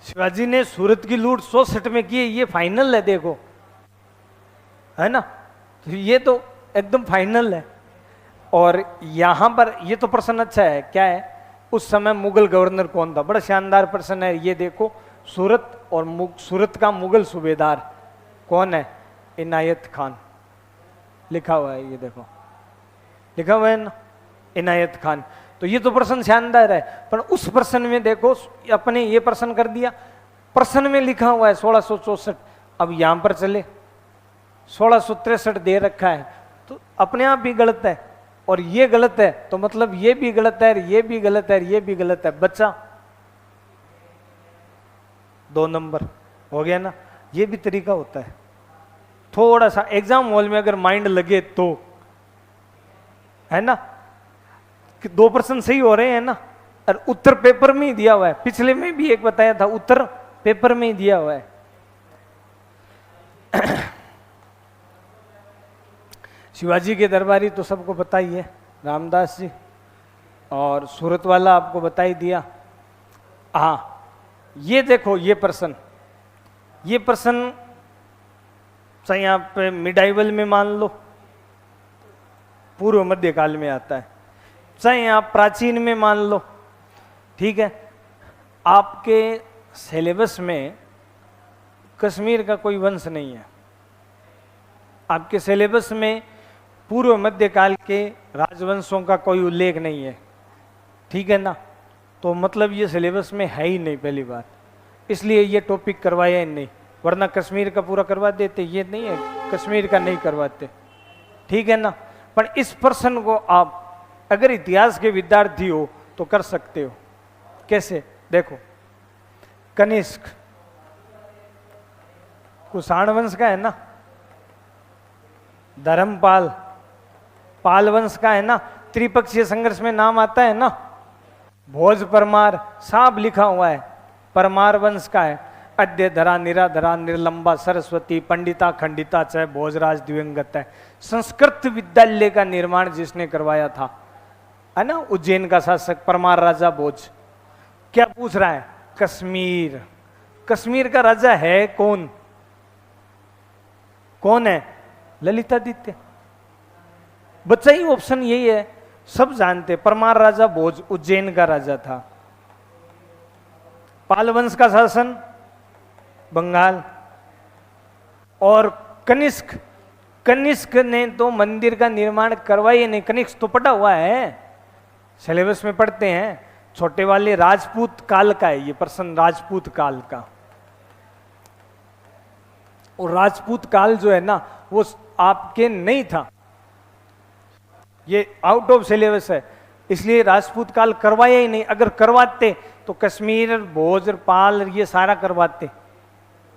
शिवाजी ने सूरत की लूट 64 में की, ये फाइनल है, देखो है ना। तो ये तो एकदम फाइनल है। और यहां पर ये तो प्रश्न अच्छा है, क्या है, उस समय मुगल गवर्नर कौन था, बड़ा शानदार प्रश्न है। ये देखो सूरत, और सूरत का मुगल सूबेदार कौन है, इनायत खान लिखा हुआ है, ये देखो लिखा हुआ है ना, इनायत खान। तो ये तो प्रश्न शानदार है। पर उस प्रश्न में देखो अपने ये प्रश्न कर दिया, प्रश्न में लिखा हुआ है 1664। अब यहां पर चले 1663 दे रखा है, तो अपने आप भी गलत है। और ये गलत है तो मतलब ये भी गलत है, ये भी गलत है, ये भी गलत है, बच्चा 2 नंबर हो गया ना। ये भी तरीका होता है। थोड़ा सा एग्जाम हॉल में अगर माइंड लगे तो, है ना, कि 2 प्रश्न सही हो रहे हैं ना। और उत्तर पेपर में ही दिया हुआ है, पिछले में भी एक बताया था, उत्तर पेपर में ही दिया हुआ है। शिवाजी के दरबारी तो सबको पता ही है, रामदास जी, और सूरत वाला आपको बता ही दिया। हाँ ये देखो, ये प्रश्न चाहे आप मिडाइवल में मान लो, पूर्व मध्यकाल में आता है, चाहे आप प्राचीन में मान लो, ठीक है। आपके सिलेबस में कश्मीर का कोई वंश नहीं है, आपके सिलेबस में पूर्व मध्यकाल के राजवंशों का कोई उल्लेख नहीं है, ठीक है ना। तो मतलब ये सिलेबस में है ही नहीं, पहली बात, इसलिए ये टॉपिक करवाया ही नहीं। वरना कश्मीर का पूरा करवा देते, ये नहीं है कश्मीर का नहीं करवाते, ठीक है ना। पर इस प्रश्न को आप अगर इतिहास के विद्यार्थी हो तो कर सकते हो। कैसे, देखो कनिष्क कुषाण वंश का है ना, धर्मपाल पाल वंश का है ना, त्रिपक्षीय संघर्ष में नाम आता है ना, भोज परमार साफ लिखा हुआ है, परमार वंश का है। अध्यधरा निराधरा निर्लंबा सरस्वती पंडिता खंडिता च भोजराज दिवंगत है। संस्कृत विद्यालय का निर्माण जिसने करवाया था, है ना, उज्जैन का शासक परमार राजा भोज। क्या पूछ रहा है, कश्मीर, कश्मीर का राजा है कौन, कौन है, ललितादित्य। बच्चा ही ऑप्शन यही है, सब जानते। परमार राजा भोज उज्जैन का राजा था। पाल वंश का शासन बंगाल। और कनिष्क, कनिष्क ने तो मंदिर का निर्माण करवाया नहीं, कनिष्क तो पढ़ा हुआ है, सिलेबस में पढ़ते हैं। छोटे वाले राजपूत काल का है ये प्रश्न, राजपूत काल का। और राजपूत काल जो है ना वो आपके नहीं था, ये आउट ऑफ सिलेबस है, इसलिए राजपूत काल करवाया ही नहीं। अगर करवाते तो कश्मीर भोज पाल ये सारा करवाते,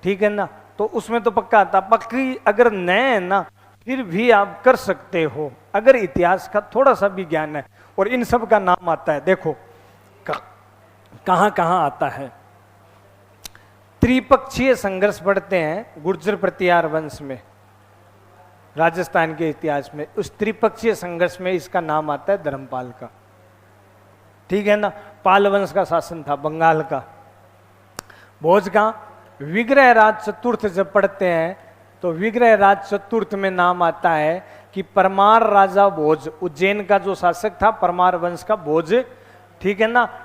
ठीक है ना। तो उसमें तो पक्का आता, पक्की अगर न है ना फिर भी आप कर सकते हो, अगर इतिहास का थोड़ा सा भी ज्ञान है। और इन सब का नाम आता है, देखो कहां कहां आता है। त्रिपक्षीय संघर्ष पढ़ते हैं गुर्जर प्रतिहार वंश में, राजस्थान के इतिहास में, उस त्रिपक्षीय संघर्ष में इसका नाम आता है धर्मपाल का। ठीक है ना, पाल वंश का शासन था बंगाल का। भोज का विग्रह राज चतुर्थ जब पढ़ते हैं तो विग्रह राज चतुर्थ में नाम आता है कि परमार राजा भोज, उज्जैन का जो शासक था परमार वंश का भोज, ठीक है ना,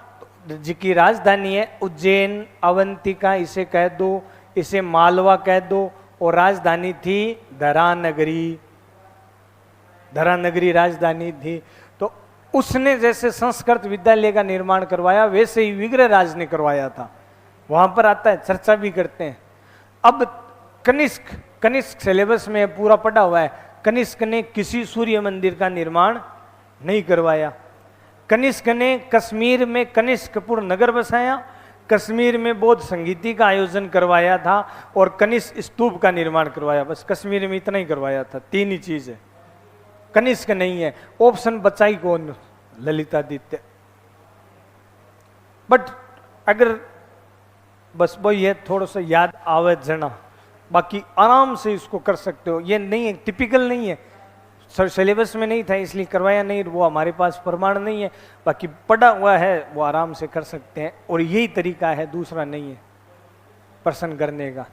जिसकी राजधानी है उज्जैन, अवंतिका इसे कह दो, इसे मालवा कह दो, और राजधानी थी धरानगरी, धरानगरी राजधानी थी। तो उसने जैसे संस्कृत विद्यालय का निर्माण करवाया वैसे ही विग्रह राज ने करवाया था, वहां पर आता है, चर्चा भी करते हैं। अब कनिष्क सिलेबस में पूरा पढ़ा हुआ है, कनिष्क ने किसी सूर्य मंदिर का निर्माण नहीं करवाया। कनिष्क ने कश्मीर में कनिष्कपुर नगर बसाया, कश्मीर में बौद्ध संगीति का आयोजन करवाया था, और कनिष्क स्तूप का निर्माण करवाया। बस कश्मीर में इतना ही करवाया था, तीन ही चीज है, कनिष्क नहीं है। ऑप्शन बचाई कौन? ललितादित्य। बट अगर बस वो ये थोड़ा सा याद आवे जना, बाकी आराम से इसको कर सकते हो। ये नहीं है, टिपिकल नहीं है, सिलेबस में नहीं था इसलिए करवाया नहीं, वो हमारे पास प्रमाण नहीं है, बाकी पढ़ा हुआ है, वो आराम से कर सकते हैं। और यही तरीका है, दूसरा नहीं है प्रश्न करने का।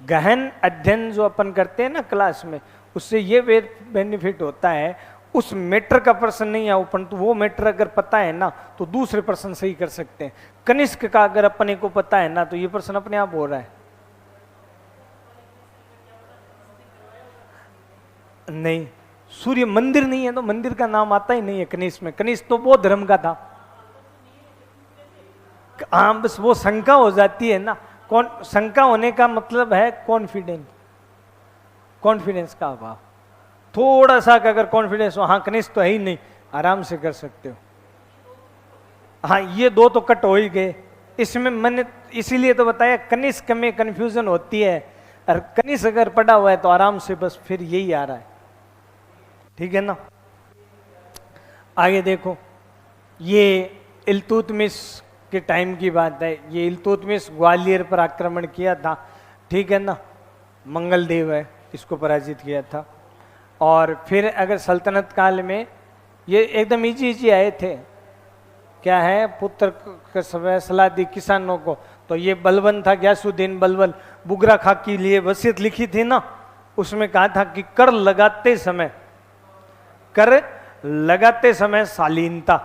गहन अध्ययन जो अपन करते हैं ना क्लास में, उससे ये बेनिफिट होता है, उस मैटर का प्रश्न नहीं है अपन, तो वो मैटर अगर पता है ना तो दूसरे प्रश्न सही कर सकते हैं। कनिष्क का अगर अपने को पता है ना तो ये प्रश्न अपने आप हो रहा है। नहीं, सूर्य मंदिर नहीं है तो मंदिर का नाम आता ही नहीं है कनिष्क में। कनिष्क तो बौद्ध धर्म का था। हाँ, बस वो शंका हो जाती है ना, कौन शंका होने का मतलब है कॉन्फिडेंस का अभाव। थोड़ा सा अगर कॉन्फिडेंस हो, हाँ कनिष्क तो है ही नहीं, आराम से कर सकते हो। हाँ, ये दो तो कट हो ही गए। इसमें मैंने इसीलिए तो बताया कनिष्क में कंफ्यूजन होती है, और कनिष्क अगर पढ़ा हुआ है तो आराम से बस फिर यही आ रहा है। ठीक है ना। आगे देखो, ये इल्तुतमिश के टाइम की बात है। ये इल्तुतमिश ग्वालियर पर आक्रमण किया था, ठीक है ना, मंगलदेव है इसको पराजित किया था। और फिर अगर सल्तनत काल में ये एकदम इजी आए थे, क्या है, पुत्र का फैसला दी किसानों को, तो ये बलबन था, ग्यासुद्दीन बलबन, बुगरा खां के लिए वसीयत लिखी थी ना, उसमें कहा था कि कर लगाते समय शालीनता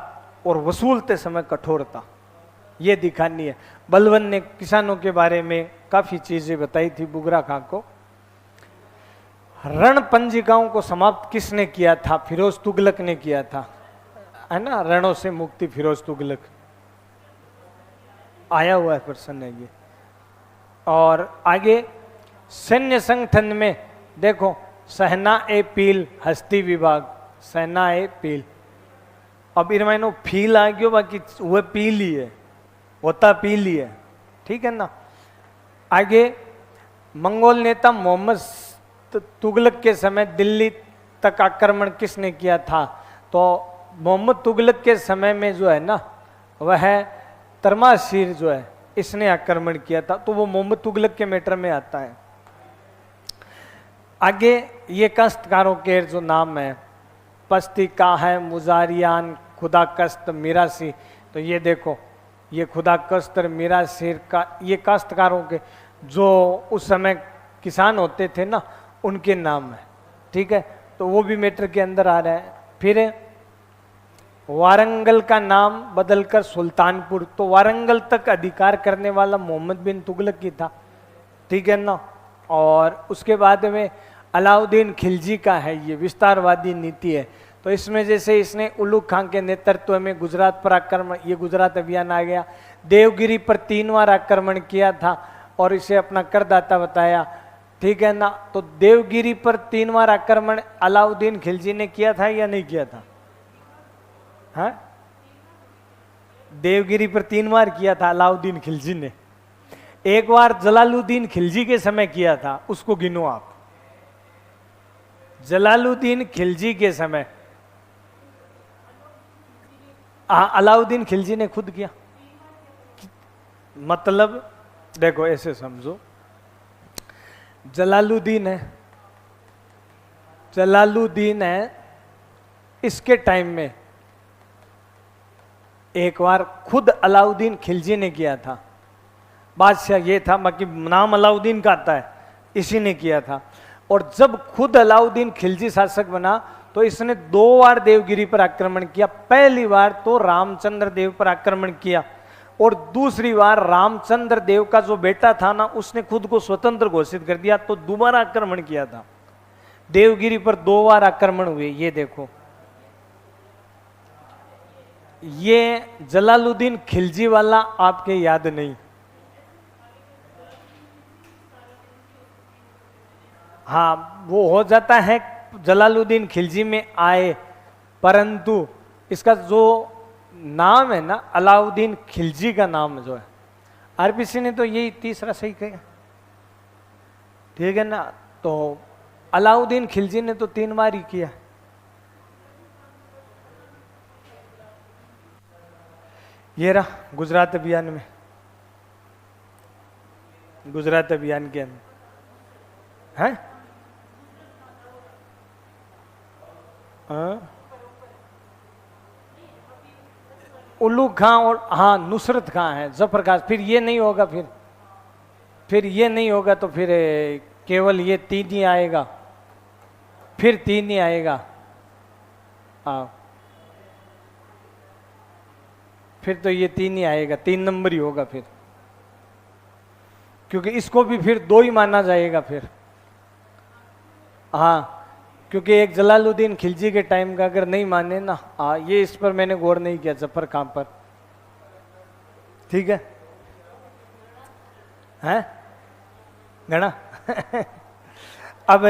और वसूलते समय कठोरता ये दिखानी है। बलबन ने किसानों के बारे में काफी चीजें बताई थी बुगरा खां को। रण पंजिकाओं को समाप्त किसने किया था? फिरोज तुगलक ने किया था, है ना, रणों से मुक्ति फिरोज तुगलक, आया हुआ है प्रश्न है ये। और आगे सैन्य संगठन में देखो, सहना ए पील हस्ती विभाग, सहना ए पील। अब इनमें फील आ गयो, बाकी वह पील ही है, होता पील ही है, ठीक है ना। आगे मंगोल नेता मोहम्मद तुगलक के समय दिल्ली तक आक्रमण किसने किया था? तो मोहम्मद तुगलक के समय में जो है ना, वह तरमाशीर जो है इसने आक्रमण किया था, तो वो मोहम्मद तुगलक के मैटर में आता है। आगे ये काश्तकारों के जो नाम है, पस्ती का है, मुजारियान, खुदा कस्त, मिरासी, तो ये देखो, ये खुदा कस्त और मिरासिर का, ये काश्तकारों के जो उस समय किसान होते थे ना, उनके नाम है, ठीक है, तो वो भी मैटर के अंदर आ रहा है। फिर वारंगल का नाम बदलकर सुल्तानपुर, तो वारंगल तक अधिकार करने वाला मोहम्मद बिन तुगलक ही था, ठीक है ना। और उसके बाद में अलाउद्दीन खिलजी का है, ये विस्तारवादी नीति है, तो इसमें जैसे इसने उलुग खां के नेतृत्व में गुजरात पर आक्रमण, ये गुजरात अभियान आ गया। देवगिरी पर 3 बार आक्रमण किया था और इसे अपना करदाता बताया, ठीक है ना। तो देवगिरी पर 3 बार आक्रमण अलाउद्दीन खिलजी ने किया था या नहीं किया था? हाँ, देवगिरी पर 3 बार किया था अलाउद्दीन खिलजी ने। एक बार जलालुद्दीन खिलजी के समय किया था, उसको गिनो आप। जलालुद्दीन खिलजी के समय अलाउद्दीन खिलजी ने खुद किया, मतलब देखो ऐसे समझो, जलालुद्दीन है, जलालुद्दीन है, इसके टाइम में एक बार खुद अलाउद्दीन खिलजी ने किया था। बादशाह ये था, बाकी नाम अलाउद्दीन का आता है, इसी ने किया था। और जब खुद अलाउद्दीन खिलजी शासक बना तो इसने 2 बार देवगिरी पर आक्रमण किया। पहली बार तो रामचंद्र देव पर आक्रमण किया और दूसरी बार रामचंद्र देव का जो बेटा था ना, उसने खुद को स्वतंत्र घोषित कर दिया, तो दोबारा आक्रमण किया था। देवगिरी पर 2 बार आक्रमण हुए। ये देखो, ये जलालुद्दीन खिलजी वाला आपके याद नहीं। हाँ, वो हो जाता है जलालुद्दीन खिलजी में आए, परंतु इसका जो नाम है ना, अलाउद्दीन खिलजी का नाम जो है, आरपीसी ने तो यही तीसरा सही कहा, ठीक है ना। तो अलाउद्दीन खिलजी ने तो 3 बार ही किया। ये रहा गुजरात अभियान में, गुजरात अभियान के अंदर है उल्लू खां और हाँ नुसरत खां है, जफर खां। फिर ये नहीं होगा, फिर ये नहीं होगा, तो फिर केवल ये 3 ही आएगा, फिर 3 ही आएगा। हाँ, फिर तो ये 3 ही आएगा, 3 नंबर ही होगा फिर, क्योंकि इसको भी फिर 2 ही माना जाएगा फिर। हाँ, क्योंकि एक जलालुद्दीन खिलजी के टाइम का अगर नहीं माने ना, हाँ, ये इस पर मैंने गौर नहीं किया, जफर खां पर, ठीक है, हैं गणा। अब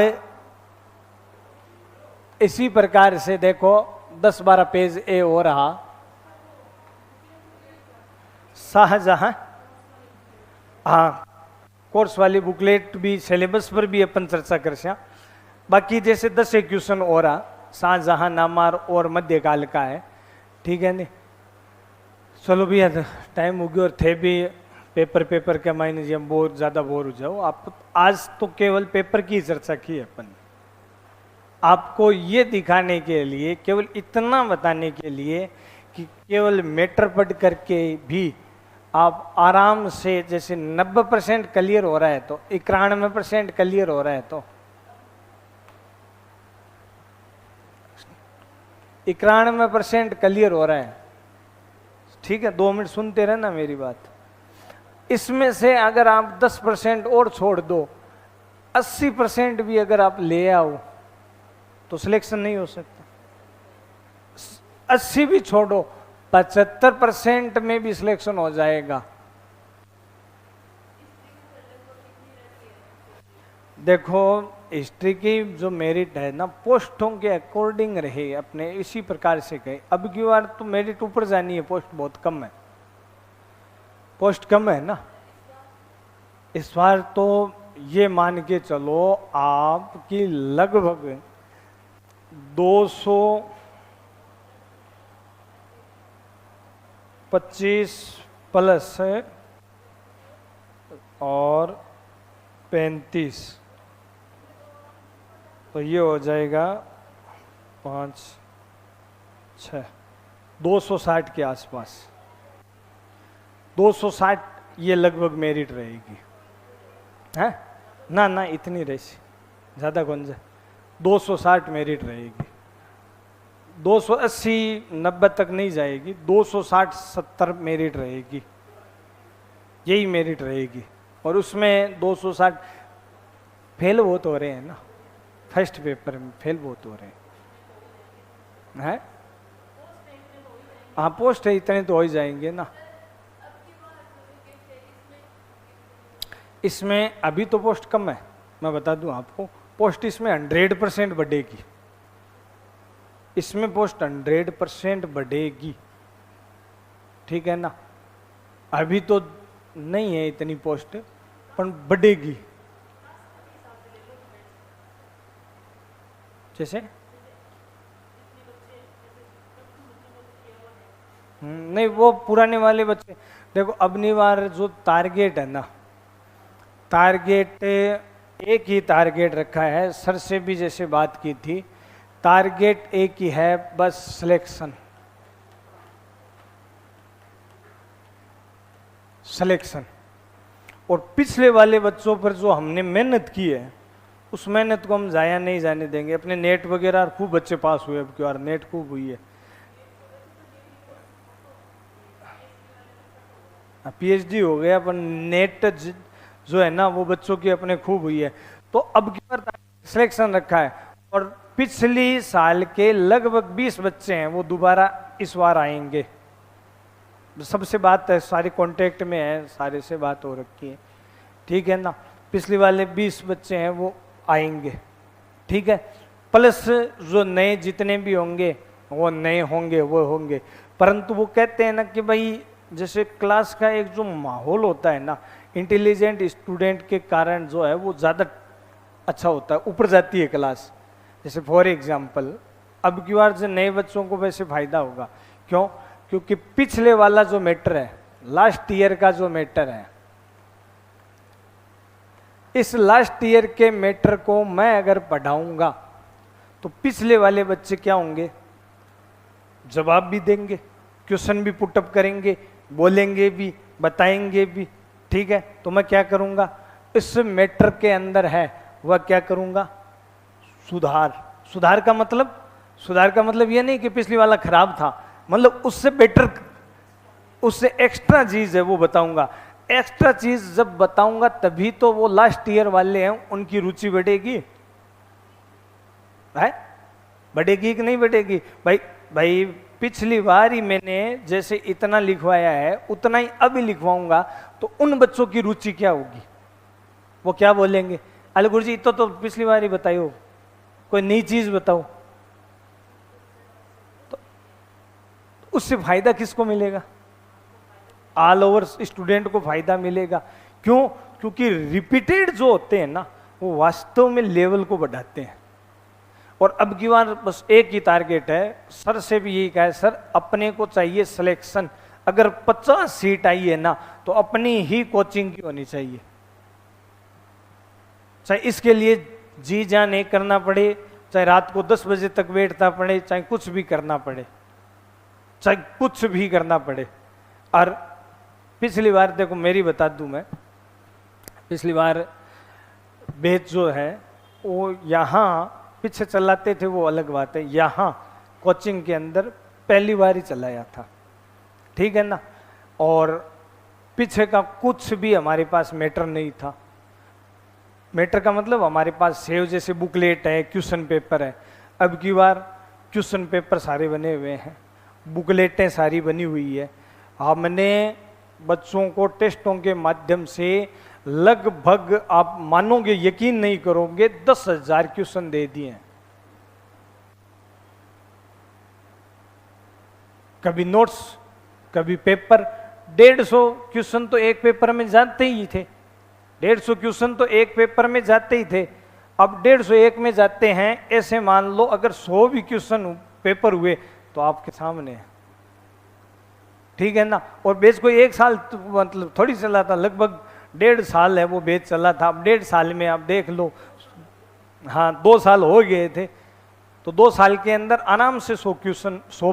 इसी प्रकार से देखो 10-12 पेज ए हो रहा, शाहजहां। हाँ, कोर्स वाली बुकलेट भी, सिलेबस पर भी अपन चर्चा कर सकते। बाकी जैसे 10 क्वेश्चन हो रहा, शाहजहां नामार और मध्यकाल का है, ठीक है नहीं। चलो भैया, टाइम हो गया और थे भी पेपर के मायने जी हम बहुत ज़्यादा बोर हो जाओ। आप आज तो केवल पेपर की चर्चा की है अपन, आपको ये दिखाने के लिए, केवल इतना बताने के लिए कि केवल मैटर पढ़ करके भी आप आराम से, जैसे 90% क्लियर हो रहा है तो 91% क्लियर हो रहा है, तो 91% क्लियर हो रहा है, ठीक है। 2 मिनट सुनते रहना मेरी बात। इसमें से अगर आप 10% और छोड़ दो, 80% भी अगर आप ले आओ तो सिलेक्शन नहीं हो सकता। 80 भी छोड़ो, 75% में भी सिलेक्शन हो जाएगा। देखो, हिस्ट्री की जो मेरिट है ना, पोस्टों के अकॉर्डिंग रहे अपने, इसी प्रकार से कहे। अब की बार तो मेरिट ऊपर जानी है, पोस्ट बहुत कम है, पोस्ट कम है ना। इस बार तो ये मान के चलो आपकी लगभग 225 प्लस और 35, तो ये हो जाएगा 5, 6, 260 के आसपास। 260 ये लगभग मेरिट रहेगी, है ना। ना इतनी रही, ज़्यादा कौन सा, 260 मेरिट रहेगी। 280-90 तक नहीं जाएगी, 260-70 मेरिट रहेगी, यही मेरिट रहेगी। और उसमें 260 फेल बहुत हो रहे हैं ना, फर्स्ट पेपर में फेल बहुत हो रहे हैं। हाँ, पोस्ट है, इतने तो हो ही जाएंगे ना। इसमें अभी तो पोस्ट कम है, मैं बता दूं आपको, पोस्ट इसमें 100% बढ़ेगी, इसमें पोस्ट 100% बढ़ेगी, ठीक है ना। अभी तो नहीं है इतनी पोस्ट, पर बढ़ेगी। जैसे नहीं, वो पुराने वाले बच्चे, देखो अबनी बार जो टारगेट है ना, टारगेट एक ही टारगेट रखा है, सर से भी जैसे बात की थी, टारगेट एक ही है, बस सिलेक्शन। सिलेक्शन। और पिछले वाले बच्चों पर जो हमने मेहनत की है, उस मेहनत को हम जाया नहीं जाने देंगे। अपने नेट वगैरह खूब बच्चे पास हुए, अब की बार नेट खूब हुई है, पीएचडी हो गया, पर नेट जो है ना वो बच्चों की अपने खूब हुई है। तो अब की बार सिलेक्शन रखा है, और पिछली साल के लगभग 20 बच्चे हैं, वो दोबारा इस बार आएंगे। सबसे बात है, सारे कांटेक्ट में है, सारे से बात हो रखी है, ठीक है ना। पिछले वाले 20 बच्चे हैं वो आएंगे, ठीक है। प्लस जो नए जितने भी होंगे वो नए होंगे, वो होंगे। परंतु वो कहते हैं ना कि भाई जैसे क्लास का एक जो माहौल होता है ना, इंटेलिजेंट स्टूडेंट के कारण जो है वो ज़्यादा अच्छा होता है, ऊपर जाती है क्लास। जैसे फॉर एग्जाम्पल अब की बार जो नए बच्चों को वैसे फायदा होगा, क्यों? क्योंकि पिछले वाला जो मैटर है, लास्ट ईयर का जो मैटर है, इस लास्ट ईयर के मैटर को मैं अगर पढ़ाऊंगा तो पिछले वाले बच्चे क्या होंगे, जवाब भी देंगे, क्वेश्चन भी पुटअप करेंगे, बोलेंगे भी, बताएंगे भी, ठीक है। तो मैं क्या करूंगा, इस मैटर के अंदर है वह क्या करूंगा, सुधार। सुधार का मतलब यह नहीं कि पिछली वाला खराब था, मतलब उससे बेटर, उससे एक्स्ट्रा चीज है वो बताऊंगा। एक्स्ट्रा चीज जब बताऊंगा तभी तो वो लास्ट ईयर वाले हैं उनकी रुचि बढ़ेगी, है बढ़ेगी कि नहीं बढ़ेगी? भाई पिछली बार ही मैंने जैसे इतना लिखवाया है उतना ही अभी लिखवाऊंगा, तो उन बच्चों की रुचि क्या होगी, वो क्या बोलेंगे, अरे गुरुजी तो पिछली बार ही बताइयो, कोई नई चीज बताओ। तो उससे फायदा किसको मिलेगा? ऑल ओवर स्टूडेंट को फायदा मिलेगा। क्यों? क्योंकि रिपीटेड जो होते हैं ना वो वास्तव में लेवल को बढ़ाते हैं। और अब की बार बस एक ही टारगेट है, सर से भी यही कहा है, सर अपने को चाहिए सिलेक्शन। अगर 50 सीट आई है ना तो अपनी ही कोचिंग की होनी चाहिए, चाहे इसके लिए जी जान नहीं करना पड़े, चाहे रात को 10 बजे तक बैठना पड़े, चाहे कुछ भी करना पड़े, चाहे कुछ भी करना पड़े। और पिछली बार देखो मेरी बता दूं मैं, पिछली बार बैच जो है वो यहाँ पीछे चलाते थे वो अलग बात है, यहाँ कोचिंग के अंदर पहली बार ही चलाया था, ठीक है ना। और पीछे का कुछ भी हमारे पास मैटर नहीं था। मैटर का मतलब हमारे पास सेव जैसे बुकलेट है, क्वेश्चन पेपर है। अब की बार क्वेश्चन पेपर सारे बने हुए हैं, बुकलेटें सारी बनी हुई है। हमने बच्चों को टेस्टों के माध्यम से लगभग, आप मानोगे यकीन नहीं करोगे, 10,000 क्वेश्चन दे दिए हैं। कभी नोट्स, कभी पेपर। 150 क्वेश्चन तो एक पेपर में जाते ही थे, 150 क्वेश्चन तो एक पेपर में जाते ही थे। अब 150 एक में जाते हैं, ऐसे मान लो अगर 100 भी क्वेश्चन पेपर हुए तो आपके सामने है, ठीक है ना। और बैच कोई एक साल तो मतलब थोड़ी चला था, लगभग 1.5 साल है वो बैच चला था। अब 1.5 साल में आप देख लो, हाँ 2 साल हो गए थे, तो 2 साल के अंदर आराम से 100 क्वेश्चन, 100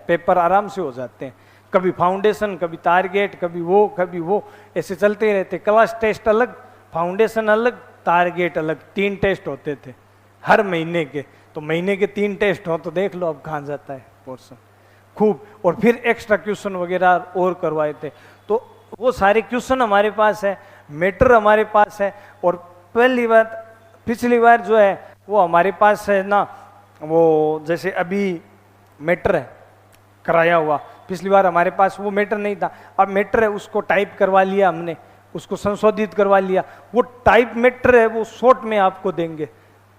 पेपर आराम से हो जाते हैं। कभी फाउंडेशन, कभी टारगेट, कभी वो ऐसे चलते रहते। क्लास टेस्ट अलग, फाउंडेशन अलग, टारगेट अलग, 3 टेस्ट होते थे हर महीने के। तो महीने के 3 टेस्ट हो तो देख लो अब कहाँ जाता है पोर्शन खूब। और फिर एक्स्ट्रा क्वेश्चन वगैरह और करवाए थे। तो वो सारे क्वेश्चन हमारे पास है, मैटर हमारे पास है। और पहली बात, पिछली बार जो है वो हमारे पास है ना, वो जैसे अभी मैटर है कराया हुआ, पिछली बार हमारे पास वो मैटर नहीं था। अब मैटर है उसको टाइप करवा लिया हमने, उसको संशोधित करवा लिया। वो टाइप मैटर है वो शॉर्ट में आपको देंगे,